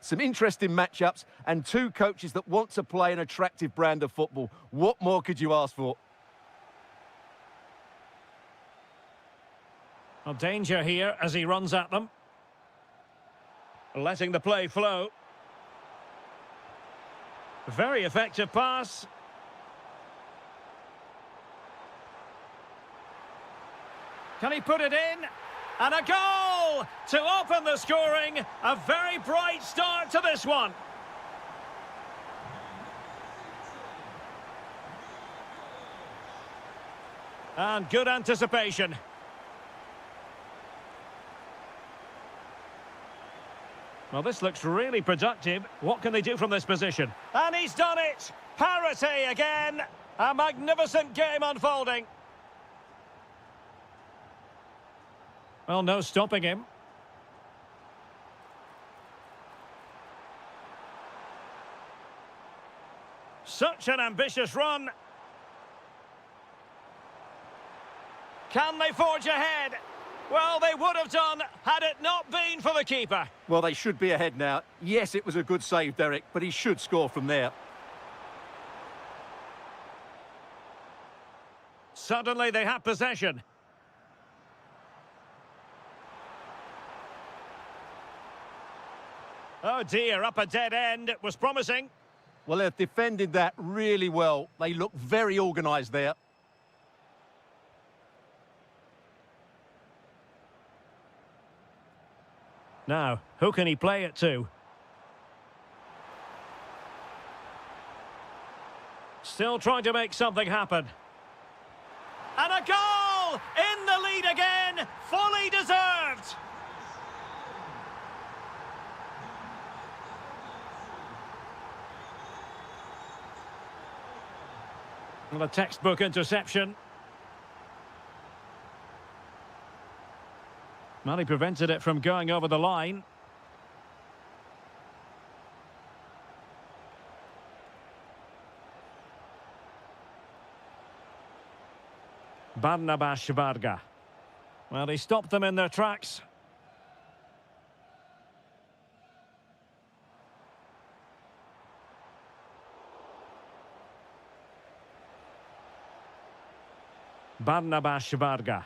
Some interesting matchups and two coaches that want to play an attractive brand of football. What more could you ask for? Well, danger here as he runs at them. Letting the play flow. Very effective pass. Can he put it in? And a goal to open the scoring. A very bright start to this one. And good anticipation. Well, this looks really productive. What can they do from this position? And he's done it! Parity again! A magnificent game unfolding. Well, no stopping him. Such an ambitious run. Can they forge ahead? Well, they would have done had it not been for the keeper. Well, they should be ahead now. Yes, it was a good save, Derek, but he should score from there. Suddenly they have possession. Oh dear, up a dead end. It was promising. Well, they've defended that really well. They look very organised there. Now, who can he play it to? Still trying to make something happen. And a goal! In the lead again! Fully deserved! Well, a textbook interception. Well, he prevented it from going over the line. Barnabas Varga. Well, he stopped them in their tracks. Barnabas Varga.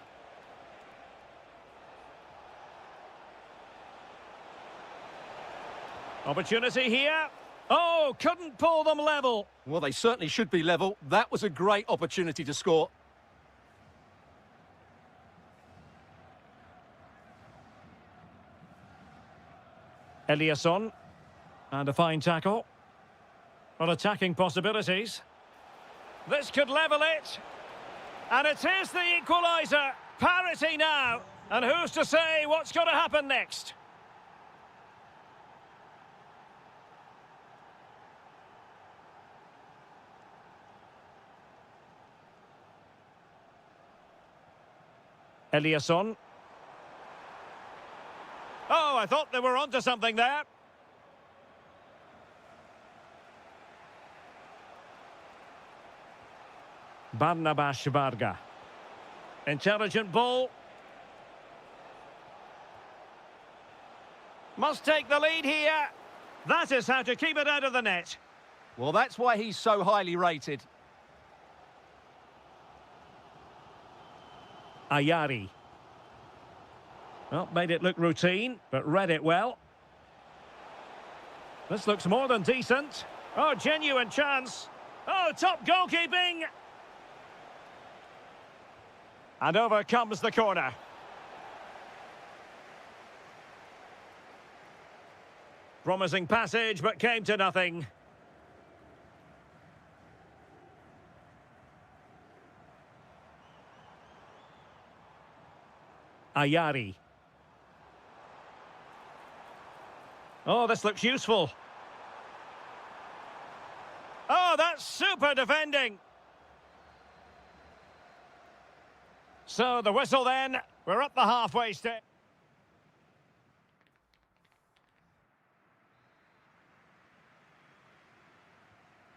Opportunity here. Oh, couldn't pull them level. Well, they certainly should be level. That was a great opportunity to score. Eliasson. And a fine tackle. Well, attacking possibilities. This could level it. And it is the equaliser. Parity now. And who's to say what's going to happen next? Eliasson. Oh, I thought they were onto something there. Barnabas Varga. Intelligent ball. Must take the lead here. That is how to keep it out of the net. Well, that's why he's so highly rated. Ayari. Well, made it look routine, but read it well. This looks more than decent. Oh, genuine chance. Oh, top goalkeeping. And over comes the corner. Promising passage, but came to nothing. Ayari. Oh, this looks useful. Oh, that's super defending. So the whistle then. We're at the halfway stage.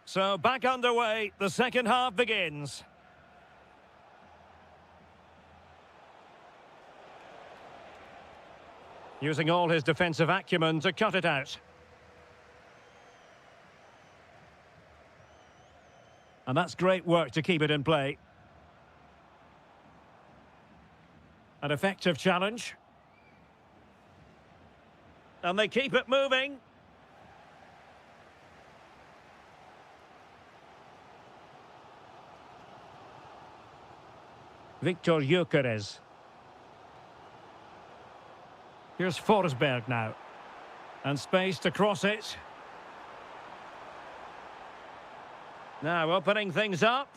So back underway. The second half begins. Using all his defensive acumen to cut it out. And that's great work to keep it in play. An effective challenge. And they keep it moving. Victor Gyökeres. Here's Forsberg now. And space to cross it. Now opening things up.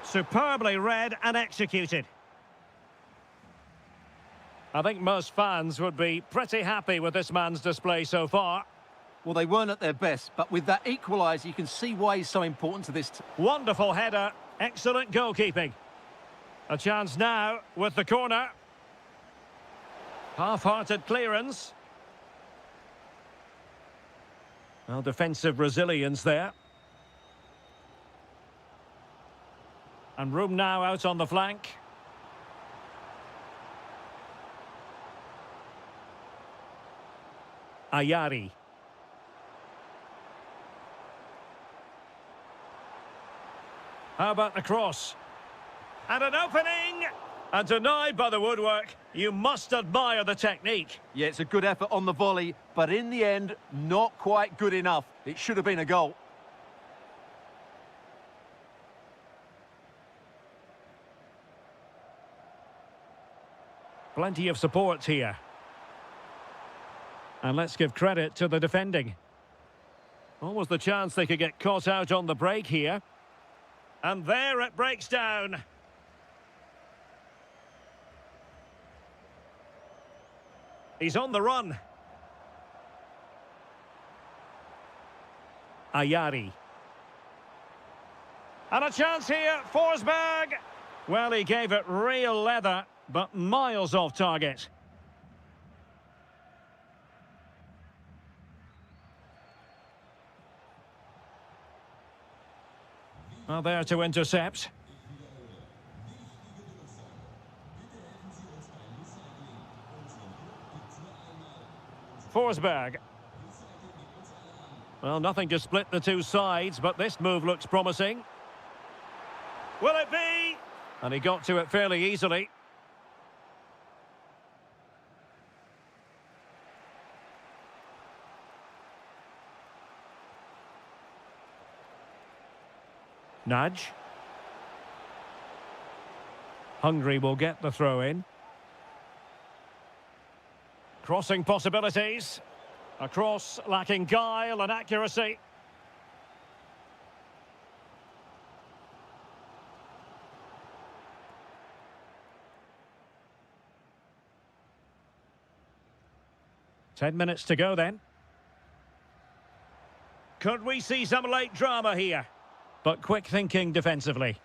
Superbly read and executed. I think most fans would be pretty happy with this man's display so far. Well, they weren't at their best, but with that equaliser, you can see why he's so important to this. Wonderful header. Excellent goalkeeping. A chance now with the corner. Half-hearted clearance. Well, defensive resilience there. And room now out on the flank. Ayari. How about the cross? And an opening! And denied by the woodwork. You must admire the technique. Yeah, it's a good effort on the volley, but in the end, not quite good enough. It should have been a goal. Plenty of support here. And let's give credit to the defending. Almost the chance they could get caught out on the break here. And there it breaks down. He's on the run. Ayari. And a chance here, Forsberg. Well, he gave it real leather, but miles off target. Well, there to intercept. Forsberg. Well, nothing to split the two sides, but this move looks promising. Will it be? And he got to it fairly easily. Nudge. Hungary will get the throw in. Crossing possibilities. A cross lacking guile and accuracy. Ten minutes to go then. Could we see some late drama here? But quick thinking defensively.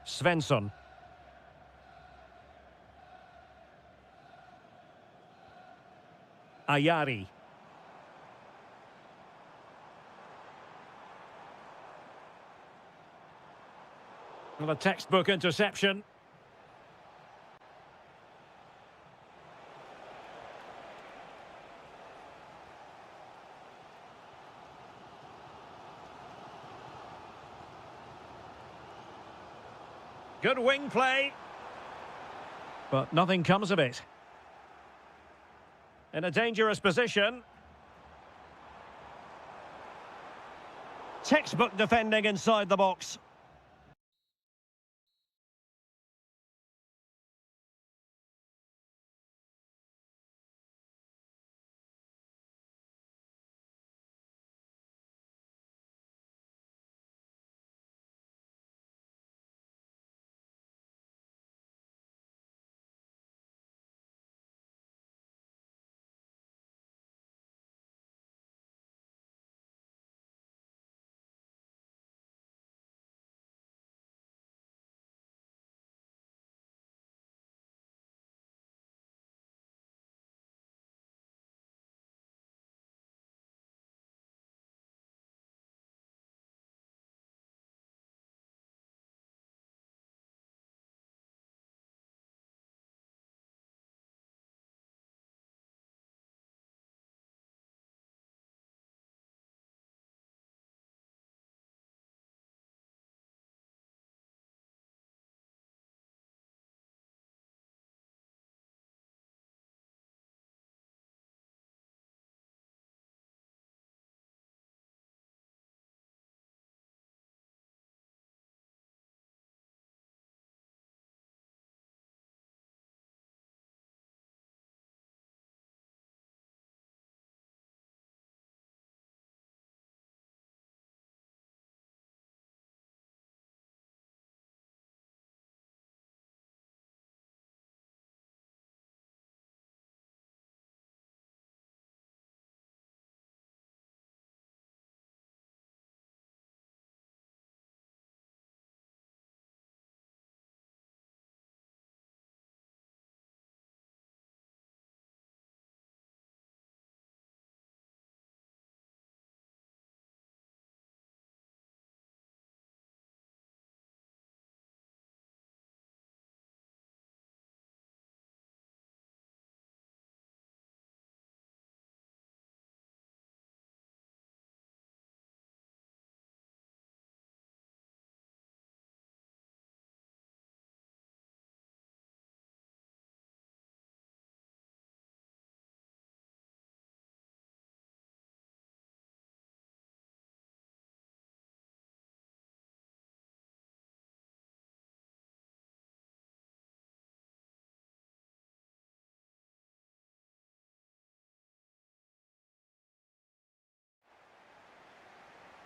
Svensson. Ayari. Well, a textbook interception. Good wing play. But nothing comes of it. In a dangerous position. Textbook defending inside the box.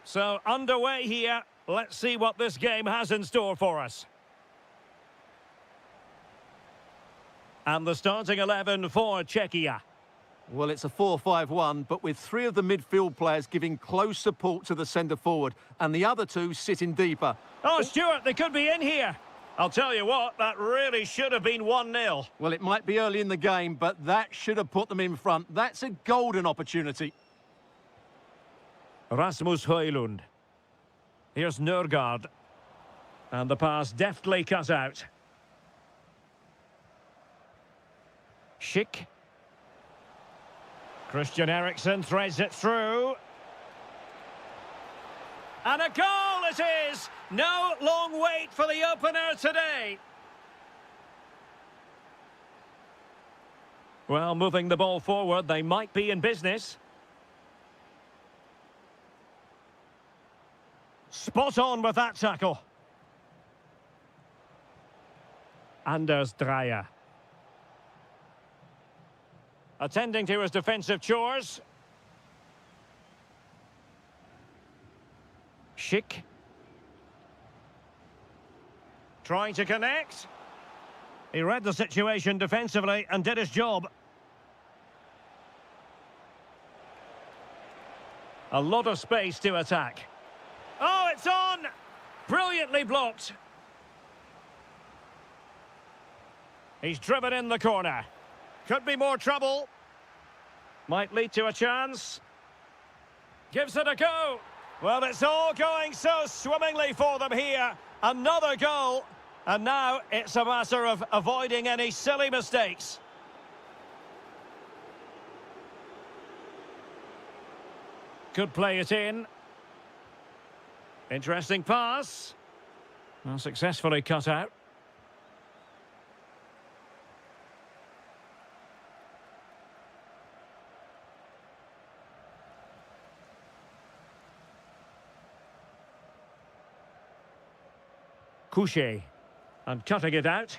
So, underway here. Let's see what this game has in store for us. And the starting 11 for Czechia. Well, it's a 4-5-1, but with three of the midfield players giving close support to the centre-forward, and the other two sitting deeper. Oh, Stuart, they could be in here. I'll tell you what, that really should have been 1-0. Well, it might be early in the game, but that should have put them in front. That's a golden opportunity. Rasmus Højlund. Here's Nørgaard. And the pass deftly cut out. Schick. Christian Eriksen threads it through. And a goal it is! No long wait for the opener today. Well, moving the ball forward, they might be in business. Spot on with that tackle. Anders Dreyer. Attending to his defensive chores. Schick. Trying to connect. He read the situation defensively and did his job. A lot of space to attack. Oh, it's on! Brilliantly blocked. He's driven in the corner. Could be more trouble. Might lead to a chance. Gives it a go. Well, it's all going so swimmingly for them here. Another goal. And now it's a matter of avoiding any silly mistakes. Could play it in. Interesting pass. Well, successfully cut out. Couché. And cutting it out.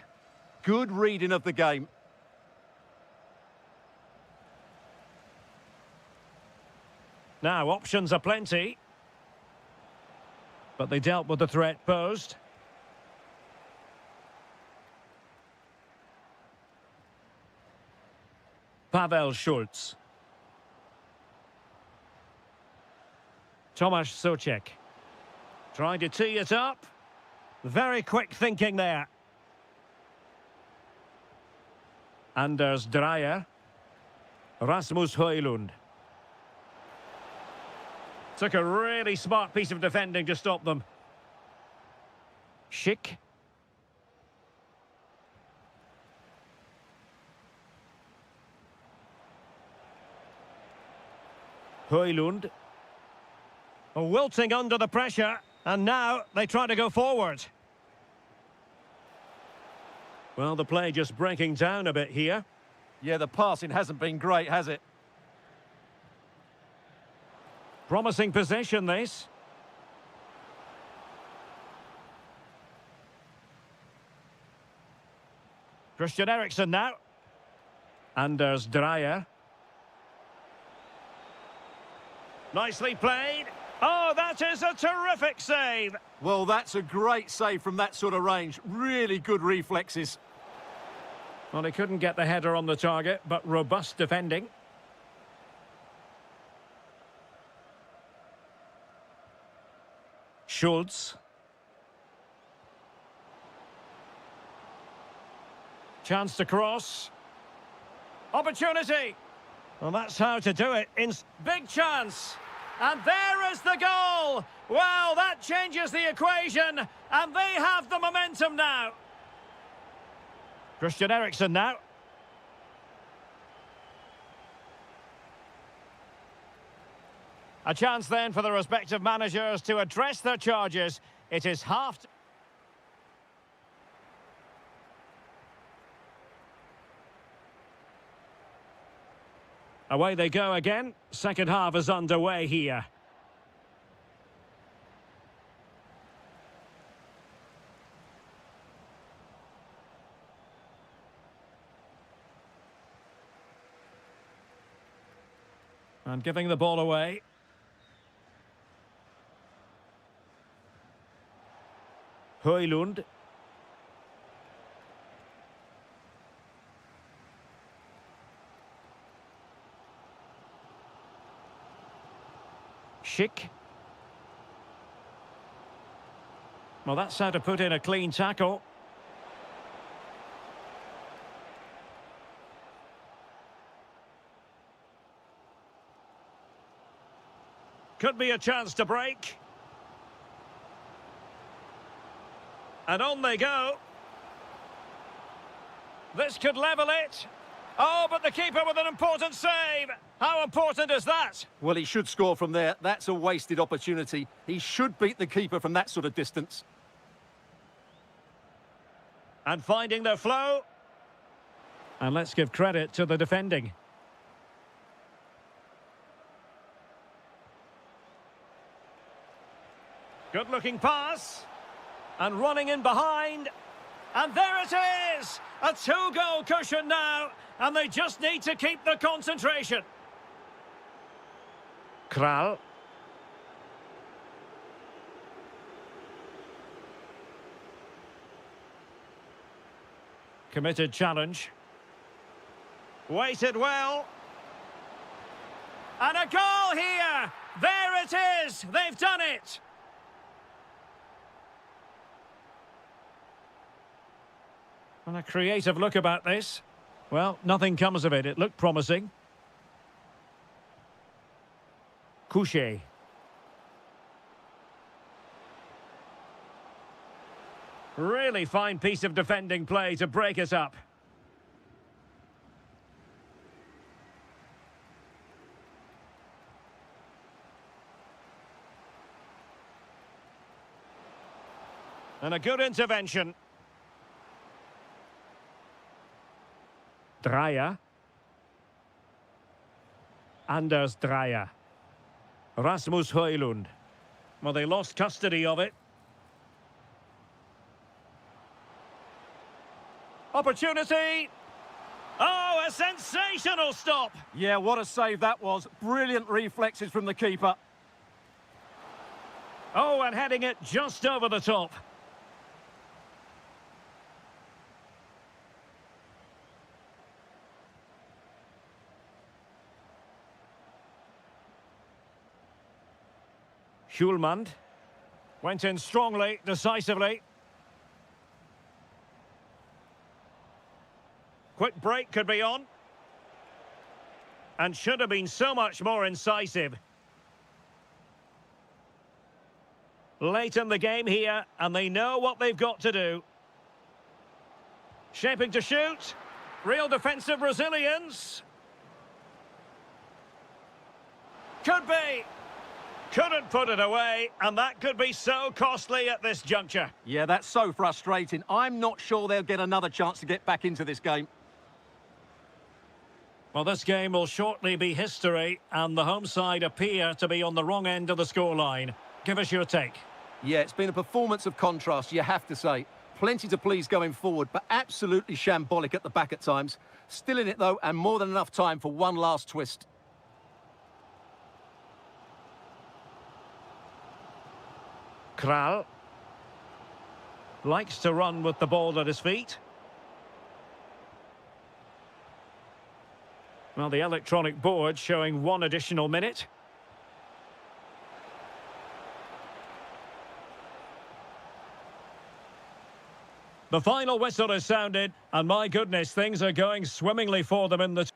Good reading of the game. Now, options are plenty. But they dealt with the threat posed. Pavel Schulz. Tomasz Souček. Trying to tee it up. Very quick thinking there. Anders Dreyer. Rasmus Højlund. Took a really smart piece of defending to stop them. Schick. Højlund. Wilting under the pressure, and now they try to go forward. Well, the play just breaking down a bit here. Yeah, the passing hasn't been great, has it? Promising possession, this. Christian Eriksen now. Anders Dreyer. Nicely played. Oh, that is a terrific save. Well, that's a great save from that sort of range. Really good reflexes. Well, he couldn't get the header on the target, but robust defending. Schulz. Chance to cross. Opportunity. Well, that's how to do it. Big chance. And there is the goal. Well, that changes the equation. And they have the momentum now. Christian Eriksen now. A chance then for the respective managers to address their charges. It is half... Away they go again. Second half is underway here. And giving the ball away. Højlund. Schick. Well, that's how to put in a clean tackle. Could be a chance to break. And on they go. This could level it. Oh, but the keeper with an important save. How important is that? Well, he should score from there. That's a wasted opportunity. He should beat the keeper from that sort of distance. And finding their flow. And let's give credit to the defending. Good-looking pass. And running in behind. And there it is! A two-goal cushion now. And they just need to keep the concentration. Kral. Committed challenge. Waited well. And a goal here! There it is! They've done it! And a creative look about this. Well, nothing comes of it. It looked promising. Couché. Really fine piece of defending play to break us up. And a good intervention. Dreyer. Anders Dreyer. Rasmus Højlund. Well, they lost custody of it. Opportunity. Oh, a sensational stop. Yeah, what a save that was. Brilliant reflexes from the keeper. Oh, and heading it just over the top. Schulman went in strongly, decisively. Quick break could be on. And should have been so much more incisive. Late in the game here, and they know what they've got to do. Shaping to shoot. Real defensive resilience. Could be. Couldn't put it away, and that could be so costly at this juncture. Yeah, that's so frustrating. I'm not sure they'll get another chance to get back into this game. Well, this game will shortly be history, and the home side appear to be on the wrong end of the scoreline. Give us your take. Yeah, it's been a performance of contrast, you have to say. Plenty to please going forward, but absolutely shambolic at the back at times. Still in it, though, and more than enough time for one last twist. Kral likes to run with the ball at his feet. Well, the electronic board showing 1 additional minute. The final whistle is sounded, and my goodness, things are going swimmingly for them in the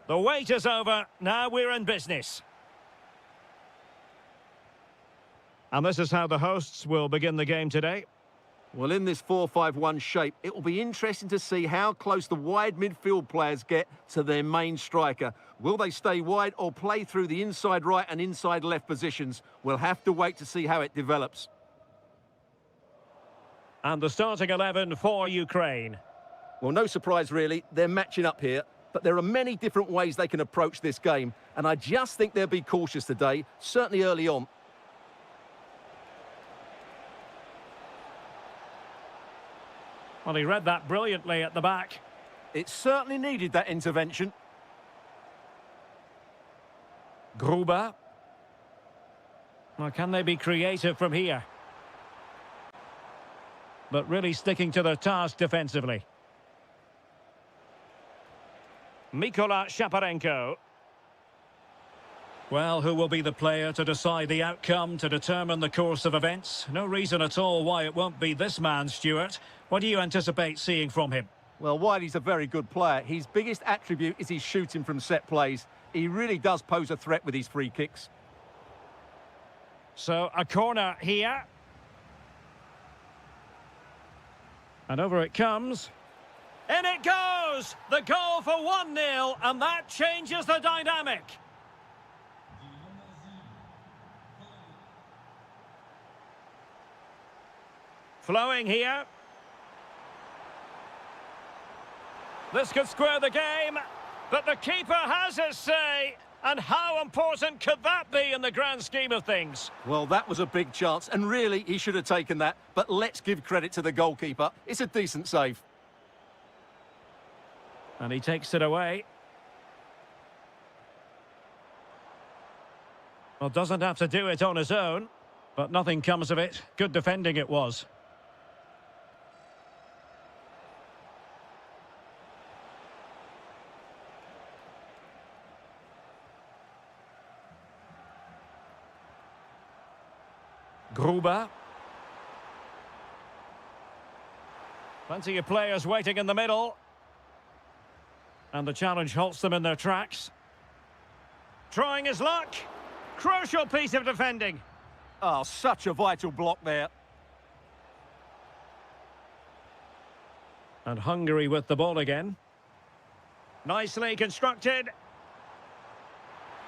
The wait is over. Now we're in business. And this is how the hosts will begin the game today. Well, in this 4-5-1 shape, it will be interesting to see how close the wide midfield players get to their main striker. Will they stay wide or play through the inside right and inside left positions? We'll have to wait to see how it develops. And the starting 11 for Ukraine. Well, no surprise, really. They're matching up here, but there are many different ways they can approach this game, and I just think they'll be cautious today, certainly early on. Well, he read that brilliantly at the back. It certainly needed that intervention. Gruber. Well, can they be creative from here? But really sticking to their task defensively. Mikola Shaparenko. Well, who will be the player to decide the outcome, to determine the course of events? No reason at all why it won't be this man, Stuart. What do you anticipate seeing from him? Well, Wiley's a very good player. His biggest attribute is his shooting from set plays. He really does pose a threat with his free kicks. So, a corner here. And over it comes. In it goes! The goal for 1-0, and that changes the dynamic. Flowing here. This could square the game, but the keeper has his say. And how important could that be in the grand scheme of things? Well, that was a big chance, and really, he should have taken that. But let's give credit to the goalkeeper. It's a decent save. And he takes it away. Well, doesn't have to do it on his own, but nothing comes of it. Good defending it was. Gruber. Plenty of players waiting in the middle. And the challenge halts them in their tracks. Trying his luck. Crucial piece of defending. Oh, such a vital block there. And Hungary with the ball again. Nicely constructed.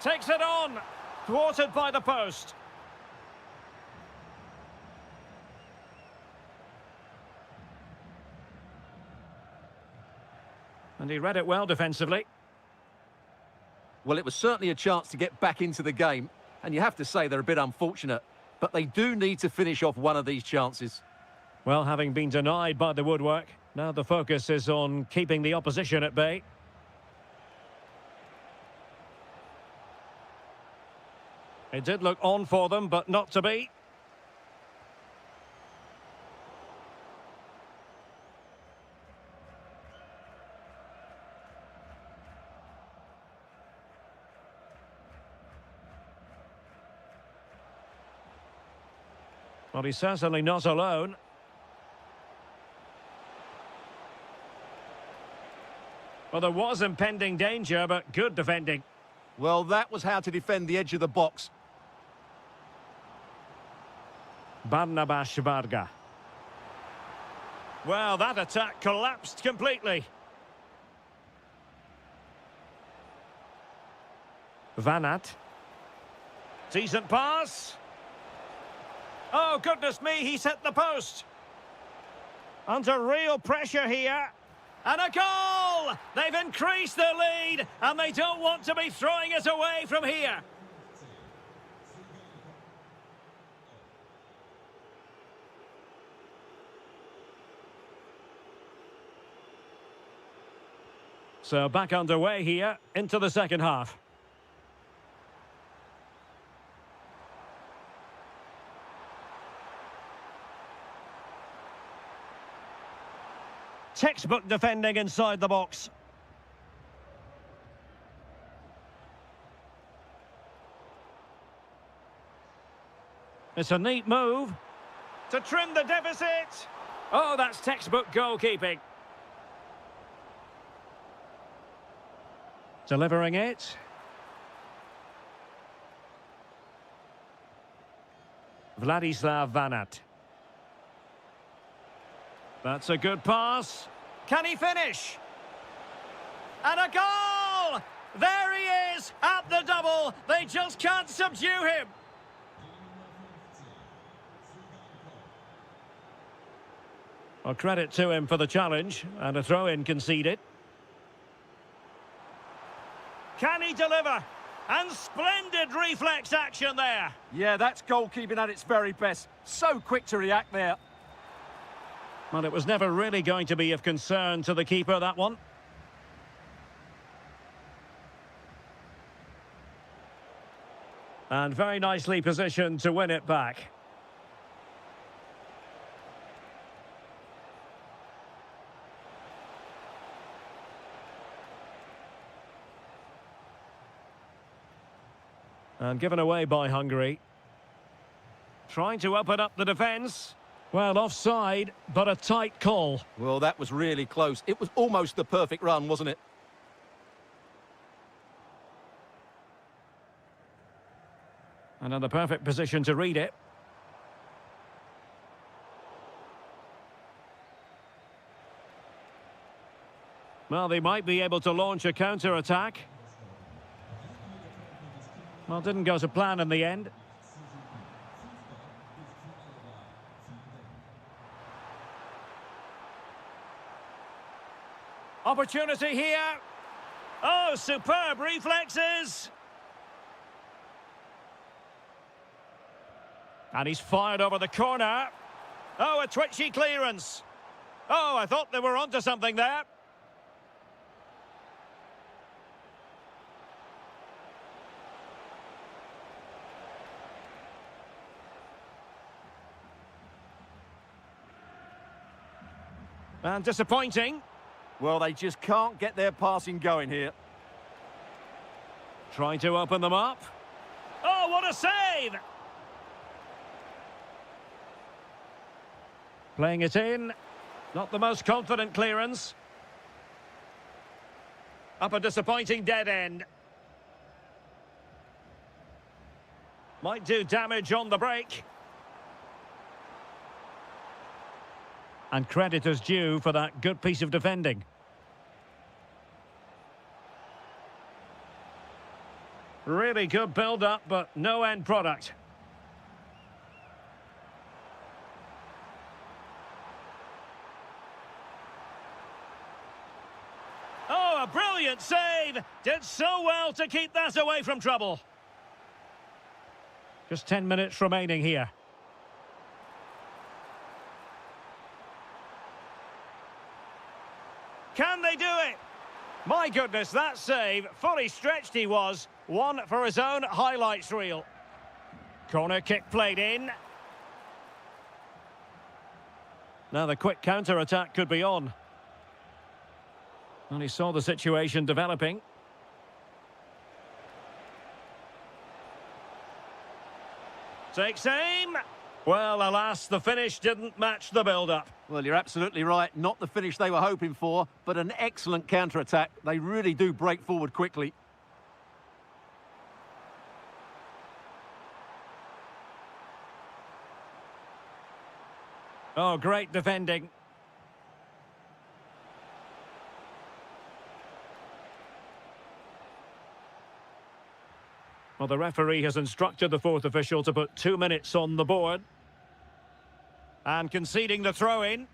Takes it on. Thwarted by the post. And he read it well defensively. Well, it was certainly a chance to get back into the game. And you have to say they're a bit unfortunate. But they do need to finish off one of these chances. Well, having been denied by the woodwork, now the focus is on keeping the opposition at bay. It did look on for them, but not to be. Well, he's certainly not alone. Well, there was impending danger, but good defending. Well, that was how to defend the edge of the box. Barnabas Varga. Well, that attack collapsed completely. Vanat. Decent pass. Oh, goodness me, he's hit the post. Under real pressure here. And a goal! They've increased their lead, and they don't want to be throwing it away from here. So back underway here, into the second half. Textbook defending inside the box. It's a neat move to trim the deficit. Oh, that's textbook goalkeeping. Delivering it. Vladislav Vanat. That's a good pass. Can he finish? And a goal! There he is at the double. They just can't subdue him. Well, credit to him for the challenge and a throw-in conceded. Can he deliver? And splendid reflex action there. Yeah, that's goalkeeping at its very best. So quick to react there. Well, it was never really going to be of concern to the keeper, that one. And very nicely positioned to win it back. And given away by Hungary. Trying to open up the defence. Well, offside, but a tight call. Well, that was really close. It was almost the perfect run, wasn't it? And in the perfect position to read it. Well, they might be able to launch a counter-attack. Well, didn't go to plan in the end. Opportunity here. Oh, superb reflexes. And he's fired over the corner. Oh, a twitchy clearance. Oh, I thought they were onto something there. And disappointing. Well, they just can't get their passing going here. Trying to open them up. Oh, what a save! Playing it in. Not the most confident clearance. Up a disappointing dead end. Might do damage on the break. And credit is due for that good piece of defending. Really good build-up, but no end product. Oh, a brilliant save! Did so well to keep that away from trouble. Just 10 minutes remaining here. Can they do it? My goodness, that save, fully stretched he was. One for his own highlights reel. Corner kick played in. Now the quick counter-attack could be on. And he saw the situation developing. Takes aim. Well, alas, the finish didn't match the build-up. Well, you're absolutely right. Not the finish they were hoping for, but an excellent counter-attack. They really do break forward quickly. Oh, great defending. Well, the referee has instructed the fourth official to put 2 minutes on the board. And conceding the throw-in.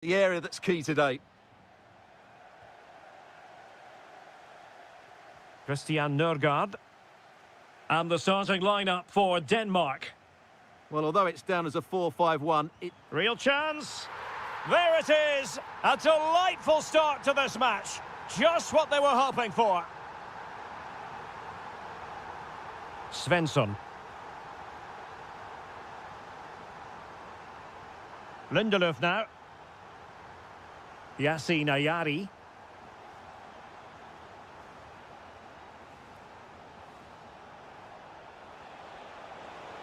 the area that's key today. Christian Nørgaard. And the starting lineup for Denmark. Well, although it's down as a 4-5-1, Real chance. There it is. A delightful start to this match. Just what they were hoping for. Svensson. Lindelöf now. Yasin Ayari.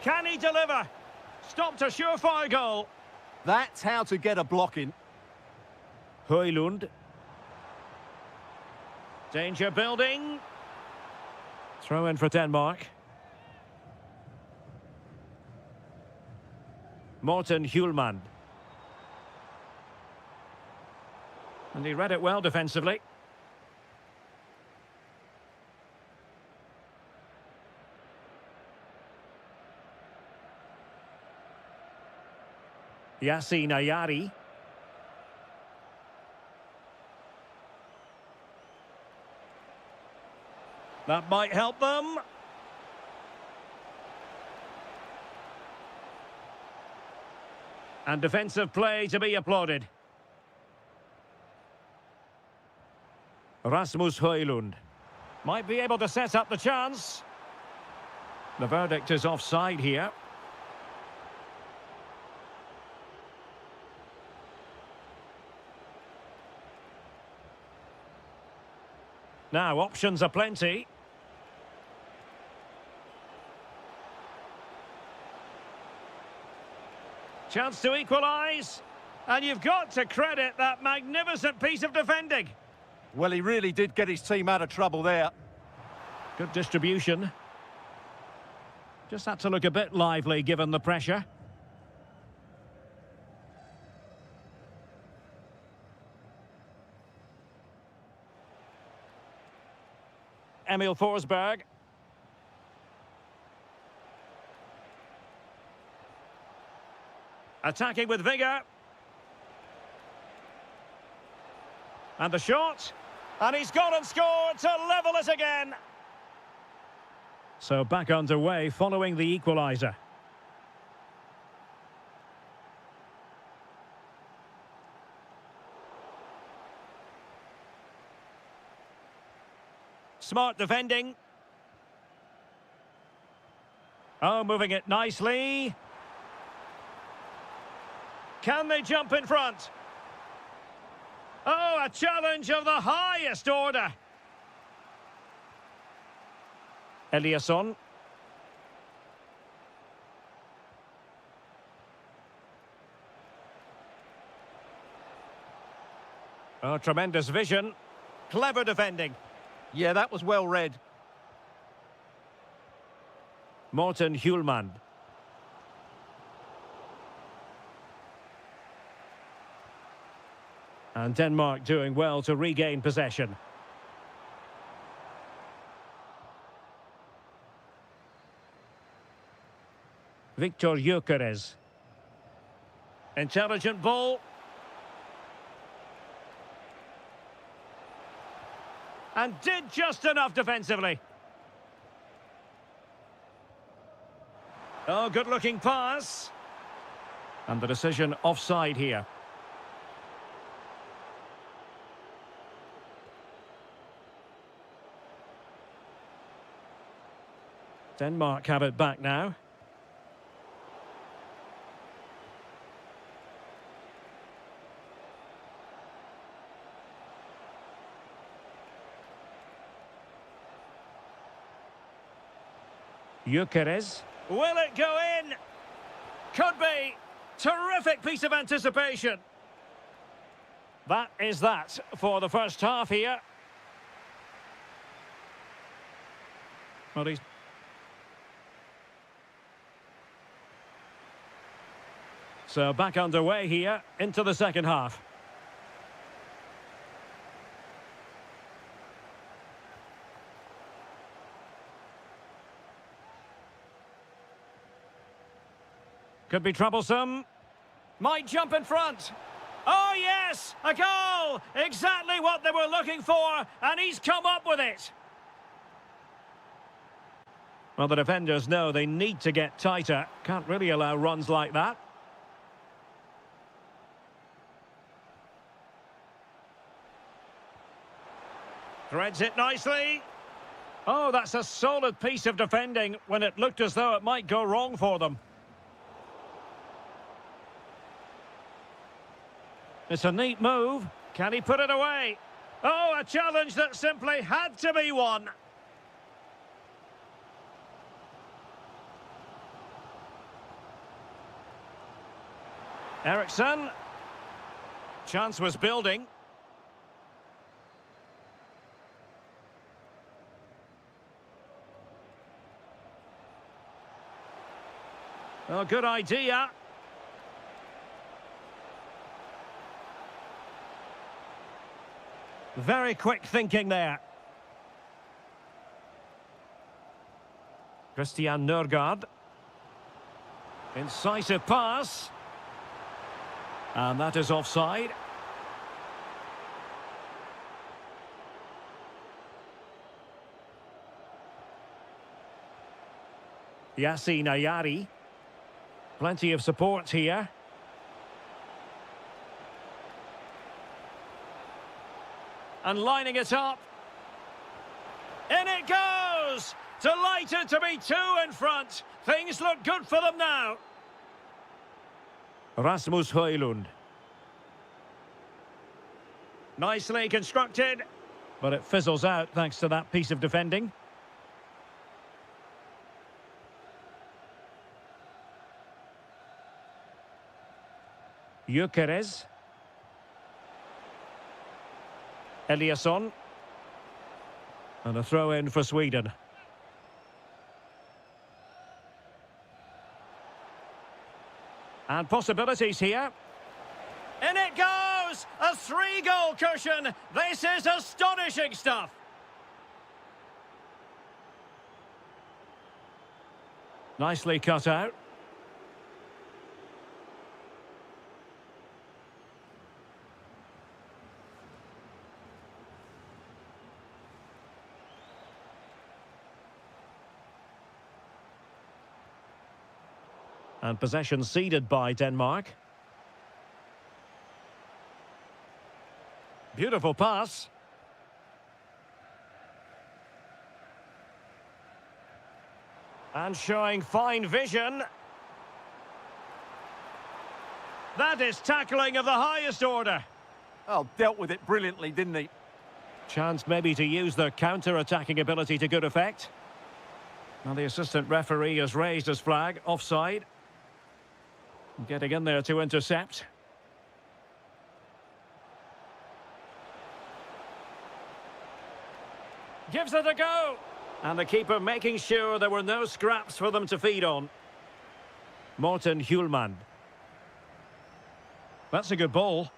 Can he deliver? Stopped a surefire goal. that's how to get a block in. Højlund. Danger building. Throw in for Denmark. Morten Hjulmand. And he read it well defensively. Yasin Ayari. That might help them. And defensive play to be applauded. Rasmus Højlund might be able to set up the chance. The verdict is offside here. Now, options are plenty. Chance to equalise. And you've got to credit that magnificent piece of defending. Well, he really did get his team out of trouble there. Good distribution. Just had to look a bit lively given the pressure. Emil Forsberg. Attacking with vigour. And the shot. And he's gone and scored to level it again. So back underway following the equaliser. Smart defending. Oh, moving it nicely. Can they jump in front? Oh, a challenge of the highest order. Eliasson. Oh, tremendous vision. Clever defending. Yeah, that was well read. Morten Hjulmand. And Denmark doing well to regain possession. Victor Gyökeres. Intelligent ball. And did just enough defensively. Oh, good-looking pass. And the decision offside here. Denmark have it back now. Gyökeres. Will it go in? Could be. Terrific piece of anticipation. That is that for the first half here. Well, he's... So back underway here into the second half. Could be troublesome. Might jump in front. Oh, yes! Yes, a goal! Exactly what they were looking for, and he's come up with it. Well, the defenders know they need to get tighter. Can't really allow runs like that. Threads it nicely. Oh, that's a solid piece of defending when it looked as though it might go wrong for them. It's a neat move. Can he put it away? Oh, a challenge that simply had to be won. Eriksson. Chance was building. Oh, good idea. Very quick thinking there. Christian Nørgaard. Incisive pass. And that is offside. Yassi Nayari. Plenty of support here. And lining it up. In it goes! Delighted to be two in front. Things look good for them now. Rasmus Højlund. Nicely constructed. But it fizzles out thanks to that piece of defending. Gyökeres. Eliasson. And a throw in for Sweden. And possibilities here. In it goes! A 3-goal cushion! This is astonishing stuff! Nicely cut out. And possession ceded by Denmark. Beautiful pass. And showing fine vision. That is tackling of the highest order. Oh, dealt with it brilliantly, didn't he? Chance maybe to use their counter-attacking ability to good effect. Now the assistant referee has raised his flag, offside. Getting in there to intercept. Gives it a go. And the keeper making sure there were no scraps for them to feed on. Morten Hjulmand. That's a good ball.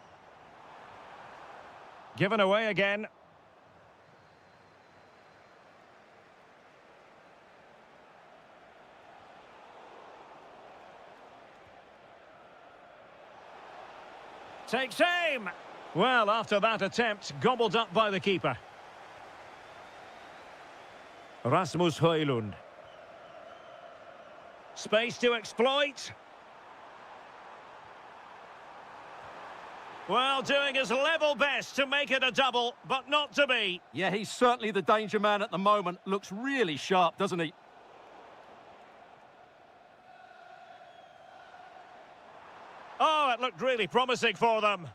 Given away again. Takes aim. Well, after that attempt, gobbled up by the keeper. Rasmus Højlund. Space to exploit. Well, doing his level best to make it a double, but not to be. Yeah, he's certainly the danger man at the moment. Looks really sharp, doesn't he? Oh, it looked really promising for them.